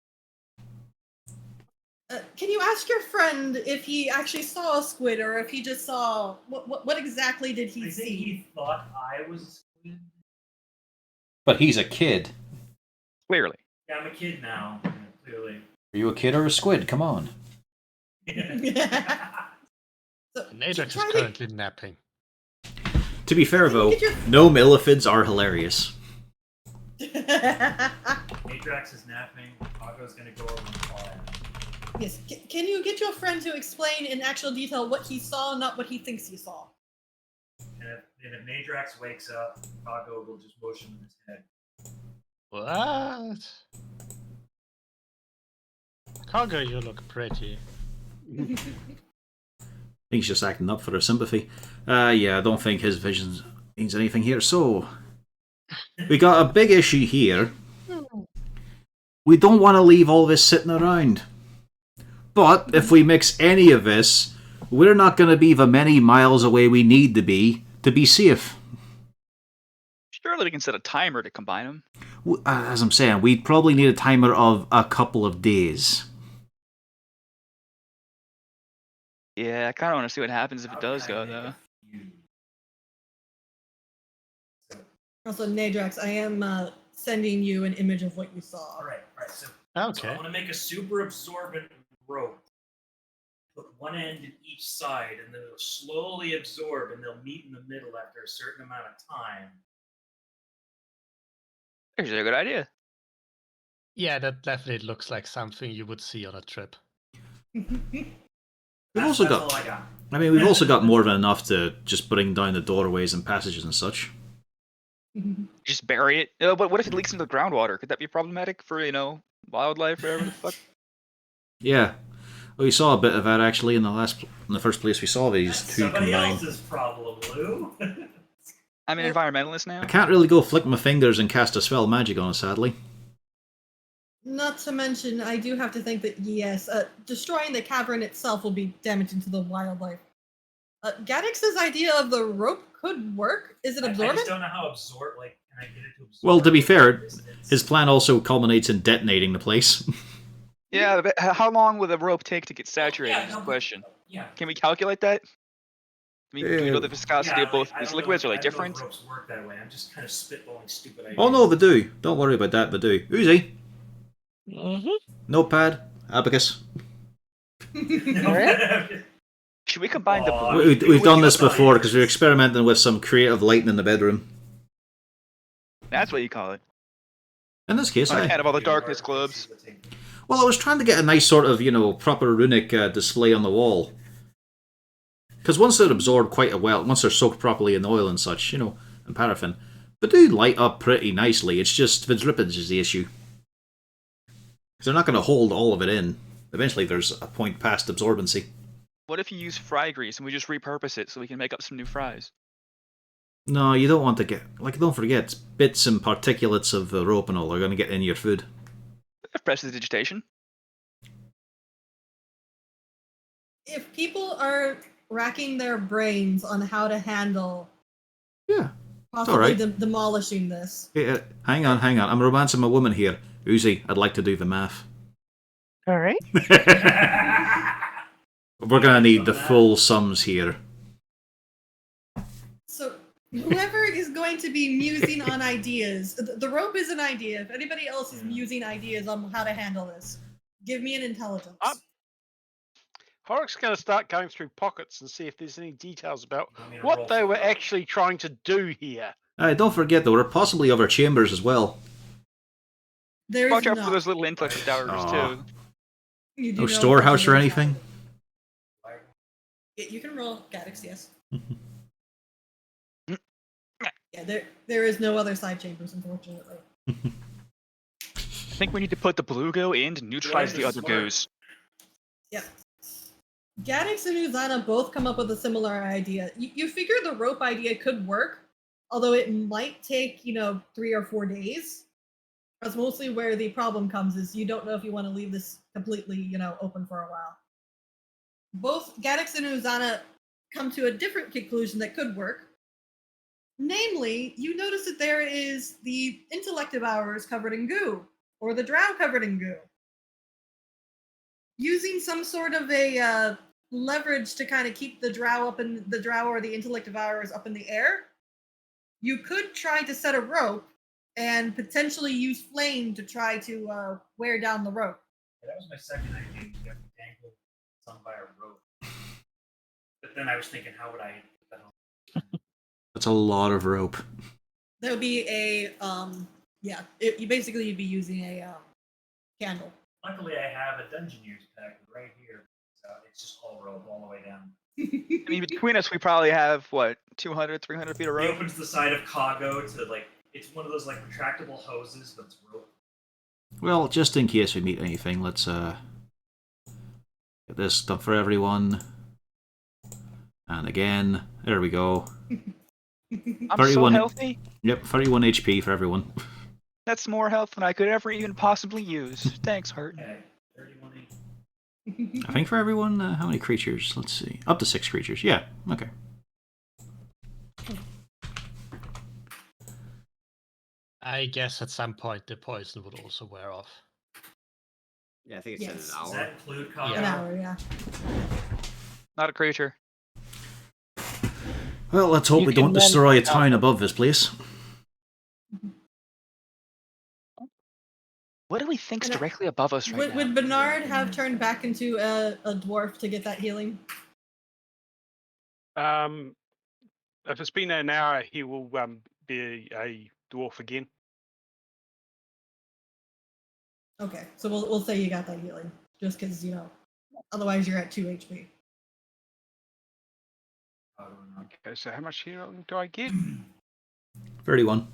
Can you ask your friend if he actually saw a squid, or if he just saw what exactly did he I see? think he thought I was a squid. But he's a kid. Clearly. Yeah, I'm a kid now. Clearly. Are you a kid or a squid? Come on. So, Najax is try currently napping. To be fair, though, get your- gnome illithids are hilarious. Matrax is napping. Pago's gonna go over and fly. Yes. Can you get your friend to explain in actual detail what he saw, not what he thinks he saw? And if Matrax wakes up, Pago will just motion in his head. What? Cargo, you look pretty. He's just acting up for her sympathy. Yeah, I don't think his vision means anything here. So, we got a big issue here. We don't want to leave all this sitting around. But if we mix any of this, we're not going to be the many miles away we need to be safe. Surely we can set a timer to combine them. As I'm saying, we'd probably need a timer of a couple of days. Yeah, I kind of want to see what happens if it does go, Okay. though. Also, Nadrax, I am sending you an image of what you saw. All right. So Okay. I want to make a super absorbent rope. Put one end in each side, and then it'll slowly absorb, and they'll meet in the middle after a certain amount of time. Actually, a good idea. Yeah, that definitely looks like something you would see on a trip. We've also That's got. all I got. I mean, we've also got more than enough to just bring down the doorways and passages and such. Just bury it. But what if it leaks into the groundwater? Could that be problematic for, wildlife, whatever the fuck? Yeah. Well, we saw a bit of that actually in the first place we saw these That's two somebody combined. else's problem, Lou. I'm an environmentalist now. I can't really go flick my fingers and cast a spell magic on it, sadly. Not to mention, I do have to think that, yes, destroying the cavern itself will be damaging to the wildlife. Gadix's idea of the rope could work. Is it I absorbent? just don't know how absorb. Like, can I get it to absorb? Well, to be fair, distance? his plan also culminates in detonating the place. Yeah, but how long will the rope take to get saturated is the no, question. Yeah. Can we calculate that? I mean, do we know the viscosity Yeah, of both I these don't liquids? know, Are I they don't know if different? ropes work that way. I'm just kind of spitballing stupid ideas. Oh no, they do. Don't worry about that, they do. Uzi. Notepad, abacus. Should we combine the Aw. blue? We've done you this thought before it because we were was- experimenting with some creative lighting in the bedroom. That's what you call it. In this case, I I can't have all the You darkness are globes. fixing the thing. well, I was trying to get a nice sort of proper runic display on the wall. Because once they're absorbed quite well, once they're soaked properly in oil and such, and paraffin, they do light up pretty nicely. It's just the drippage is the issue. Because they're not going to hold all of it in. Eventually, there's a point past absorbency. What if you use fry grease and we just repurpose it so we can make up some new fries? No, you don't want to get don't forget bits and particulates of rope and all are going to get in your food. Prestidigitation. If people are racking their brains on how to handle Yeah. possibly alright. Demolishing this, Hey, hang on. I'm romancing my woman here. Uzi, I'd like to do the math. All right. We're going to need the full sums here. so whoever is going to be musing on ideas, the rope is an idea. If anybody else is musing ideas on how to handle this, give me an intelligence. Horrick's going to start going through pockets and see if there's any details about You want me to roll what they for were rope? actually trying to do here. Don't forget, there were possibly other chambers as well. There's Watch out not. for those little intellect towers Aw. too. You do No know storehouse or there's anything? You can roll Gaddix, yes. Yeah, there is no other side chambers, unfortunately. I think we need to put the blue goo in to neutralize the other goos. Yeah. Gaddix and Uzana both come up with a similar idea. You figure the rope idea could work, although it might take, 3 or 4 days. That's mostly where the problem comes is you don't know if you want to leave this completely, open for a while. Both Gaddix and Uzana come to a different conclusion that could work. Namely, you notice that there is the intellect devourers covered in goo, or the drow covered in goo. Using some sort of a leverage to kind of keep the drow or the intellect devourers up in the air, you could try to set a rope and potentially use flame to try to wear down the rope. That was my second idea. You have to dangle some by a rope. But then I was thinking, how would I put that on? That's a lot of rope. There would be a you'd be using a candle. Luckily, I have a Dungeoneers pack right here. So it's just all rope all the way down. I mean, between us, we probably have, 200, 300 feet of He rope? opens the side of Kago to, it's one of those, retractable hoses, but it's rope. Well, just in case we meet anything, let's get this done for everyone. And again, there we go. I'm 31 so healthy. Yep, 31 HP for everyone. That's more health than I could ever even possibly use. Thanks, Hurt. Okay, 31 each. I think for everyone, how many creatures? Let's see. Up to 6 creatures. Yeah, okay. I guess at some point the poison would also wear off. Yeah, I think it's Yes. in Does an hour. that include Kago? An hour, yeah. Not a creature. Well, let's hope You we can don't then- destroy a town above this place. What do we think's And I- directly above us right now? Would Bernard have turned back into a dwarf to get that healing? If it's been an hour, he will be a dwarf again. Okay, so we'll say you got that healing, just because otherwise you're at 2 HP. Okay, so how much healing do I get? 31.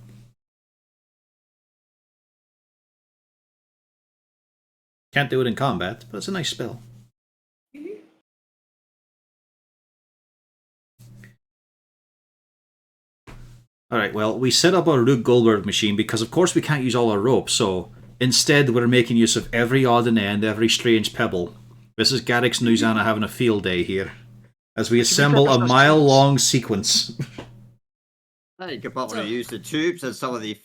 Can't do it in combat, but it's a nice spell. Alright, well, we set up our Rube Goldberg machine because, of course, we can't use all our rope, so instead we're making use of every odd and end, every strange pebble. This is Gaddix and Uzana having a field day here, as we assemble a mile-long sequence. You could probably use the tubes and some of the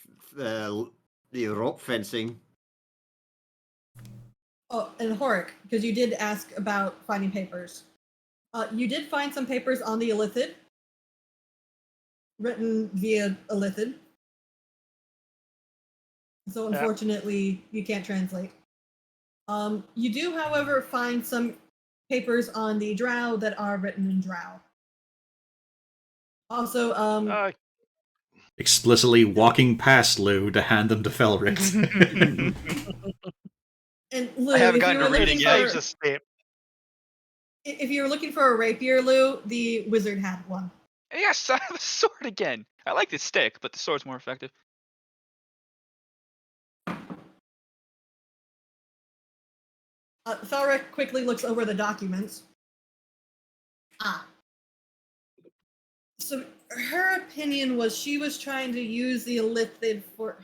rope fencing. Oh, and Horic, because you did ask about finding papers. You did find some papers on the Illithid, written via Illithid. So unfortunately, you can't translate. You do, however, find some papers on the drow that are written in drow. Also, Explicitly walking past Lou to hand them to Felrix. and Lou, I haven't if gotten you to were reading looking yet. for Saves a step. if you were looking for a rapier, Lou, the wizard had one. Yes, I have a sword again. I like the stick, but the sword's more effective. Thalric quickly looks over the documents. Ah. So her opinion was she was trying to use the Illithid for...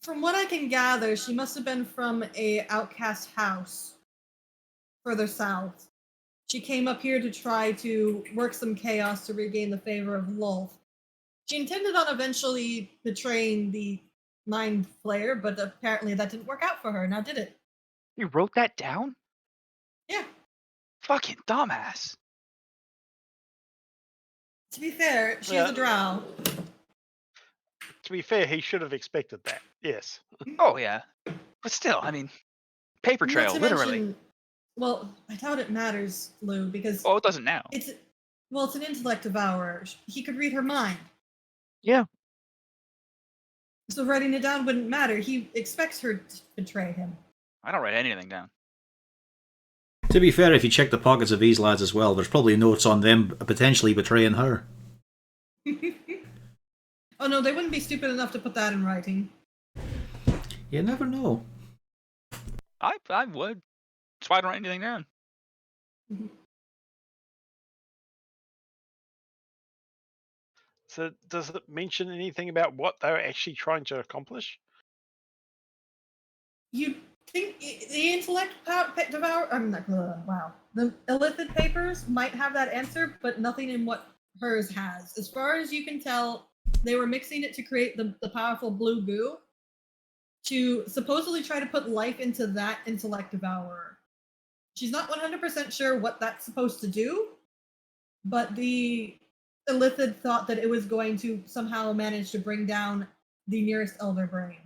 From what I can gather, she must have been from a outcast house further south. She came up here to try to work some chaos to regain the favor of Lolth. She intended on eventually betraying the Mind Flayer, but apparently that didn't work out for her, now did it? You wrote that down? Yeah. Fucking dumbass. To be fair, she's Yeah. a drow. To be fair, he should have expected that. Yes. Oh yeah, but still, I mean, paper Not trail, to literally. mention, well, I doubt it matters, Lou, because Oh, it doesn't now. it's an intellect devourer. He could read her mind. Yeah. So writing it down wouldn't matter. He expects her to betray him. I don't write anything down. To be fair, if you check the pockets of these lads as well, there's probably notes on them potentially betraying her. Oh no, they wouldn't be stupid enough to put that in writing. You never know. I would. That's why I don't write anything down. So does it mention anything about what they were actually trying to accomplish? You think the intellect devour? I'm not. Wow. The Illithid papers might have that answer, but nothing in what hers has. As far as you can tell, they were mixing it to create the powerful blue goo to supposedly try to put life into that intellect devourer. She's not 100% sure what that's supposed to do, but the Illithid thought that it was going to somehow manage to bring down the nearest elder brain.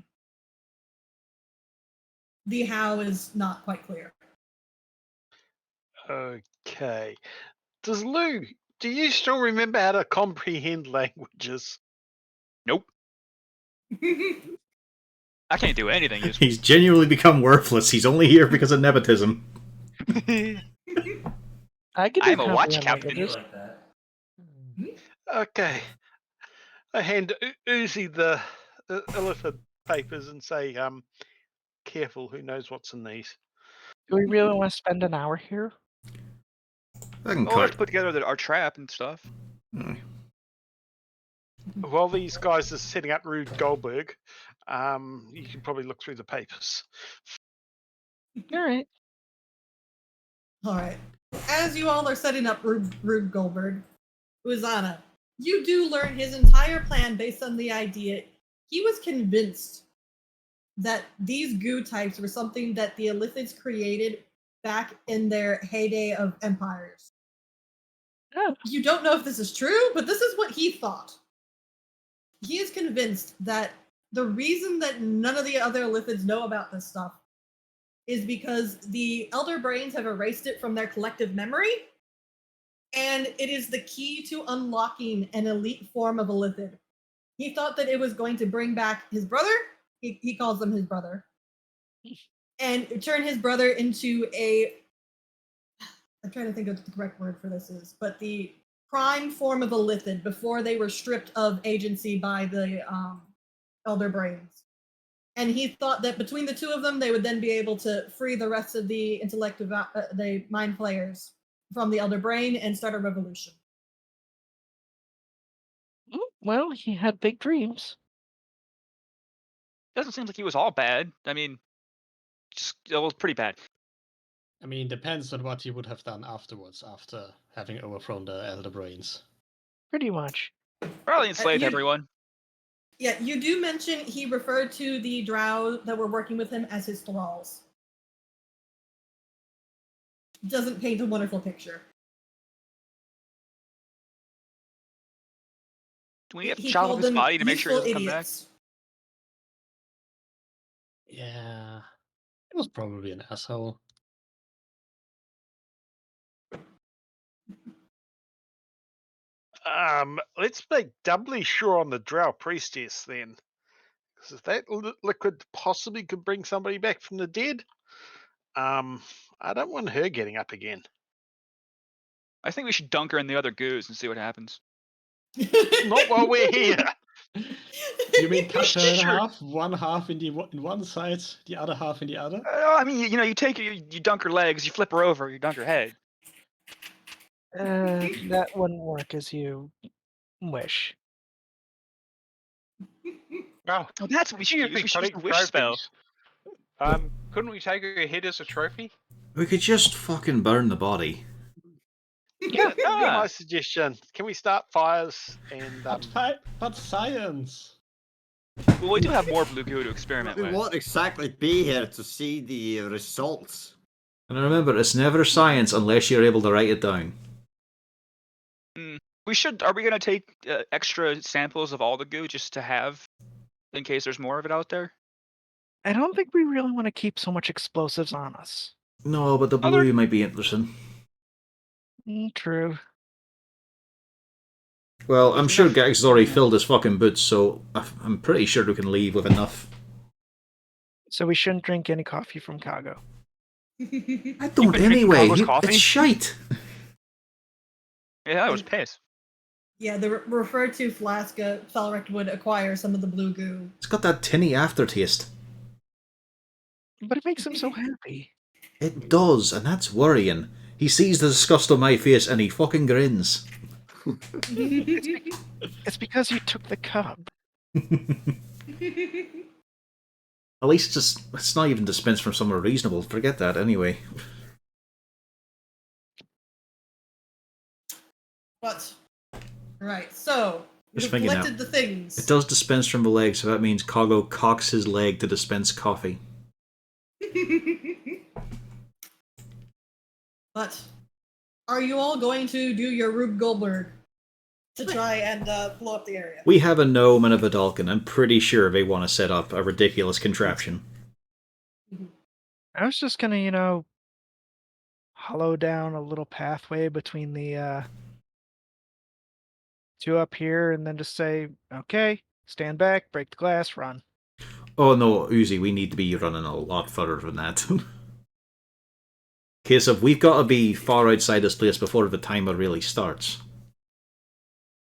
The how is not quite clear. Okay. Do you still remember how to comprehend languages? Nope. I can't do anything useful. He's genuinely become worthless. He's only here because of nepotism. I could do I'm a watch comprehend captain. Be languages. like that. Okay. I hand Uzi the Illithid papers and say, careful, who knows what's in these. Do we really want to spend an hour here? I can Oh, we have cut. to put together our trap and stuff. While these guys are setting up Rube Goldberg, you can probably look through the papers. All right. All right. As you all are setting up Rube Goldberg, Uzana, you do learn his entire plan based on the idea he was convinced that these goo types were something that the Illithids created back in their heyday of empires. Oh. You don't know if this is true, but this is what he thought. He is convinced that the reason that none of the other Illithids know about this stuff is because the Elder Brains have erased it from their collective memory, and it is the key to unlocking an elite form of Illithid. He thought that it was going to bring back his brother, he calls them his brother, and turn his brother into I'm trying to think of what the correct word for this is, but the prime form of Illithid before they were stripped of agency by the Elder Brains. And he thought that between the two of them, they would then be able to free the rest of the the Mind Flayers from the Elder Brain and start a revolution. Well, he had big dreams. Doesn't seem like he was all bad. I mean, it was pretty bad. I mean, depends on what he would have done afterwards, after having overthrown the Elder Brains. Pretty much. Probably enslaved you- everyone. Yeah, you do mention he referred to the drow that were working with him as his thralls. Doesn't paint a wonderful picture. Do we have to He chop up called his them body to make sure he useful doesn't come back? idiots. Yeah. was probably an asshole. Let's make doubly sure on the Drow Priestess then. Because if that liquid possibly could bring somebody back from the dead, I don't want her getting up again. I think we should dunk her in the other goos and see what happens. Not while we're here. You mean cut her in Sure. half? One half in one side, the other half in the other? I mean, you take her, you dunk her legs, you flip her over, you dunk her head. That wouldn't work as you wish. Oh, Oh, that's what we should speaking of use. We should use collecting the wish spell. trophies, couldn't we take her head as a trophy? We could just fucking burn the body. Yeah, that would be Ah. my suggestion. Can we start fires and But science! Well, we do have more blue goo to experiment We with. won't exactly be here to see the results. And remember, it's never science unless you're able to write it down. We should. Are we gonna take extra samples of all the goo just to have, in case there's more of it out there? I don't think we really want to keep so much explosives on us. No, but the Other- blue might be interesting. True. Well, I'm There's sure enough- Gax has already yeah. filled his fucking boots, so I'm pretty sure we can leave with enough. So we shouldn't drink any coffee from Kago. I been don't drinking anyway. Carlos coffee? It's shite. Yeah, it was piss. Yeah, the referred to flask, Felric would acquire some of the blue goo. It's got that tinny aftertaste. But it makes him so happy. It does, and that's worrying. He sees the disgust on my face and he fucking grins. It's because you took the cup. At least it's not even dispensed from somewhere reasonable. Forget that anyway. But, right, so, Just we've thinking collected now. the things. It does dispense from the leg, so that means Kago cocks his leg to dispense coffee. But, are you all going to do your Rube Goldberg to try and blow up the area? We have a gnome and a Vidalkin. I'm pretty sure they want to set up a ridiculous contraption. I was just gonna, hollow down a little pathway between the two up here and then just say, okay, stand back, break the glass, run. Oh no, Uzi, we need to be running a lot further than that. Case of, we've got to be far outside this place before the timer really starts.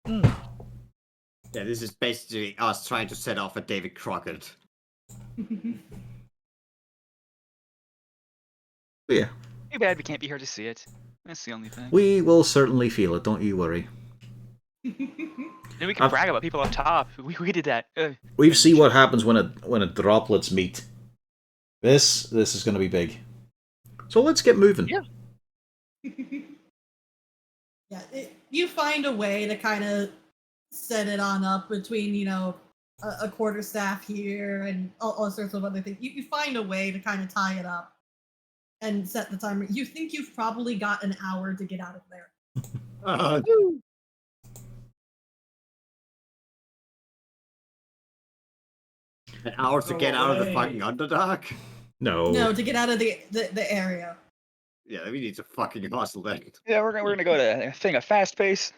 Yeah, this is basically us trying to set off a David Crockett. Yeah. Too bad we can't be here to see it. That's the only thing. We will certainly feel it, don't you worry. Then we can I've- brag about people up top. We did that. We've seen what happens when a droplets meet. This is going to be big. So let's get moving. Yeah. Yeah, you find a way to kind of set it on up between, a quarterstaff here and all sorts of other things. You find a way to kind of tie it up and set the timer. You think you've probably got an hour to get out of there. An hour to get out of the fucking Underdark? No. No, to get out of the area. Yeah, we need to fucking hustle then. Yeah, we're gonna go to a fast pace.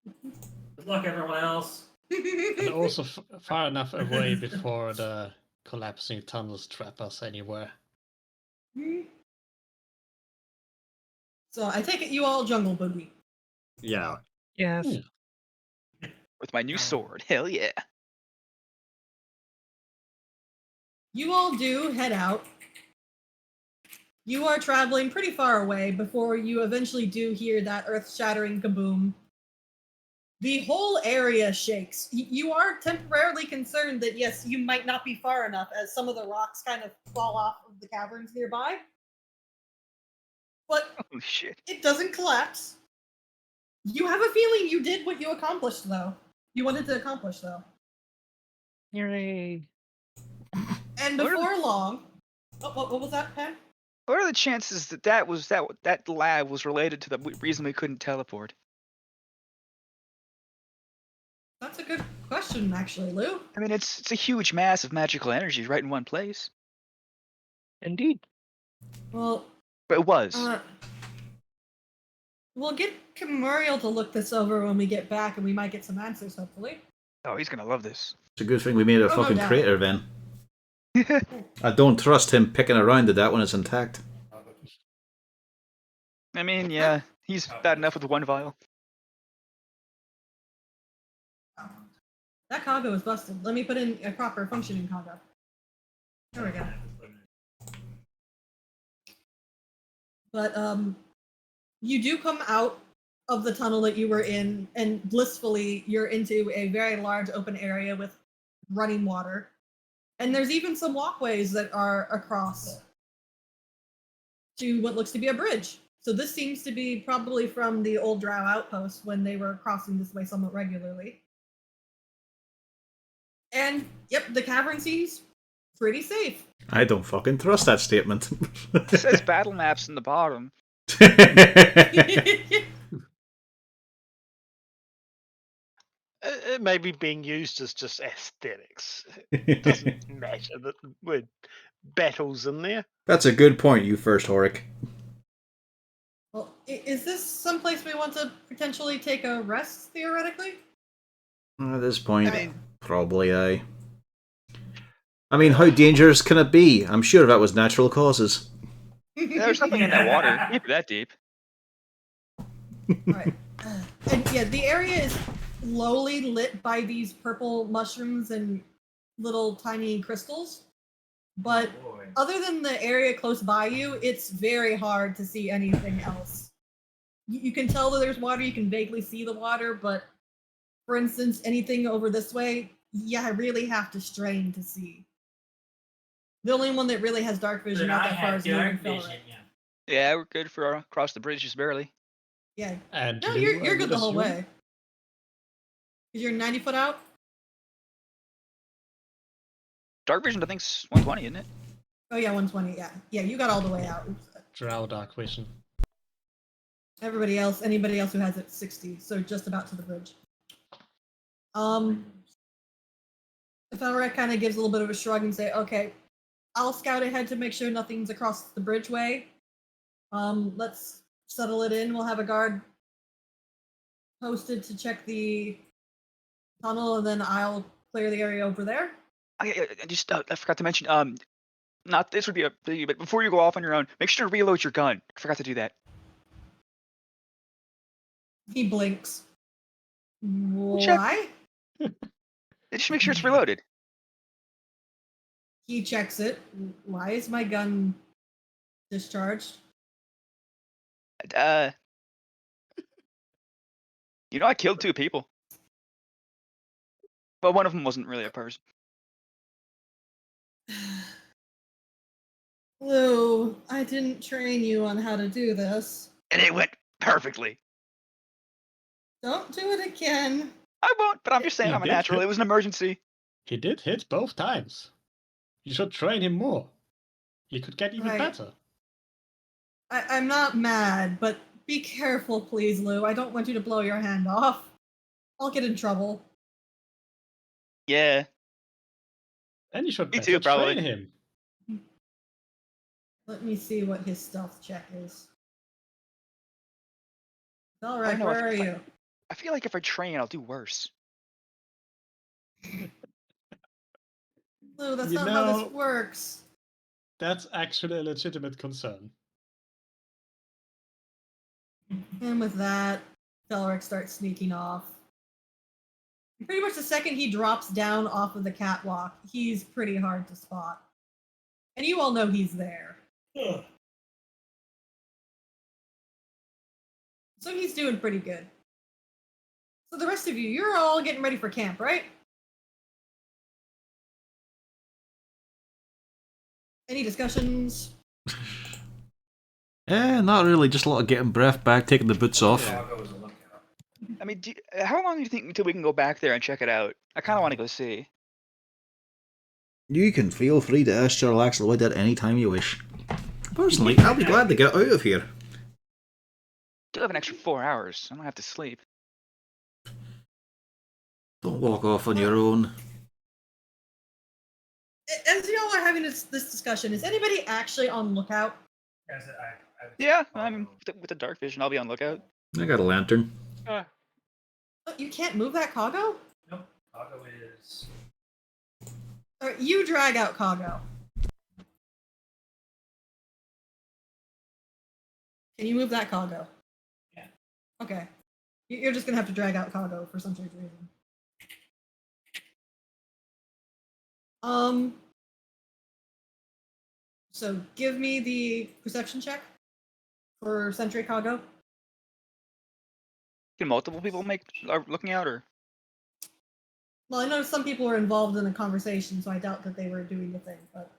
Good luck, everyone else. And also far enough away before the collapsing tunnels trap us anywhere. So I take it you all jungle boogie. Yeah. Yes. With my new sword. Hell yeah. You all do head out. You are traveling pretty far away before you eventually do hear that earth-shattering kaboom. The whole area shakes. You are temporarily concerned that, yes, you might not be far enough as some of the rocks kind of fall off of the caverns nearby. But Holy shit. it doesn't collapse. You have a feeling you did what you accomplished, though. You wanted to accomplish, though. Yay. And What are before long... Oh, what was that, Pen? What are the chances that that lab was related to the reason we couldn't teleport? That's a good question, actually, Lou. I mean, it's a huge mass of magical energy right in one place. Indeed. Well, But it was. we'll get Muriel to look this over when we get back, and we might get some answers, hopefully. Oh, he's gonna love this. It's a good thing we made a Oh, no fucking doubt. crater then. I don't trust him picking around at that when it's intact. I mean, yeah, he's bad enough with one vial. That cargo is busted. Let me put in a proper functioning cargo. There we go. But you do come out of the tunnel that you were in, and blissfully you're into a very large open area with running water. And there's even some walkways that are across to what looks to be a bridge. So this seems to be probably from the old Drow outpost when they were crossing this way somewhat regularly. And yep, the cavern seems pretty safe. I don't fucking trust that statement. It says battle maps in the bottom. It may be being used as just aesthetics. It doesn't matter that with battles in there. That's a good point, you first, Horik. Well, is this someplace we want to potentially take a rest, theoretically? At this point, I mean- probably aye. I mean, how dangerous can it be? I'm sure that was natural causes. There's nothing in that water. It can't be that deep. Right. And yeah, the area is slowly lit by these purple mushrooms and little tiny crystals. But other than the area close by you, it's very hard to see anything else. You can tell that there's water, you can vaguely see the water, but for instance, anything over this way, yeah, I really have to strain to see. The only one that really has dark vision Then out I that far had is you and dark Felric. vision, yeah. Yeah, we're good for across the bridge just barely. Yeah. And No, Lou, you're I good would the whole assume? way. Because you're 90 foot out? Dark vision, I think's 120, isn't it? Oh yeah, 120, yeah. Yeah, you got all the way out. Drow dark vision. Anybody else who has it 60, so just about to the bridge. Felric kind of gives a little bit of a shrug and say, okay, I'll scout ahead to make sure nothing's across the bridgeway. Let's settle it in. We'll have a guard posted to check the tunnel, and then I'll clear the area over there. I just I forgot to mention. Not this would be a thing, but before you go off on your own, make sure to reload your gun. I forgot to do that. He blinks. Check. Why? Just make sure it's reloaded. He checks it. Why is my gun discharged? You know, I killed 2 people, but one of them wasn't really a person. Lou, I didn't train you on how to do this. And it went perfectly. Don't do it again. I won't, but I'm just saying You I'm a did natural. hit- It was an emergency. He did hit both times. You should train him more. He could get even Right. better. I'm not mad, but be careful, please, Lou. I don't want you to blow your hand off. I'll get in trouble. Yeah. And you should Me better too, probably. train him. Let me see what his stealth check is. All I right, know, where are you? I feel like if I train, I'll do worse. Lou, that's You not how know- this works. That's actually a legitimate concern. And with that, Felric starts sneaking off. Pretty much the second he drops down off of the catwalk, he's pretty hard to spot. And you all know he's there. Ugh. So he's doing pretty good. So the rest of you, you're all getting ready for camp, right? Any discussions? Not really. Just a lot of getting breath back, taking the boots off. Chicago is a lookout. I mean, how long do you think until we can go back there and check it out? I kind of want to go see. You can feel free to ask your Axelwood at any time you wish. Personally, I'll be glad to get out of here. Still have an extra 4 hours. I don't have to sleep. Don't walk off on your own. As y'all are having this discussion, is anybody actually on lookout? As I would Yeah, follow. I mean, with the dark vision, I'll be on lookout. I got a lantern. Oh, you can't move that cargo? Nope. Cargo is. All right, you drag out cargo. Can you move that cargo? Yeah. Okay. You're just gonna have to drag out cargo for some strange reason. So give me the perception check for Sentry cargo. Can multiple people are looking out, or? Well, I know some people were involved in a conversation, so I doubt that they were doing the thing. But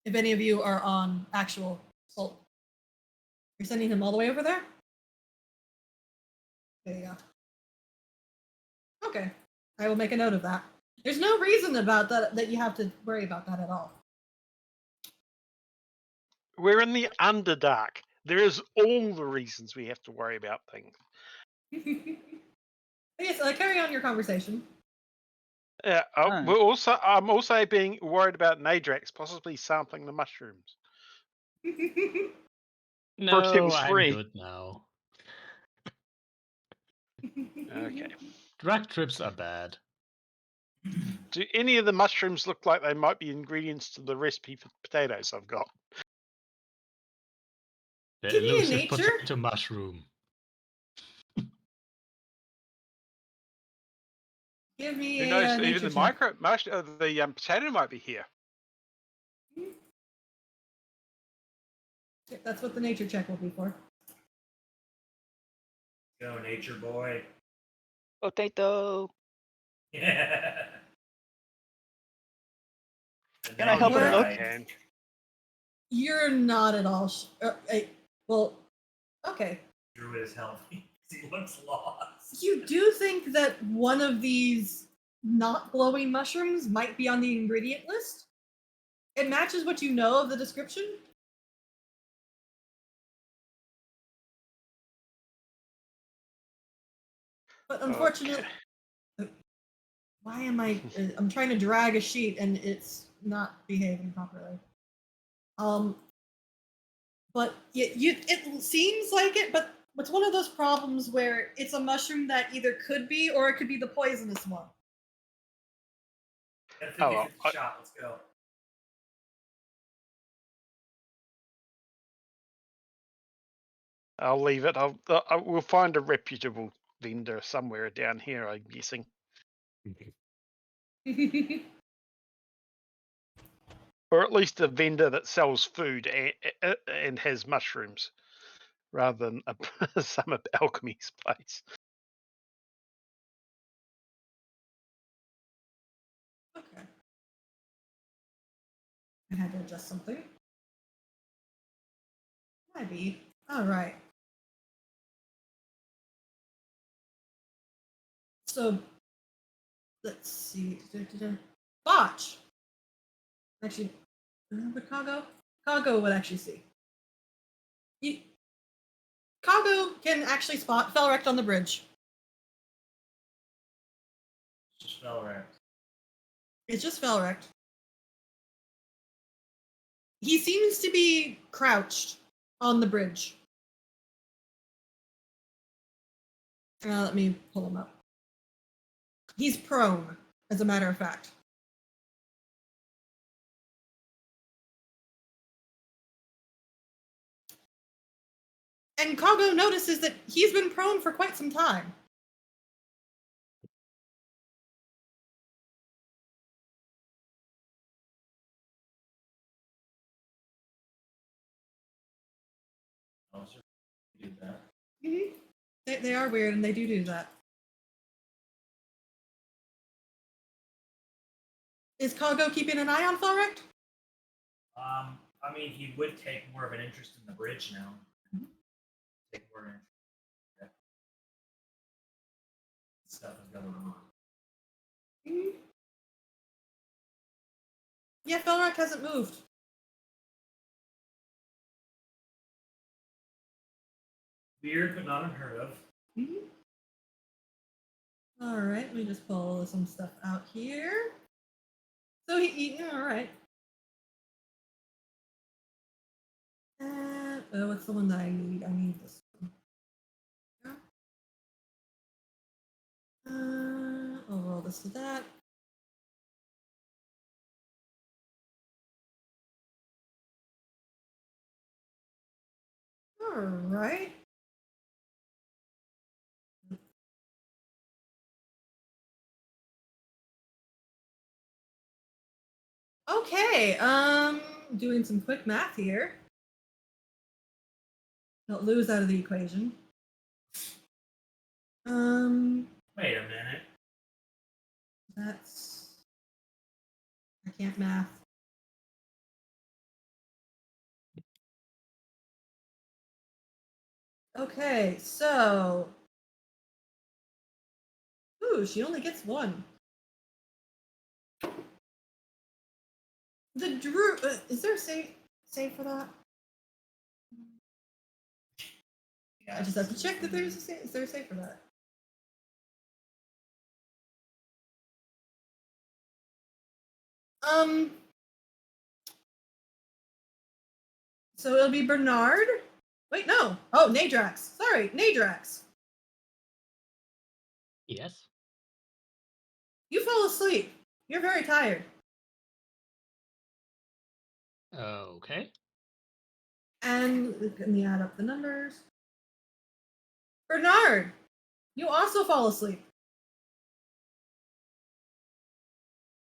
if any of you are on actual assault, you're sending him all the way over there. There you go. Okay, I will make a note of that. There's no reason about that you have to worry about that at all. We're in the Underdark. There is all the reasons we have to worry about things. Yes, carry on your conversation. Yeah, I'm also being worried about Nadrax possibly sampling the mushrooms. First it No, was I'm free. good now. Okay. Drag trips are bad. Do any of the mushrooms look like they might be ingredients to the recipe for potatoes I've got? The Give me a elusive nature. potato mushroom. Give me Who a knows? nature Even the check. potato might be here. That's what the nature check will be for. Go, nature boy. Potato. Yeah. Can I help him look? Can. You're not at all. Well, okay. Druid is healthy. He looks lost. You do think that one of these not glowing mushrooms might be on the ingredient list? It matches what you know of the description? But unfortunately, why am I? I'm trying to drag a sheet and it's not behaving properly. But it seems like it, but it's one of those problems where it's a mushroom that either could be or it could be the poisonous one. Got a 50-50 shot. Let's go. I'll leave it. We'll find a reputable vendor somewhere down here, I'm guessing. Or at least a vendor that sells food and has mushrooms, rather than some alchemy's place. Okay. I had to adjust something. Maybe. All right. So, let's see. Botch. Actually, would Cargo would actually see. Cargo can actually spot Felrect on the bridge. Just fell right. It's just Felrect. He seems to be crouched on the bridge. Let me pull him up. He's prone, as a matter of fact. And Cargo notices that he's been prone for quite some time. Do that. Mm-hmm. They are weird, and they do that. Is Cargo keeping an eye on Felrect? I mean, he would take more of an interest in the bridge now. Mm-hmm. Take more interest. Yeah. Stuff is going on. Mm-hmm. Yeah, Felrect hasn't moved. Weird, but not unheard of. Mm-hmm. All right, let me just pull some stuff out here. So he all right. What's the one that I need? I need this one. I'll roll this to that. All right. Okay. Doing some quick math here. Don't lose out of the equation. Wait a minute. That's. I can't math. Okay, so. Ooh, she only gets one. The Drew. Is there a save for that? I just have to check that there's a save. Is there a save for that? So it'll be Bernard. Wait, no. Oh, Nadrax. Sorry, Nadrax. Yes. You fell asleep. You're very tired. Okay. And let me add up the numbers. Bernard, you also fall asleep.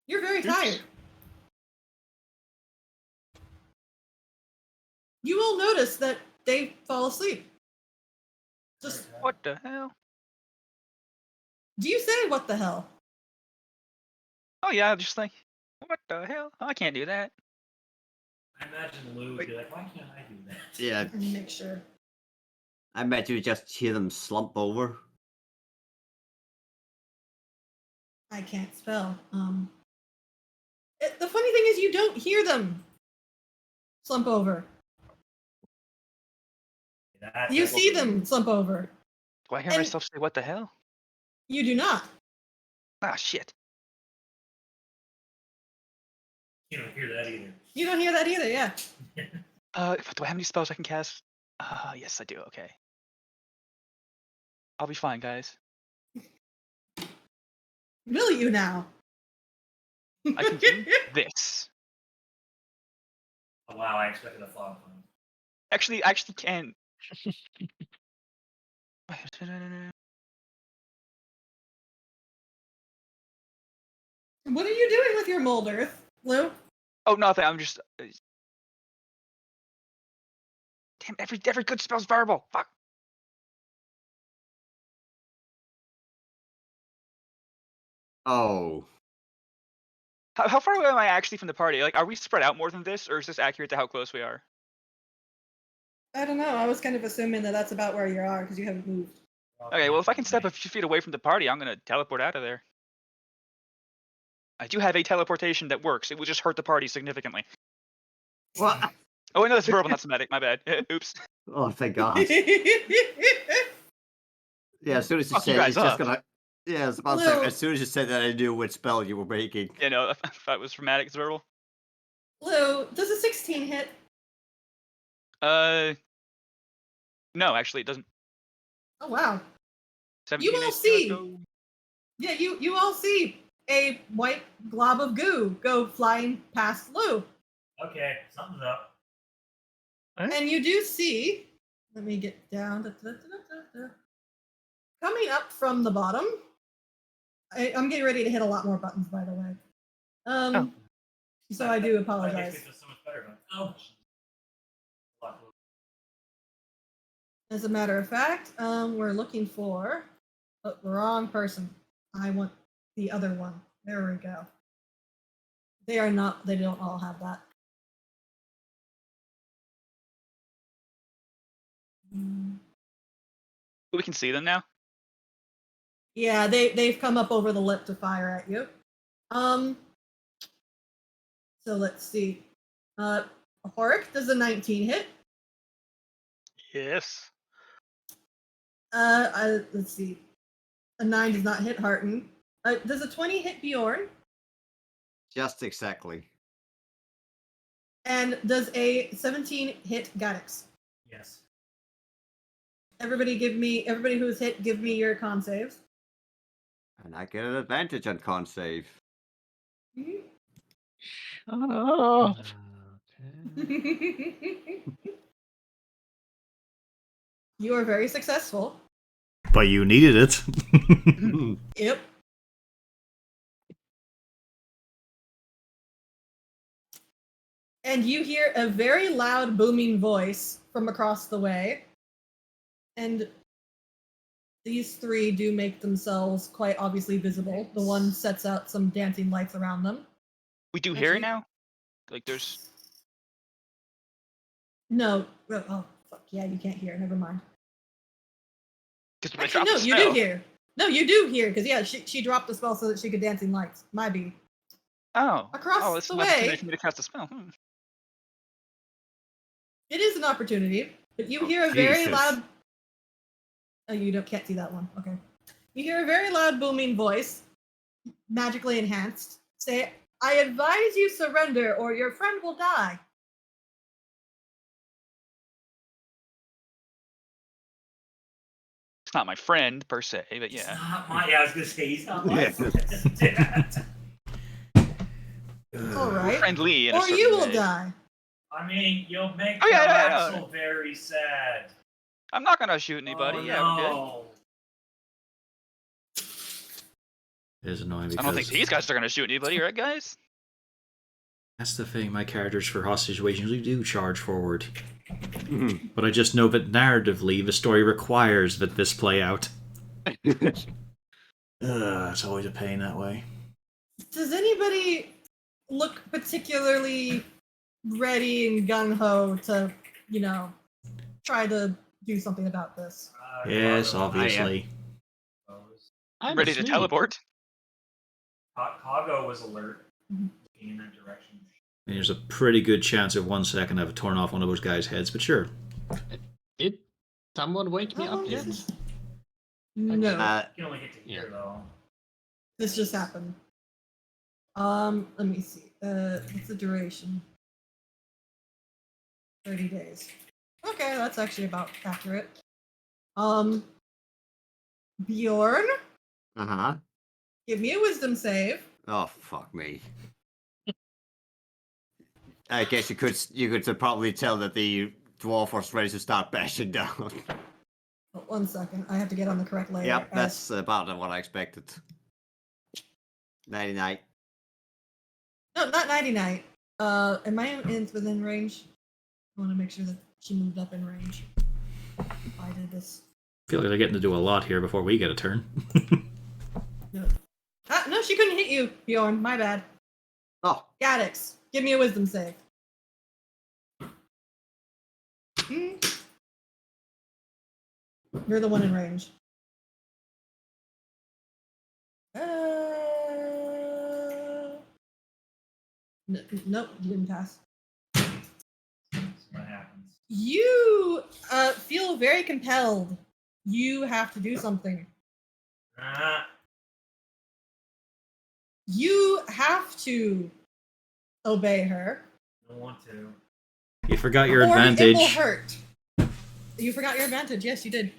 You're very Oops. tired. You will notice that they fall asleep. Just, What the hell? do you say what the hell? Oh yeah, just like, what the hell? I can't do that. I imagine Lou would be like, why can't I do that? Yeah, Let me make sure. I bet you just hear them slump over. I can't spell. The funny thing is, you don't hear them slump over. That's You it. see them slump over. Do I hear And- myself say, what the hell? You do not. Ah, shit. You don't hear that either. You don't hear that either, yeah. Do I have any spells I can cast? Yes, I do. Okay. I'll be fine, guys. Will you now? I can do this. Oh, wow, I expected a fog one. Actually, I actually can. What are you doing with your mold earth, Lou? Oh, nothing. I'm just. Damn, every good spell's verbal. Fuck. Oh. How far away am I actually from the party? Like, are we spread out more than this, or is this accurate to how close we are? I don't know. I was kind of assuming that that's about where you are because you haven't moved. Okay, well, if I can step a few feet away from the party, I'm gonna teleport out of there. I do have a teleportation that works. It will just hurt the party significantly. What? Oh, no, that's verbal, not somatic. My bad. Oops. Oh, thank God. Yeah, as soon as you Fuck you said guys it's just up. gonna. Yeah, I was about to say, Lou. as soon as you said that, I knew what spell you were making. Yeah, no, I thought it was somatic. It's verbal. Lou, does a 16 hit? No, actually, it doesn't. Oh wow. 17 all AC, let's see. go. Yeah, you all see a white glob of goo go flying past Lou. Okay, something's up. And you do see, let me get down. Coming up from the bottom. I'm getting ready to hit a lot more buttons, by the way. So I do That makes apologize. me feel so much better. But, oh, a lot closer. As a matter of fact, we're looking for the wrong person. I want the other one. There we go. They are not. They don't all have that. We can see them now. Yeah, they've come up over the lip to fire at you. So let's see. Horik, does a 19 hit? Yes. Let's see. A 9 does not hit Harton. Does a 20 hit Bjorn? Just exactly. And does a 17 hit Gaddix? Yes. Everybody who's hit, give me your con saves. And I get an advantage on con save. Oh, Okay. You are very successful. But you needed it. Yep. And you hear a very loud booming voice from across the way. And these three do make themselves quite obviously visible. The one sets out some dancing lights around them. We do hear it Actually- now? Like there's No. Oh, fuck. Yeah, you can't hear. Never mind. because when I Actually, dropped no, the you spell. do hear. No, you do hear, because, yeah, she dropped the spell so that she could dancing lights. My be. Oh. Across oh, it's the an opportunity way- for me to cast a spell. It is an opportunity, but you hear a very Jesus. loud. Oh, can't see that one. Okay. You hear a very loud booming voice, magically enhanced, say, "I advise you surrender, or your friend will die." It's not my friend per se, but It's yeah. not my. Yeah, I was gonna say he's not my Yes. friend. All right. Friendly in a Or certain you will way. die. I mean, you'll make Oh, yeah, the yeah, yeah. Axel very sad. I'm not gonna shoot anybody. Oh, Yeah, we're good. no. It is annoying I because don't think these guys are gonna shoot anybody, right, guys? that's the thing. My characters for hostage situations usually do charge forward, but I just know that narratively the story requires that this play out. It's always a pain that way. Does anybody look particularly ready and gung ho to, try to do something about this? Yes, Kago- obviously. I'm Ready to asleep. teleport. Kago was alert, looking in that direction. And there's a pretty good chance of 1 second I've torn off one of those guys' heads, but sure. Did someone wake me How up long yet? is this? No, You can only get to hear, Yeah. though. this just happened. Let me see. What's the duration? 30 days. Okay, that's actually about accurate. Bjorn, Uh-huh. give me a wisdom save. Oh, fuck me. I guess you could probably tell that the dwarf was ready to start bashing down. Oh, 1 second. I have to get on the correct layer. Yep, that's about what I expected. 99. No, not 99. Am I within range? I want to make sure that she moved up in range. I did this. I feel like they're getting to do a lot here before we get a turn. No. No, she couldn't hit you, Bjorn. My bad. Oh, Gaddix, give me a wisdom save. You're the one in range. Nope, you didn't pass. So what happens? You feel very compelled. You have to do something. Ah, You have to obey her. I don't want to. You forgot your Or it will advantage. hurt. You forgot your advantage. Yes, you did.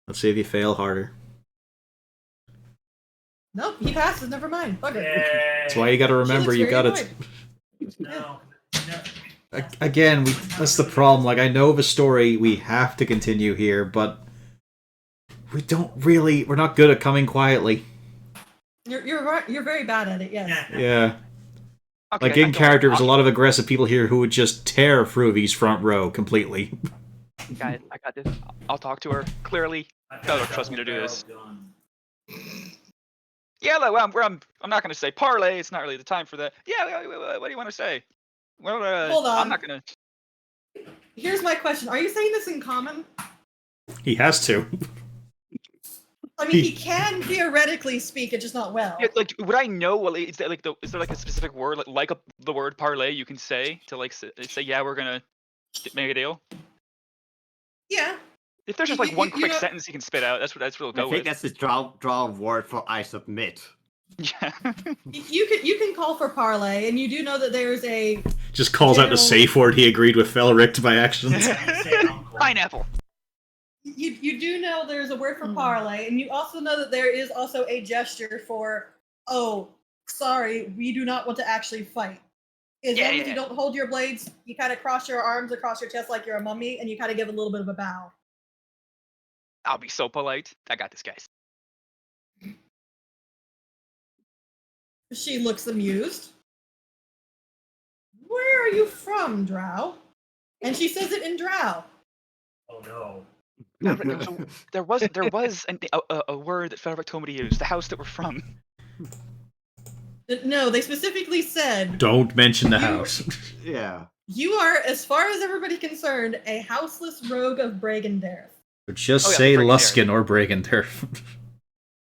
Let's see if you fail harder. Nope, he passes. Never mind. Fuck it. That's why you gotta remember She you looks got very it. No. Again, that's the problem. Like, I know the story, we have to continue here, but we're not good at coming quietly. You're very bad at it. Yes. Yeah. Okay, Like, in I character, there's a don't- lot of aggressive people here who would just tear through these front row completely. Guys, I got this. I'll talk to her clearly. Don't trust me to do this. Yeah, like, I'm not gonna say parlay. It's not really the time for that. Yeah, what do you want to say? Well, Hold on. I'm not gonna. Here's my question: are you saying this in common? He has to. I mean, he can theoretically speak it, just not well. Yeah, like, would I know? Well, is there like a specific word like the word parlay you can say to like say yeah, we're gonna make a deal? Yeah. If there's just You- like one you quick know- sentence he can spit out, that's what we'll I go think with. that's the draw word for I submit. Yeah. You can call for parlay, and you do know that there's a Just calls out the General- safe word he agreed with Felric by accident. Say uncle. Pineapple. you do know there's a word for parlay, and you also know that there is also a gesture for, oh, sorry, we do not want to actually fight. As long as you don't hold your blades, you kind of cross your arms across your chest like you're a mummy, and you kind of give a little bit of a bow. I'll be so polite. I got this, guys. She looks amused. Where are you from, Drow? And she says it in Drow. Oh no. There was a word that Felric told me to use. The house that we're from. No, they specifically said, Don't mention the house. Yeah. you are, as far as everybody concerned, a houseless rogue of Bragendareth. Just Oh, yeah, say Bragendareth. Luskin or Bragendareth.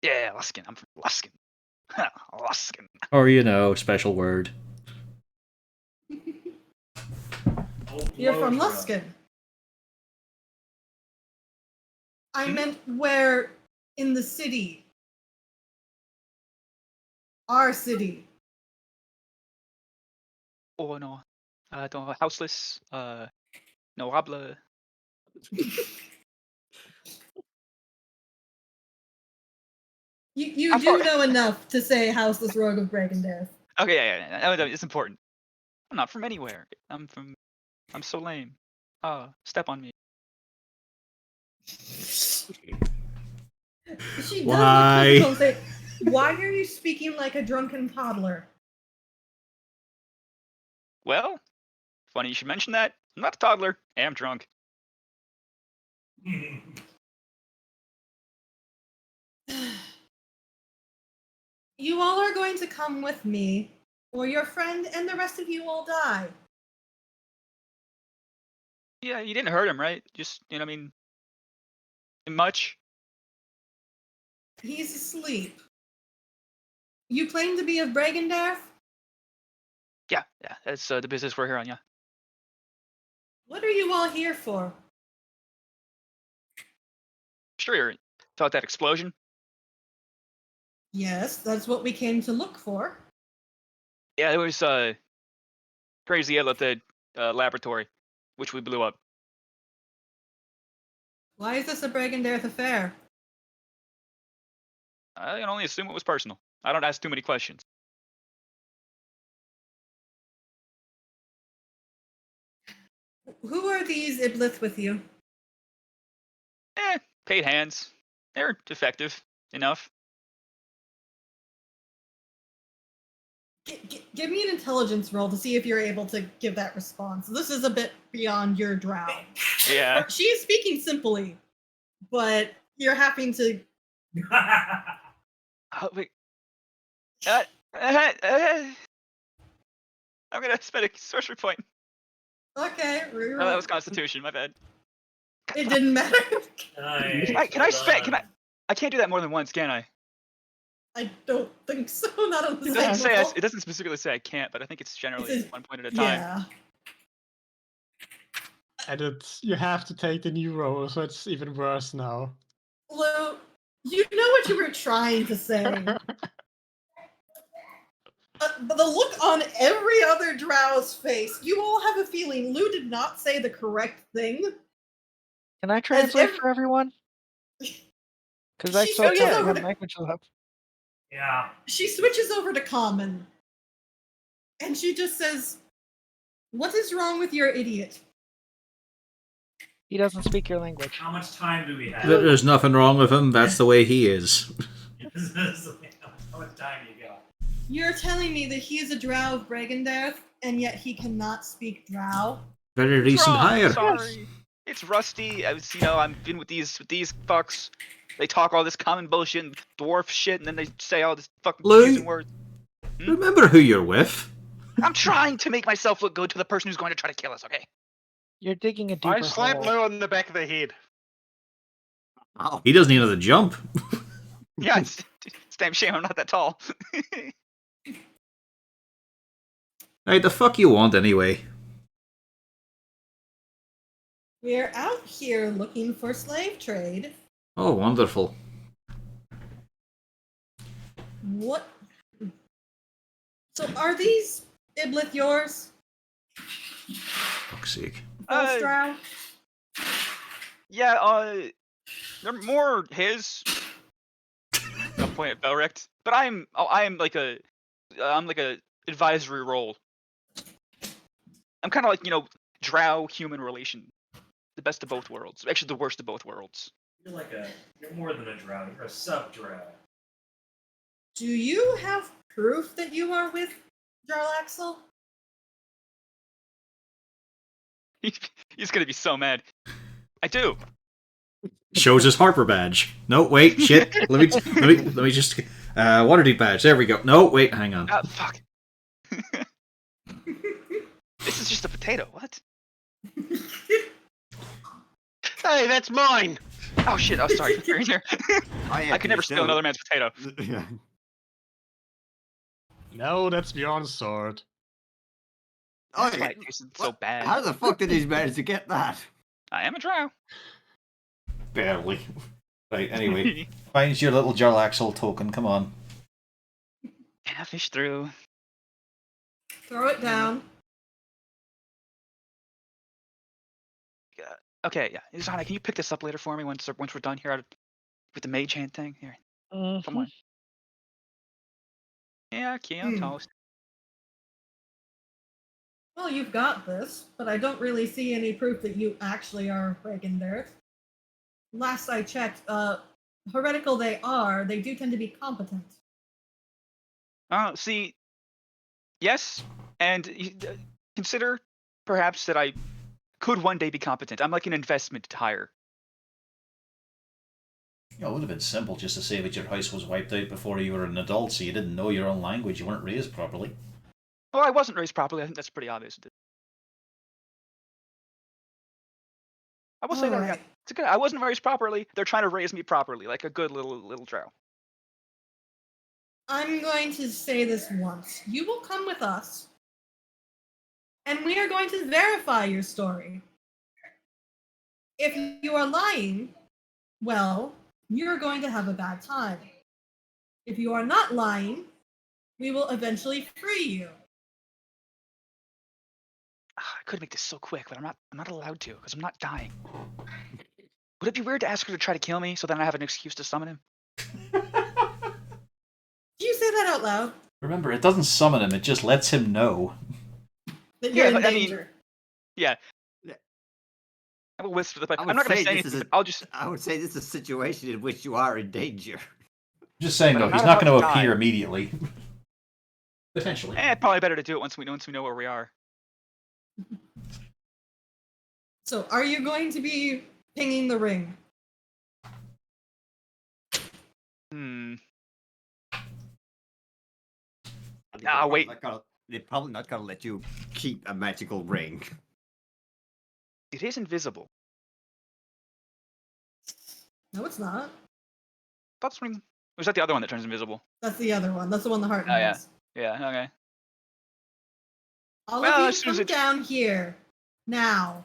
Yeah, Luskin. I'm from Luskin. Luskin. Or, you know, special word. You're from Lodra. Luskin. I meant where in the city. Our city. Oh no. No, houseless. No habla. You How do far- know enough to say houseless rogue of Bragendareth. Okay, yeah. It's important. I'm not from anywhere. I'm so lame. Step on me. She does Why? look physical and say, why are you speaking like a drunken toddler? Well, funny you should mention that. I'm not a toddler. I am drunk. You all are going to come with me, or your friend and the rest of you will die. Yeah, you didn't hurt him, right? Just, you know, I mean, much. He's asleep. You claim to be of Bragendareth? Yeah. That's the business we're here on. Yeah. What are you all here for? Sure. You felt that explosion? Yes, that's what we came to look for. Yeah, it was crazy at the laboratory, which we blew up. Why is this a Bragendareth affair? I can only assume it was personal. I don't ask too many questions. Who are these Iblith with you? Paid hands. They're defective enough. Give me an intelligence roll to see if you're able to give that response. This is a bit beyond your drow. Yeah. She is speaking simply, but you're having to. Oh, wait. I'm gonna spend a sorcery point. Okay, Oh, that was Constitution. My bad. It didn't matter. Nice. Can I spend? Can I? I can't do that more than once, can I? I don't think so. Not on the It same doesn't say. level. It doesn't specifically say I can't, but I think it's generally It says- one point at a time. Yeah. And you have to take the new roll, so it's even worse now. Lou, you know what you were trying to say. But the look on every other drow's face, you all have a feeling Lou did not say the correct thing. Can I translate ev- for everyone? Because I She still switches can't over have to- language left. Yeah. She switches over to common. And she just says, "What is wrong with your idiot?" He doesn't speak your language. How much time do we have? There's nothing wrong with him. That's the way he is. How much time do you got? You're telling me that he is a drow of Bragendareth, and yet he cannot speak drow? Very recent Wrong, hire. Sorry. It's rusty. I've been with these fucks. They talk all this common bullshit and dwarf shit, and then they say all this fucking Lou? confusing words. Remember who you're with. I'm trying to make myself look good to the person who's going to try to kill us. Okay. You're digging a deeper I slapped hole. Lou on the back of the head. Ow. He doesn't even know the jump. Yeah, it's damn shame I'm not that tall. Hey, the fuck you want anyway? We're out here looking for slave trade. Oh, wonderful. What So are these Iblith yours? Fuck's sake. False drow? Yeah, they're more his. I'll point at Belrict. But I'm like a advisory role. I'm kind of like, drow human relation. The best of both worlds. Actually, the worst of both worlds. You're more than a drow. You're a sub-drow. Do you have proof that you are with Jarlaxle? He's gonna be so mad. I do. Shows his Harper badge. No, wait, shit. Let me just. Waterdeep badge. There we go. No, wait, hang on. Fuck. This is just a potato. What? Hey, that's mine. Oh shit! Oh, sorry. You're in here. I could never steal another man's potato. No, that's Bjorn's sword. Oh, That's why it tasted so bad. How the fuck did he manage to get that? I am a drow. Barely. Right, anyway. Find your little Jarlaxle token, come on. Yeah, fish through. Throw it down. Okay, yeah. Zana, can you pick this up later for me once we're done here with the mage hand thing? Here, come on. Yeah, okay, I'll toast. Well, you've got this, but I don't really see any proof that you actually are Regendirt. Last I checked, heretical they do tend to be competent. See, yes, and consider perhaps that I could one day be competent. I'm like an investment hire. Yeah, it would have been simple just to say that your house was wiped out before you were an adult, so you didn't know your own language, you weren't raised properly. Well, I wasn't raised properly. I think that's pretty obvious. I will say that. Alright. It's good. I wasn't raised properly. They're trying to raise me properly, like a good little drow. I'm going to say this once. You will come with us, and we are going to verify your story. If you are lying, well, you're going to have a bad time. If you are not lying, we will eventually free you. I could make this so quick, but I'm not allowed to because I'm not dying. Would it be weird to ask her to try to kill me so then I have an excuse to summon him? Do you say that out loud? Remember, it doesn't summon him, it just lets him know. That you're in but danger. Yeah. I will whisper, but I I'm would not going to say say this anything. is I'll just. I would say this is a situation in which you are in danger. Just saying, But though, I'm he's not not going about to to appear die. immediately. Potentially. Probably better to do it once we know where we are. So, are you going to be pinging the ring? Wait. They're probably not gonna let you keep a magical ring. It is invisible. No, it's not. That's when. Was that the other one that turns invisible? That's the other one. That's the one the heart Oh, yeah. has. Yeah. Okay. All Well, of as you soon as come it- down here. Now.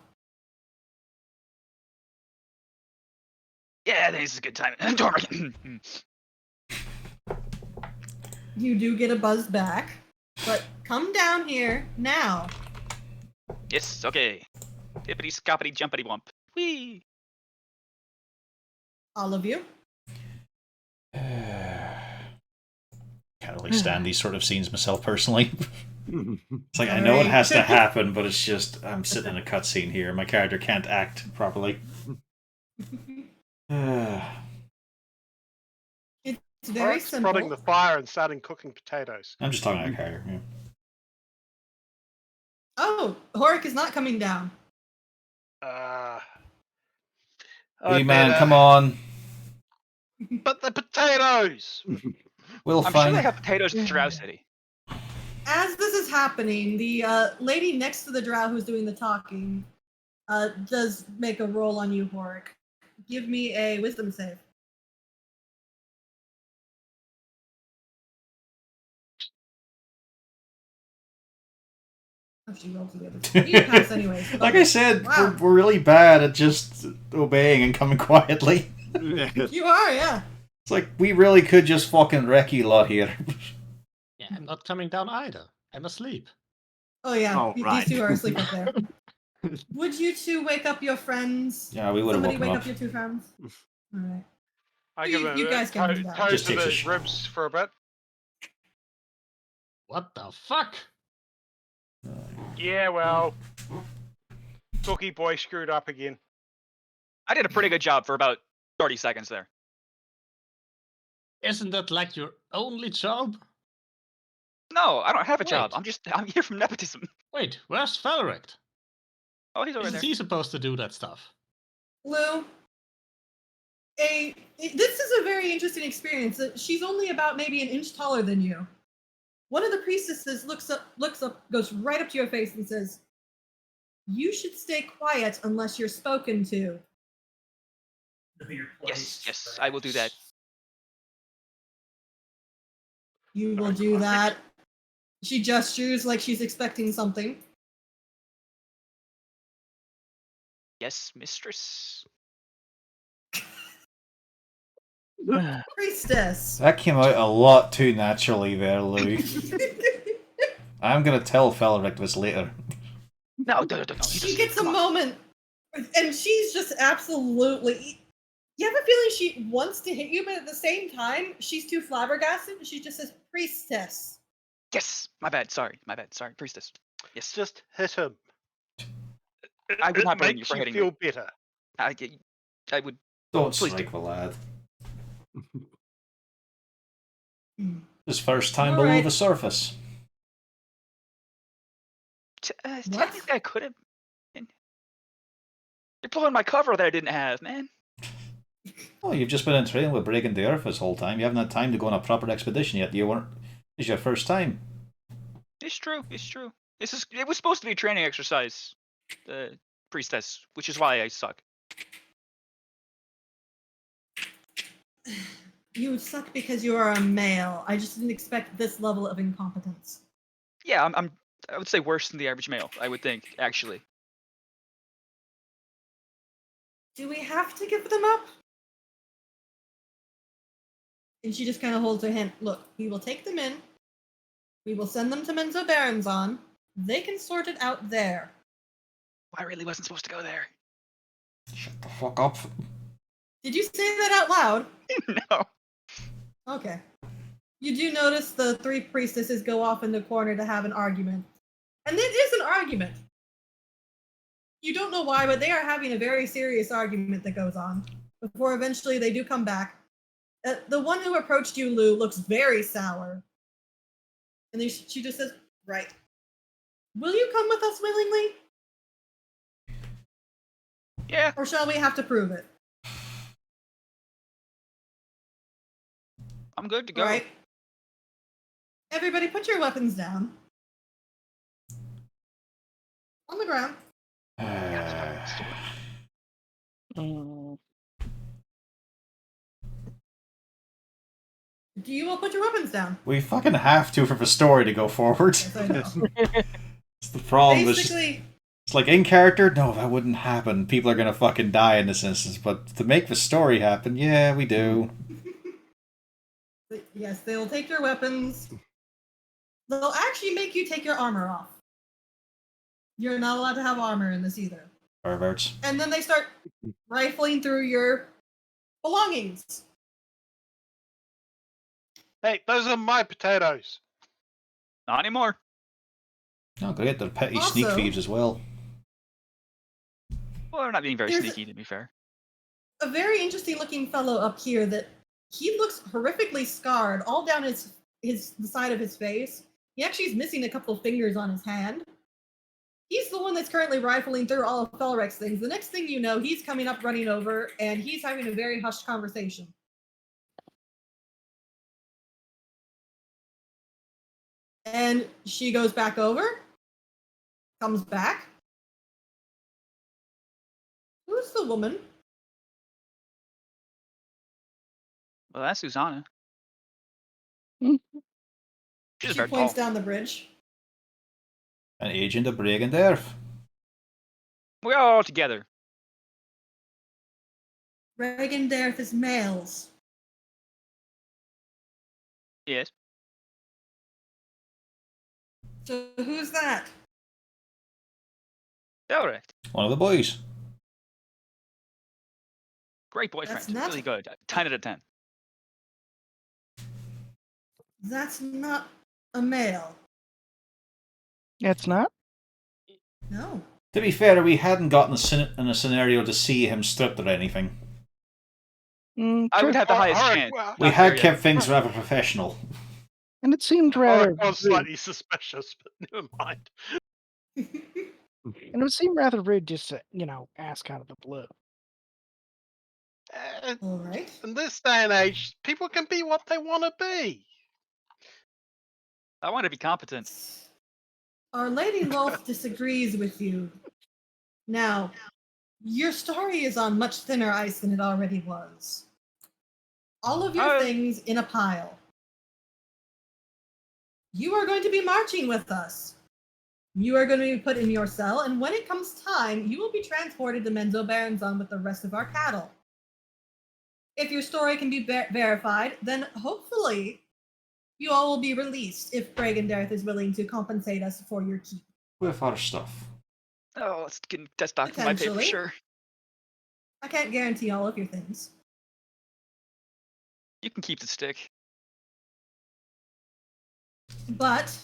Yeah, this is a good time. Tormund. You do get a buzz back. But come down here now. Yes. Okay. Hippity scoppity jumpity wump. Whee. All of you. Can't really stand these sort of scenes myself personally. It's like, I know it Alright. has to happen, but it's just, I'm sitting in a cutscene here. My character can't act properly. It's very Oric's simple. prodding the fire and starting cooking potatoes. I'm just talking about character. Yeah. Oh, Horik is not coming down. Hey man, come on. But the potatoes! We'll I'm find. sure they have potatoes in Drow City. As this is happening, the lady next to the drow who's doing the talking does make a roll on you, Horik. Give me a wisdom save. Oh, she rolled the other two. You pass anyways. but Like I said, Wow. we're really bad at just obeying and coming quietly. You are, yeah. It's like, we really could just fucking wreck you lot here. Yeah. I'm not coming down either. I'm asleep. Oh yeah, Oh, right. these two are asleep up there. Would you two wake up your friends? Yeah, we would have Somebody woken wake up. up your two friends. All right. I You- give him you a guys can do toe, that. toe Just to takes a the sh- ribs for a bit. What the fuck? Yeah, well, Cookie Boy screwed up again. I did a pretty good job for about 30 seconds there. Isn't that like your only job? No, I don't have a job. Wait. I'm here from nepotism. Wait, where's Valorect? Oh, he's over Isn't there. he supposed to do that stuff? Lou, this is a very interesting experience. She's only about maybe an inch taller than you. One of the priestesses looks up, goes right up to your face and says, "You should stay quiet unless you're spoken to." Know your Yes, place, yes, I will do that. perhaps. You will do that. She gestures like she's expecting something. Yes, mistress. Priestess. That came out a lot too naturally there, Lou. I'm gonna tell Felric this later. No. He She just, gets a come on. moment, and she's just absolutely. You have a feeling she wants to hit you, but at the same time, she's too flabbergasted. And she just says, "Priestess." Yes, my bad. Sorry, priestess. Yes, Just hit him. I would It not blame you makes for you hitting feel me. better. I would. Don't Please strike the lad. Hmm. His first time All below right. the surface. What? Technically, I could have. You're pulling my cover that I didn't have, man. Oh, you've just been in training with breaking the earth this whole time. You haven't had time to go on a proper expedition yet. You weren't. This is your first time. It's true. It was supposed to be a training exercise, the priestess, which is why I suck. You suck because you are a male. I just didn't expect this level of incompetence. Yeah, I would say worse than the average male. I would think, actually. Do we have to give them up? And she just kind of holds her hand. Look, we will take them in. We will send them to Menzo Baronzon. They can sort it out there. I really wasn't supposed to go there. Shut the fuck up. Did you say that out loud? No. Okay. You do notice the three priestesses go off in the corner to have an argument. And it is an argument. You don't know why, but they are having a very serious argument that goes on. Before eventually they do come back. The one who approached you, Lou, looks very sour. And then she just says, "Right. Will you come with us willingly? Yeah. Or shall we have to prove it?" I'm good to go. All right. Everybody, put your weapons down. On the ground. Do you all put your weapons down? We fucking have to for the story to go forward. Yes, I know. It's the problem. Basically, It's like in character, no, that wouldn't happen. People are gonna fucking die in this instance. But to make the story happen, yeah, we do. yes, they'll take your weapons. They'll actually make you take your armor off. You're not allowed to have armor in this either. Perverts. And then they start rifling through your belongings. Hey, those are my potatoes. Not anymore. Oh, great, they're petty sneak Also- thieves as well. Well, they're not being very There's- sneaky, to be fair. A very interesting looking fellow up here that he looks horrifically scarred all down the side of his face. He actually is missing a couple of fingers on his hand. He's the one that's currently rifling through all of Felrex's things. The next thing you know, he's coming up, running over, and he's having a very hushed conversation. And she goes back over, comes back. Who's the woman? Well, that's Susanna. Hmm. She's She very points tall. down the bridge. An agent of Breaking Earth. We're all together. Reagan Dareth is males. Yes. So who's that? Direct. One of the boys. Great boyfriend. not- Really good. 10 out of 10. That's not a male. It's not. No. To be fair, we hadn't gotten in a scenario to see him stripped or anything. I would have the highest Alright, chance. well, We Not had there yet. kept things rather professional. And it seemed rather Auric was rude. slightly suspicious, but never mind. And it would seem rather rude just to, ask out of the blue. All right. In this day and age, people can be what they want to be. I want to be competent. Our Lady Lolth disagrees with you. Now, your story is on much thinner ice than it already was. All of your things in a pile. You are going to be marching with us. You are going to be put in your cell, and when it comes time, you will be transported to Menzo Baronzon with the rest of our cattle. If your story can be verified, then hopefully you all will be released if Bragendareth is willing to compensate us for your keep. With our stuff. Oh, let's get that's back from my pay for Potentially. sure. I can't guarantee all of your things. You can keep the stick. But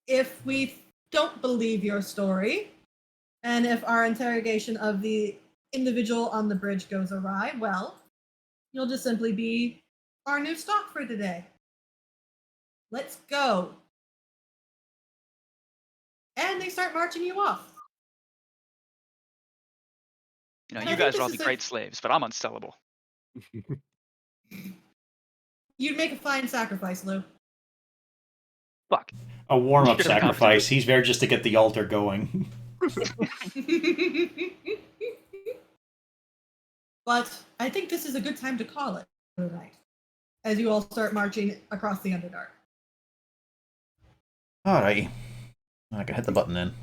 if we don't believe your story, and if our interrogation of the individual on the bridge goes awry, well, you'll just simply be our new stock for today. Let's go. And they start marching you off. You know, And you I think guys this will all be is a- great slaves, but I'm unsellable. You'd make a fine sacrifice, Lou. Fuck. A warm-up Should've been sacrifice. He's there just to get the altar going. But I think this is a good time to call it tonight, as you all start marching across the Underdark. Alrighty. I can hit the button then.